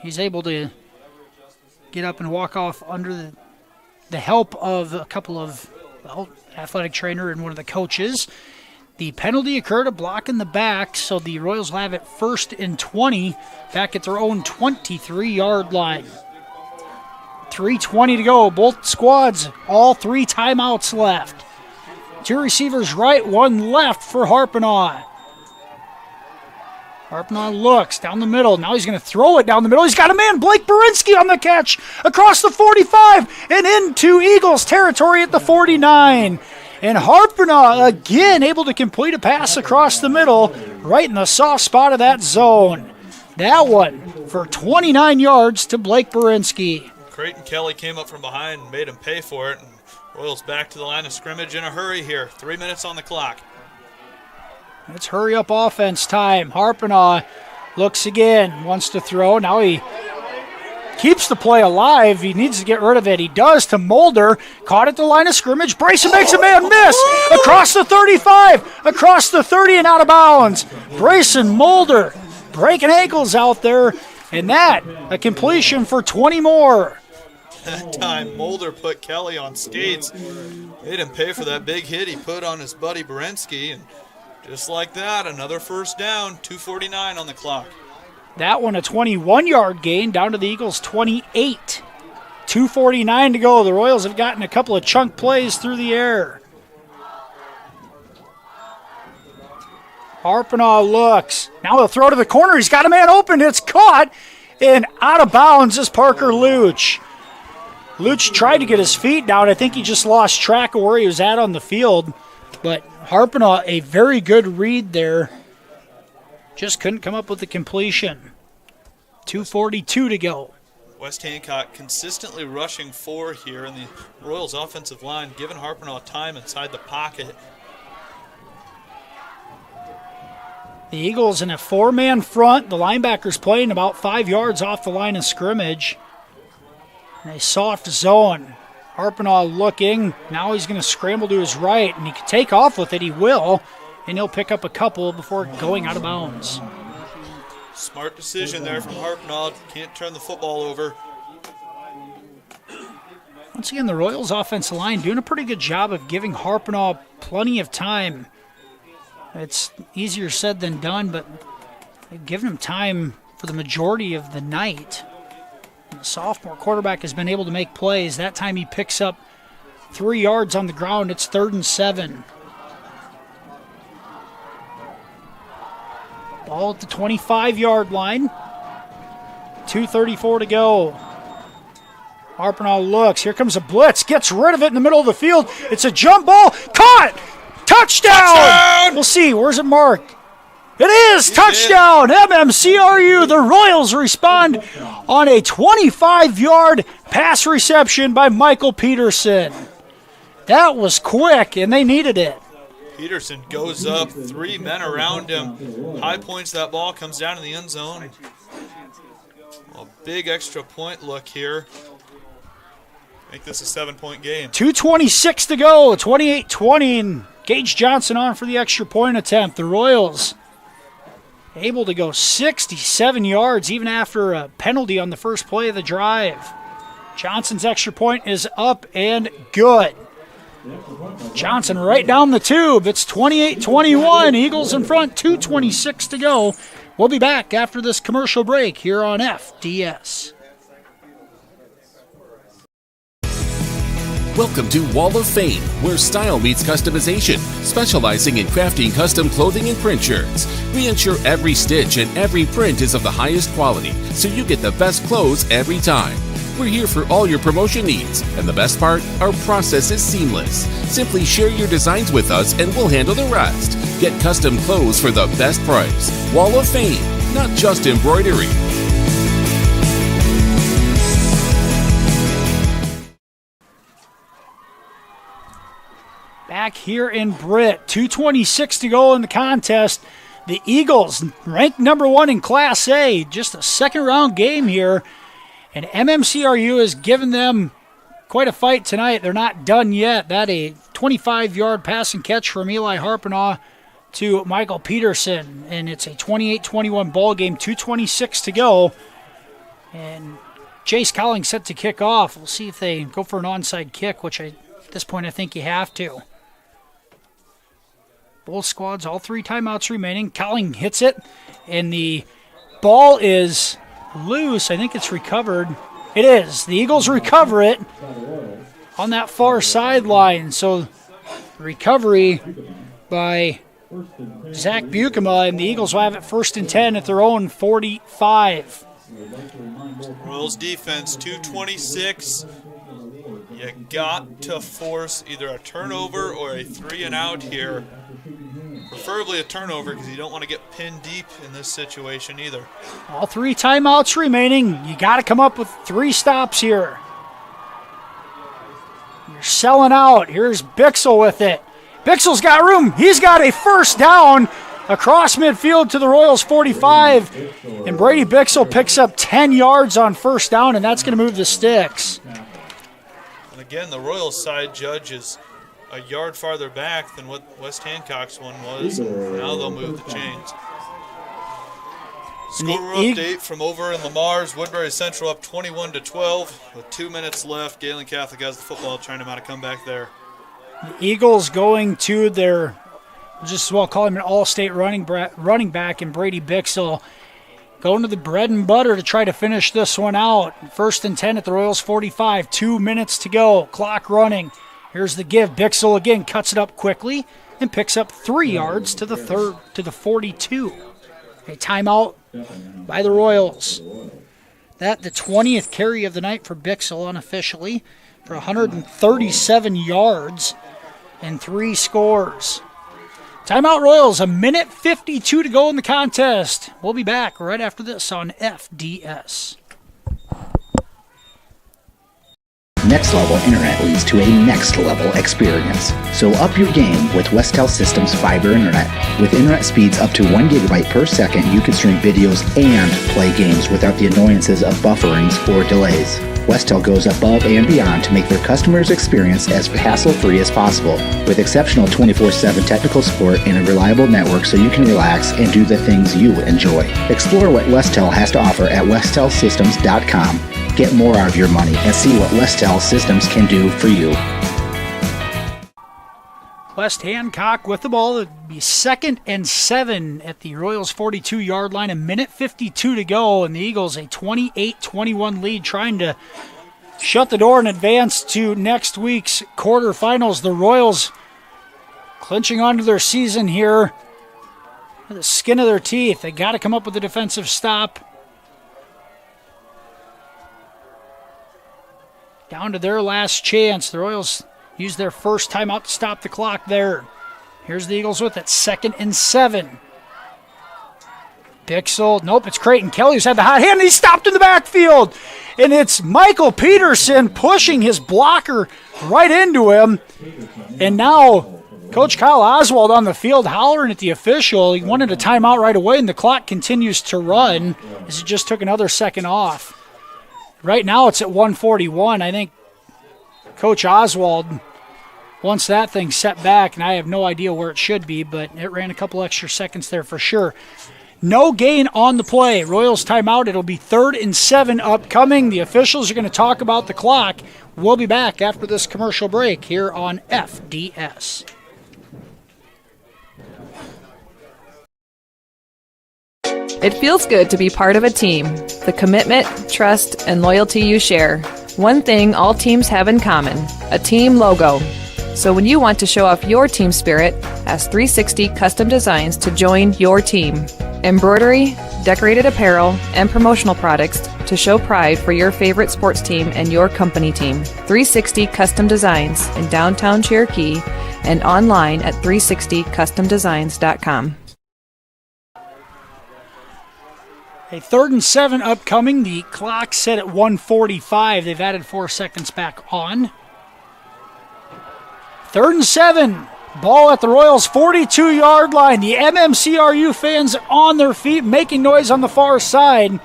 He's able to get up and walk off under the help of a couple of athletic trainer and one of the coaches. The penalty occurred, a block in the back, so the Royals will have it 1st and 20 back at their own 23-yard line. 3:20 to go. Both squads, all 3 timeouts left. 2 receivers right, 1 left for Harpenaugh. Harpenaugh looks down the middle. Now he's going to throw it down the middle. He's got a man, Blake Berinsky, on the catch across the 45 and into Eagles territory at the 49. And Harpenaugh again able to complete a pass across the middle, right in the soft spot of that zone. That one for 29 yards to Blake Berinsky. Creighton Kelly came up from behind and made him pay for it. And Royals back to the line of scrimmage in a hurry here. 3 minutes on the clock. It's hurry up offense time. Harpenaugh looks again, wants to throw. Now he keeps the play alive. He needs to get rid of it. He does to Mulder. Caught at the line of scrimmage. Brayson makes a man miss. Across the 35, across the 30 and out of bounds. Brayson Mulder breaking ankles out there. And that, a completion for 20 more. That time, Mulder put Kelly on skates. Made him pay for that big hit he put on his buddy Berinsky. And just like that, another first down, 2:49 on the clock. That one a 21-yard gain down to the Eagles' 28. 2:49 to go. The Royals have gotten a couple of chunk plays through the air. Harpenaugh looks. Now he'll throw to the corner. He's got a man open. It's caught. And out of bounds is Parker Luch. Luch tried to get his feet down. I think he just lost track of where he was at on the field. But Harpenaugh, a very good read there. Just couldn't come up with the completion. 2:42 to go. West Hancock consistently rushing 4 here, and the Royals offensive line giving Harpenaugh time inside the pocket. The Eagles in a 4-man front. The linebackers playing about 5 yards off the line of scrimmage. In a soft zone. Harpenaugh looking. Now he's going to scramble to his right, and he can take off with it. He will, and he'll pick up a couple before going out of bounds. Smart decision there from Harpenaugh. Can't turn the football over. Once again, the Royals offensive line doing a pretty good job of giving Harpenaugh plenty of time. It's easier said than done, but they've given him time for the majority of the night. And the sophomore quarterback has been able to make plays. That time he picks up 3 yards on the ground. It's 3rd and 7. Ball at the 25-yard line. 2:34 to go. Harpenaugh looks. Here comes a blitz. Gets rid of it in the middle of the field. It's a jump ball. Caught! Touchdown! We'll see. Where's it marked? It is! Touchdown! MMCRU. The Royals respond on a 25-yard pass reception by Michael Peterson. That was quick, and they needed it. Peterson goes up, 3 men around him. High points that ball, comes down in the end zone. A big extra point look here. Make this a 7-point game. 2:26 to go, 28-20, and Gage Johnson on for the extra point attempt. The Royals able to go 67 yards even after a penalty on the first play of the drive. Johnson's extra point is up and good. Johnson right down the tube. It's 28-21. Eagles in front, 2:26 to go. We'll be back after this commercial break here on FDS. Welcome to Wall of Fame, where style meets customization, specializing in crafting custom clothing and print shirts. We ensure every stitch and every print is of the highest quality, so you get the best clothes every time. We're here for all your promotion needs, and the best part, our process is seamless. Simply share your designs with us and we'll handle the rest. Get custom clothes for the best price. Wall of Fame, not just embroidery. Back here in Britt, 2:26 to go in the contest. The Eagles, ranked number 1 in Class A, just a second-round game here. And MMCRU has given them quite a fight tonight. They're not done yet. That a 25-yard pass and catch from Eli Harpenaugh to Michael Peterson. And it's a 28-21 ball game, 2:26 to go. And Chase Collings set to kick off. We'll see if they go for an onside kick, which at this point I think you have to. Both squads, all 3 timeouts remaining. Colling hits it, and the ball is loose. I think it's recovered. It is. The Eagles recover it on that far sideline. So recovery by Zach Bukema, and the Eagles will have it 1st and 10 at their own 45. Royals defense, 2:26. You got to force either a turnover or a 3-and-out here. Preferably a turnover because you don't want to get pinned deep in this situation either. All 3 timeouts remaining. You got to come up with 3 stops here. You're selling out. Here's Bixel with it. Bixel's got room. He's got a first down across midfield to the Royals 45. And Brady Bixel picks up 10 yards on first down, and that's going to move the sticks. And again, the Royals side judge is a yard farther back than what West Hancock's one was. Now they'll move the chains. Score update from over in Lamar's. Woodbury Central up 21-12 with 2 minutes left. Galen Catholic has the football, trying to mount a comeback there. The Eagles going to their, just as well call him an all-state running back, in Brady Bixel. Going to the bread and butter to try to finish this one out. 1st and 10 at the Royals 45. 2 minutes to go. Clock running. Here's the give. Bixel again cuts it up quickly and picks up 3 yards to the 42. A timeout by the Royals. That the 20th carry of the night for Bixel unofficially for 137 yards and 3 scores. Timeout Royals, 1:52 to go in the contest. We'll be back right after this on FDS. next level internet leads to a next level experience. So up your game with Westel Systems Fiber Internet. With internet speeds up to 1 gigabyte per second, you can stream videos and play games without the annoyances of bufferings or delays. Westel goes above and beyond to make their customers' experience as hassle-free as possible, with exceptional 24/7 technical support and a reliable network so you can relax and do the things you enjoy. Explore what Westel has to offer at westelsystems.com. Get more out of your money and see what Westel Systems can do for you. West Hancock with the ball. It'd be 2nd and 7 at the Royals' 42-yard line. 1:52 to go, and the Eagles a 28-21 lead, trying to shut the door and advance to next week's quarterfinals. The Royals clinching onto their season here with the skin of their teeth. They got to come up with a defensive stop. Down to their last chance. The Royals use their first timeout to stop the clock there. Here's the Eagles with it, 2nd and 7. Bixel, nope, it's Creighton Kelly who's had the hot hand, and he's stopped in the backfield. And it's Michael Peterson pushing his blocker right into him. And now Coach Kyle Oswald on the field hollering at the official. He wanted a timeout right away, and the clock continues to run as it just took another second off. Right now it's at 1:41. I think Coach Oswald wants that thing set back, and I have no idea where it should be, but it ran a couple extra seconds there for sure. No gain on the play. Royals timeout. It'll be 3rd and 7 upcoming. The officials are going to talk about the clock. We'll be back after this commercial break here on FDS. It feels good to be part of a team. The commitment, trust, and loyalty you share. One thing all teams have in common, a team logo. So when you want to show off your team spirit, ask 360 Custom Designs to join your team. Embroidery, decorated apparel, and promotional products to show pride for your favorite sports team and your company team. 360 Custom Designs in downtown Cherokee and online at 360customdesigns.com. A 3rd and 7 upcoming. The clock set at 1:45. They've added 4 seconds back on. 3rd and 7. Ball at the Royals' 42-yard line. The MMCRU fans on their feet, making noise on the far side.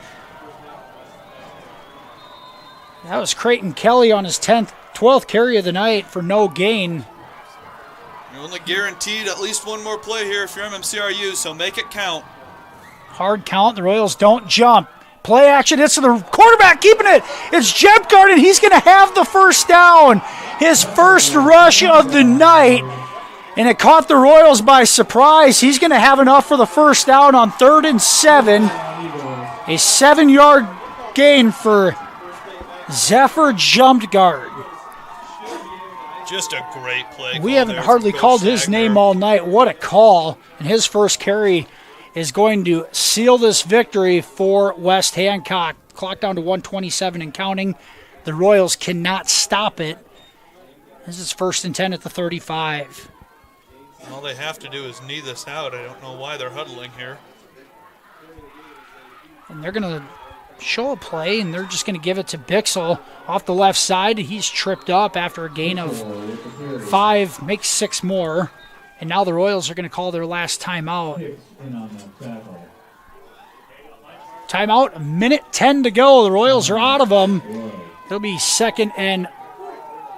That was Creighton Kelly on his 12th carry of the night for no gain. You're only guaranteed at least one more play here if you're MMCRU, so make it count. Hard count. The Royals don't jump. Play action. It's to the quarterback keeping it. It's Jepgard, and he's going to have the first down. His first rush of the night, and it caught the Royals by surprise. He's going to have enough for the first down on 3rd and 7. A 7-yard gain for Zephyr Jumpgard. Just a great play. We haven't hardly called his name all night. What a call. And his first carry is going to seal this victory for West Hancock. Clock down to 1:27 and counting. The Royals cannot stop it. This is 1st and 10 at the 35. All they have to do is knee this out. I don't know why they're huddling here. And they're going to show a play, and they're just going to give it to Bixel off the left side. He's tripped up after a gain of 5, makes 6 more. And now the Royals are going to call their last timeout. Timeout, 1:10 to go. The Royals are out of them. It'll be 2nd and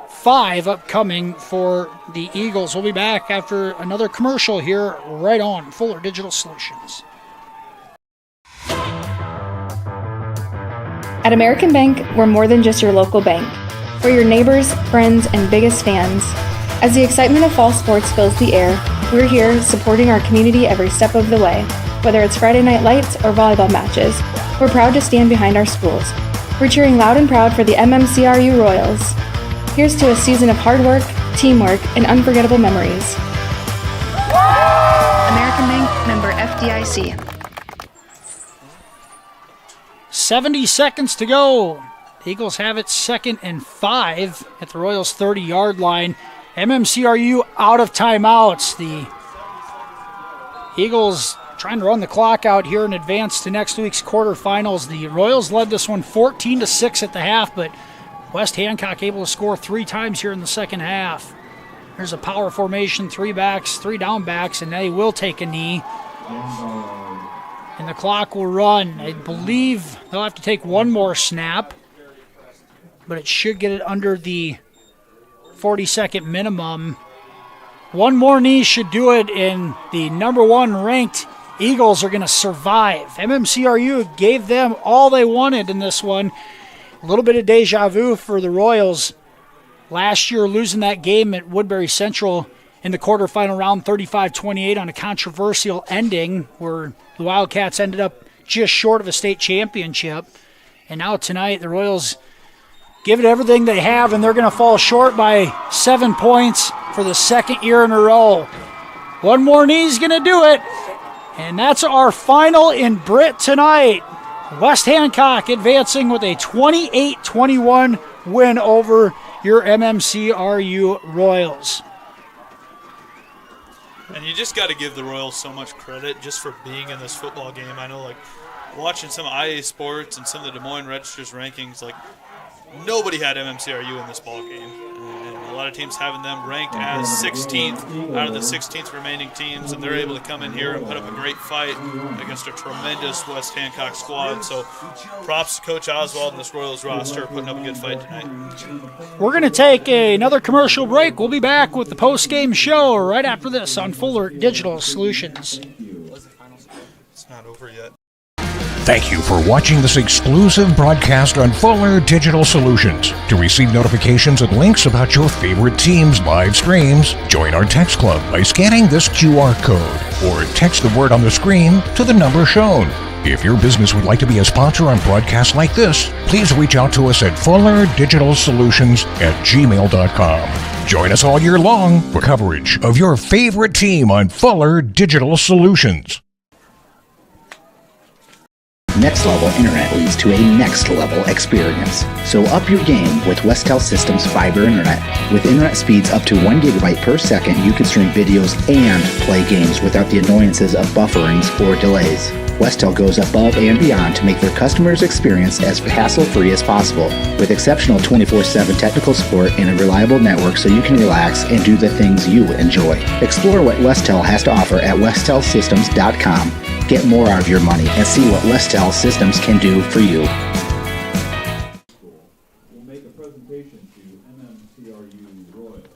5 upcoming for the Eagles. We'll be back after another commercial here right on Fuller Digital Solutions. At American Bank, we're more than just your local bank. We're your neighbors, friends, and biggest fans. As the excitement of fall sports fills the air, we're here supporting our community every step of the way. Whether it's Friday night lights or volleyball matches, we're proud to stand behind our schools. We're cheering loud and proud for the MMCRU Royals. Here's to a season of hard work, teamwork, and unforgettable memories. American Bank, member FDIC. 70 seconds to go. The Eagles have it 2nd and 5 at the Royals' 30-yard line. MMCRU out of timeouts. The Eagles trying to run the clock out here in advance to next week's quarterfinals. The Royals led this one 14-6 at the half, but West Hancock able to score 3 times here in the second half. There's a power formation, 3 backs, 3 down backs, and they will take a knee. And the clock will run. I believe they'll have to take one more snap, but it should get it under the 40-second minimum. One more knee should do it, and the number 1 ranked Eagles are going to survive. MMCRU gave them all they wanted in this one. A little bit of deja vu for the Royals. Last year, losing that game at Woodbury Central in the quarterfinal round, 35-28 on a controversial ending where the Wildcats ended up just short of a state championship. And now tonight, the Royals give it everything they have, and they're going to fall short by 7 points for the second year in a row. One more knee's going to do it, and that's our final in Britt tonight. West Hancock advancing with a 28-21 win over your MMCRU Royals. And you just got to give the Royals so much credit just for being in this football game. I know, like, watching some IA Sports and some of the Des Moines Register's rankings, like, nobody had MMCRU in this ball game. And a lot of teams having them ranked as 16th out of the 16th remaining teams, and they're able to come in here and put up a great fight against a tremendous West Hancock squad. So props to Coach Oswald and this Royals roster putting up a good fight tonight. We're going to take another commercial break. We'll be back with the post-game show right after this on Fuller Digital Solutions. It's not over yet. Thank you for watching this exclusive broadcast on Fuller Digital Solutions. To receive notifications and links about your favorite team's live streams, join our text club by scanning this QR code or text the word on the screen to the number shown. If your business would like to be a sponsor on broadcasts like this, please reach out to us at fullerdigitalsolutions@gmail.com. Join us all year long for coverage of your favorite team on Fuller Digital Solutions. Next level internet leads to a next level experience. So up your game with Westel Systems Fiber Internet. With internet speeds up to 1 gigabyte per second, you can stream videos and play games without the annoyances of bufferings or delays. Westel goes above and beyond to make their customers' experience as hassle-free as possible, with exceptional 24/7 technical support and a reliable network so you can relax and do the things you enjoy. Explore what Westel has to offer at westelsystems.com. Get more out of your money and see what Westel Systems can do for you. We'll make a presentation to MMCRU Royals.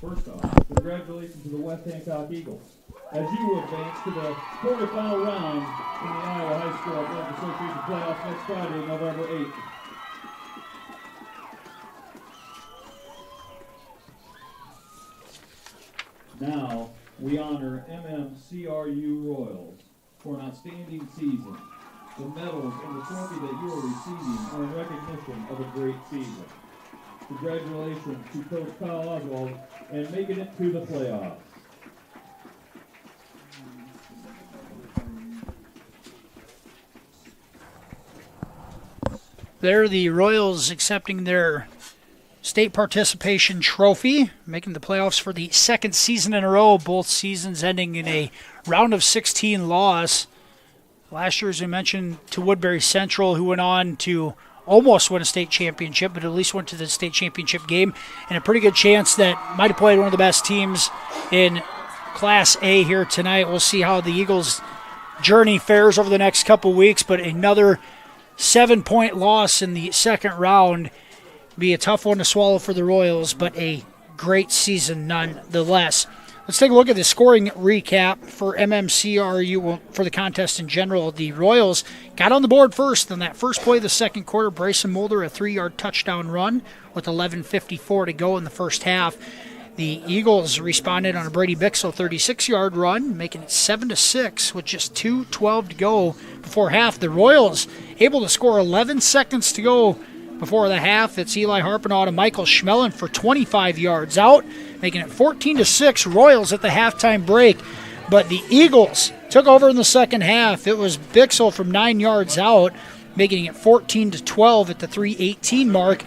First off, congratulations to the West Hancock Eagles as you advance to the quarterfinal round in the Iowa High School Athletic Association playoffs next Friday, November 8th. Now, we honor MMCRU Royals for an outstanding season. The medals and the trophy that you are receiving are in recognition of a great season. Congratulations to Coach Kyle Oswald and making it to the playoffs. There, the Royals accepting their state participation trophy, making the playoffs for the second season in a row, both seasons ending in a round of 16 loss. Last year, as we mentioned, to Woodbury Central, who went on to almost win a state championship, but at least went to the state championship game, and a pretty good chance that might have played one of the best teams in Class A here tonight. We'll see how the Eagles' journey fares over the next couple weeks, but another 7-point loss in the second round. Be a tough one to swallow for the Royals, but a great season nonetheless. Let's take a look at the scoring recap for MMCRU, well, for the contest in general. The Royals got on the board first on that first play of the second quarter. Bryson Mulder, a 3-yard touchdown run with 11:54 to go in the first half. The Eagles responded on a Brady Bixel 36-yard run, making it 7-6 with just 2:12 to go before half. The Royals able to score 11 seconds to go before the half. It's Eli Harpinaw to Michael Schmellen for 25 yards out, making it 14-6 Royals at the halftime break. But the Eagles took over in the second half. It was Bixel from 9 yards out, making it 14-12 at the 3:18 mark.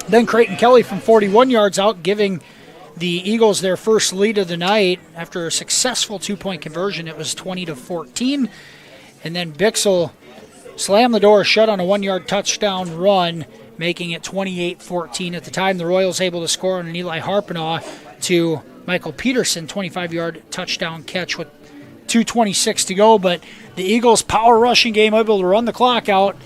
Then Creighton Kelly from 41 yards out, giving the Eagles their first lead of the night. After a successful 2-point conversion, it was 20-14. And then Bixel slammed the door shut on a 1-yard touchdown run, making it 28-14. At the time, the Royals able to score on an Eli Harpinaugh to Michael Peterson, 25-yard touchdown catch with 2:26 to go. But the Eagles' power rushing game able to run the clock out,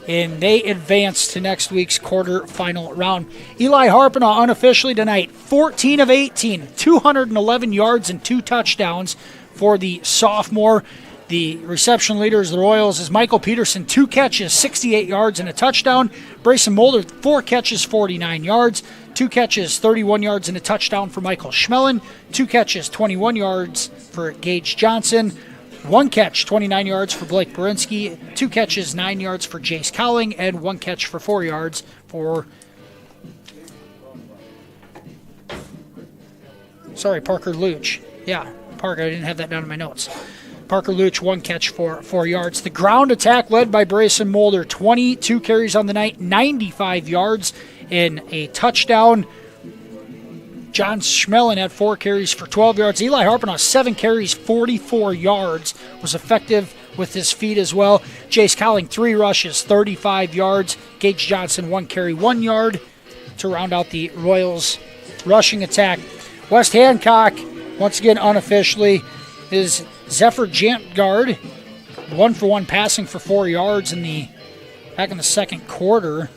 and they advance to next week's quarterfinal round. Eli Harpinaugh unofficially tonight, 14 of 18, 211 yards and 2 touchdowns for the sophomore. The reception leaders of the Royals is Michael Peterson, 2 catches, 68 yards and a touchdown. Brayson Mulder, 4 catches, 49 yards. 2 catches, 31 yards and a touchdown for Michael Schmellen. 2 catches, 21 yards for Gage Johnson. 1 catch, 29 yards for Blake Berinsky. 2 catches, 9 yards for Jace Cowling. And 1 catch for 4 yards for Parker Luch. Yeah, Parker, I didn't have that down in my notes. Parker Luch, 1 catch for 4 yards. The ground attack led by Brayson Mulder, 22 carries on the night, 95 yards and a touchdown. John Schmellen had 4 carries for 12 yards. Eli Harpinaugh, 7 carries, 44 yards, was effective with his feet as well. Jace Cowling, 3 rushes, 35 yards. Gage Johnson, 1 carry, 1 yard to round out the Royals' rushing attack. West Hancock, once again unofficially, is Zephyr Jantgard, 1-for-1 passing for 4 yards back in the second quarter.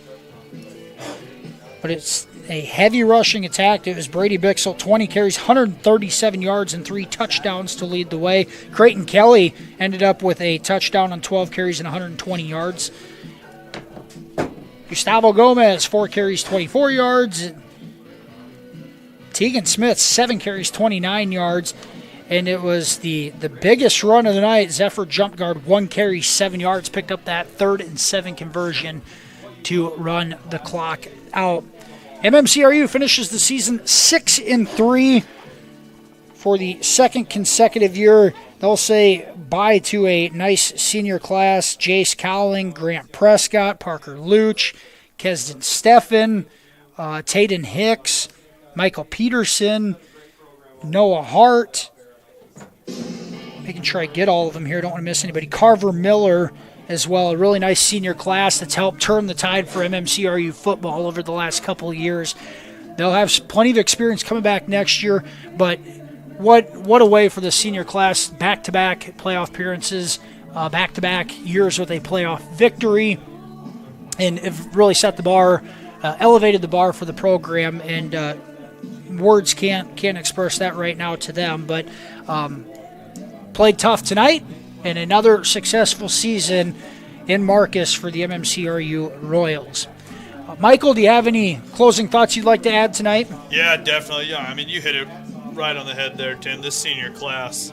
But it's a heavy rushing attack. It was Brady Bixel, 20 carries, 137 yards and 3 touchdowns to lead the way. Creighton Kelly ended up with a touchdown on 12 carries and 120 yards. Gustavo Gomez, 4 carries, 24 yards. Tegan Smith, 7 carries, 29 yards. And it was the biggest run of the night. Zephyr Jantgard, 1 carry, 7 yards, picked up that 3rd and 7 conversion to run the clock out. MMCRU finishes the season 6-3 for the second consecutive year. They'll say bye to a nice senior class. Jace Cowling, Grant Prescott, Parker Luch, Kesden Steffen, Tayden Hicks, Michael Peterson, Noah Hart. Making sure I get all of them here. Don't want to miss anybody. Carver Miller as well. A really nice senior class that's helped turn the tide for MMCRU football over the last couple of years. They'll have plenty of experience coming back next year, but what a way for the senior class. Back-to-back playoff appearances, back-to-back years with a playoff victory, and have really set the bar, elevated the bar for the program, and words can't express that right now to them, but played tough tonight, and another successful season in Marcus for the MMCRU Royals. Michael, do you have any closing thoughts you'd like to add tonight? Yeah, definitely. Yeah, I mean, you hit it right on the head there, Tim. This senior class,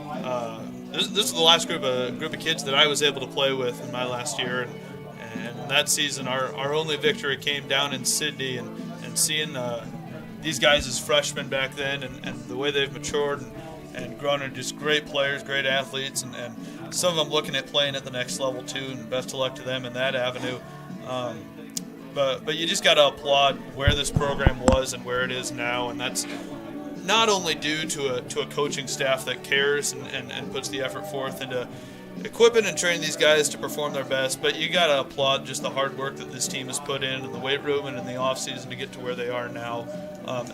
this is the last group of kids that I was able to play with in my last year, and that season our only victory came down in Sydney, and seeing these guys as freshmen back then, and the way they've matured and grown into just great players, great athletes, and some of them looking at playing at the next level too, and best of luck to them in that avenue. But you just got to applaud where this program was and where it is now, and that's not only due to a coaching staff that cares and puts the effort forth into equipping and training these guys to perform their best, but you got to applaud just the hard work that this team has put in the weight room and in the offseason to get to where they are now,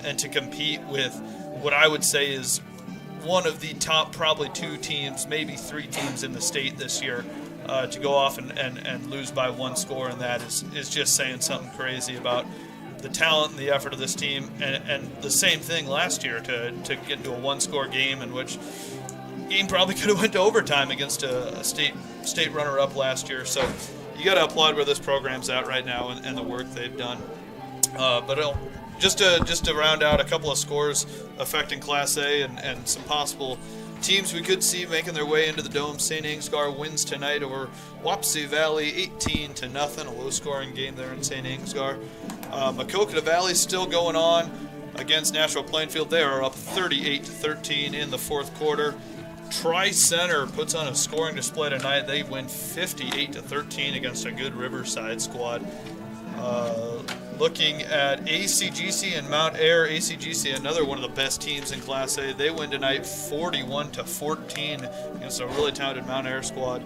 and to compete with what I would say is one of the top probably 2 teams, maybe 3 teams in the state this year. To go off and lose by 1 score, and that is just saying something crazy about the talent and the effort of this team. And the same thing last year to get into a 1-score game in which game probably could have went to overtime against a state runner-up last year. So you got to applaud where this program's at right now and the work they've done. But just to round out a couple of scores affecting Class A and some possible teams we could see making their way into the Dome. St. Ansgar wins tonight over Wapsie Valley 18-0, a low-scoring game there in St. Ansgar. Maquoketa Valley still going on against Nashville Plainfield. They are up 38-13 in the 4th quarter. Tri-Center puts on a scoring display tonight. They win 58-13 against a good Riverside squad. Looking at ACGC and Mount Air. ACGC, another one of the best teams in Class A. They win tonight 41-14 against a really talented Mount Air squad.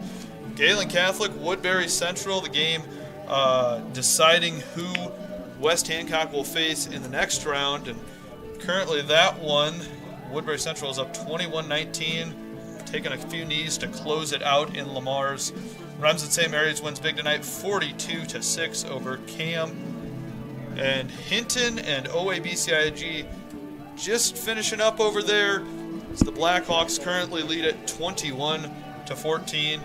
Galen Catholic, Woodbury Central, the game deciding who West Hancock will face in the next round, and currently that one, Woodbury Central is up 21-19, taking a few knees to close it out in Lamar's. Remsen St. Mary's wins big tonight, 42-6 over Cam. And Hinton and OABCIG just finishing up over there, as the Blackhawks currently lead at 21-14.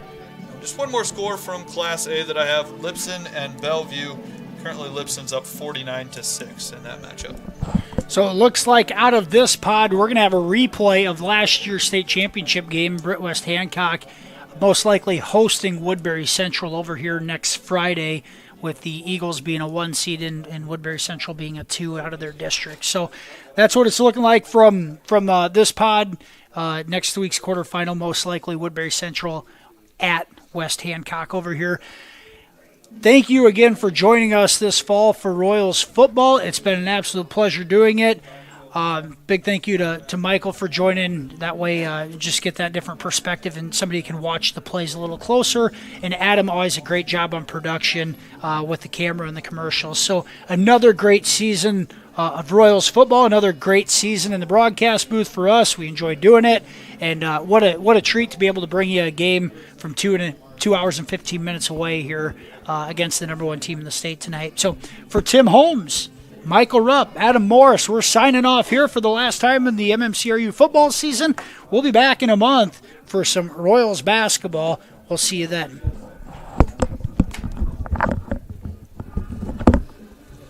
Just one more score from Class A that I have, Lipson and Bellevue. Currently Lipson's up 49-6 in that matchup. So it looks like out of this pod, we're going to have a replay of last year's state championship game, Britt West Hancock, most likely hosting Woodbury Central over here next Friday, with the Eagles being a 1 seed and Woodbury Central being a 2 out of their district. So that's what it's looking like from this pod. Next week's quarterfinal, most likely Woodbury Central at West Hancock over here. Thank you again for joining us this fall for Royals football. It's been an absolute pleasure doing it. Big thank you to Michael for joining. That way, just get that different perspective and somebody can watch the plays a little closer. And Adam, always a great job on production with the camera and the commercials. So another great season of Royals football, another great season in the broadcast booth for us. We enjoyed doing it. And what a treat to be able to bring you a game from 2 hours and 15 minutes away here against the number 1 team in the state tonight. So for Tim Holmes, Michael Rupp, Adam Morris, we're signing off here for the last time in the MMCRU football season. We'll be back in a month for some Royals basketball. We'll see you then.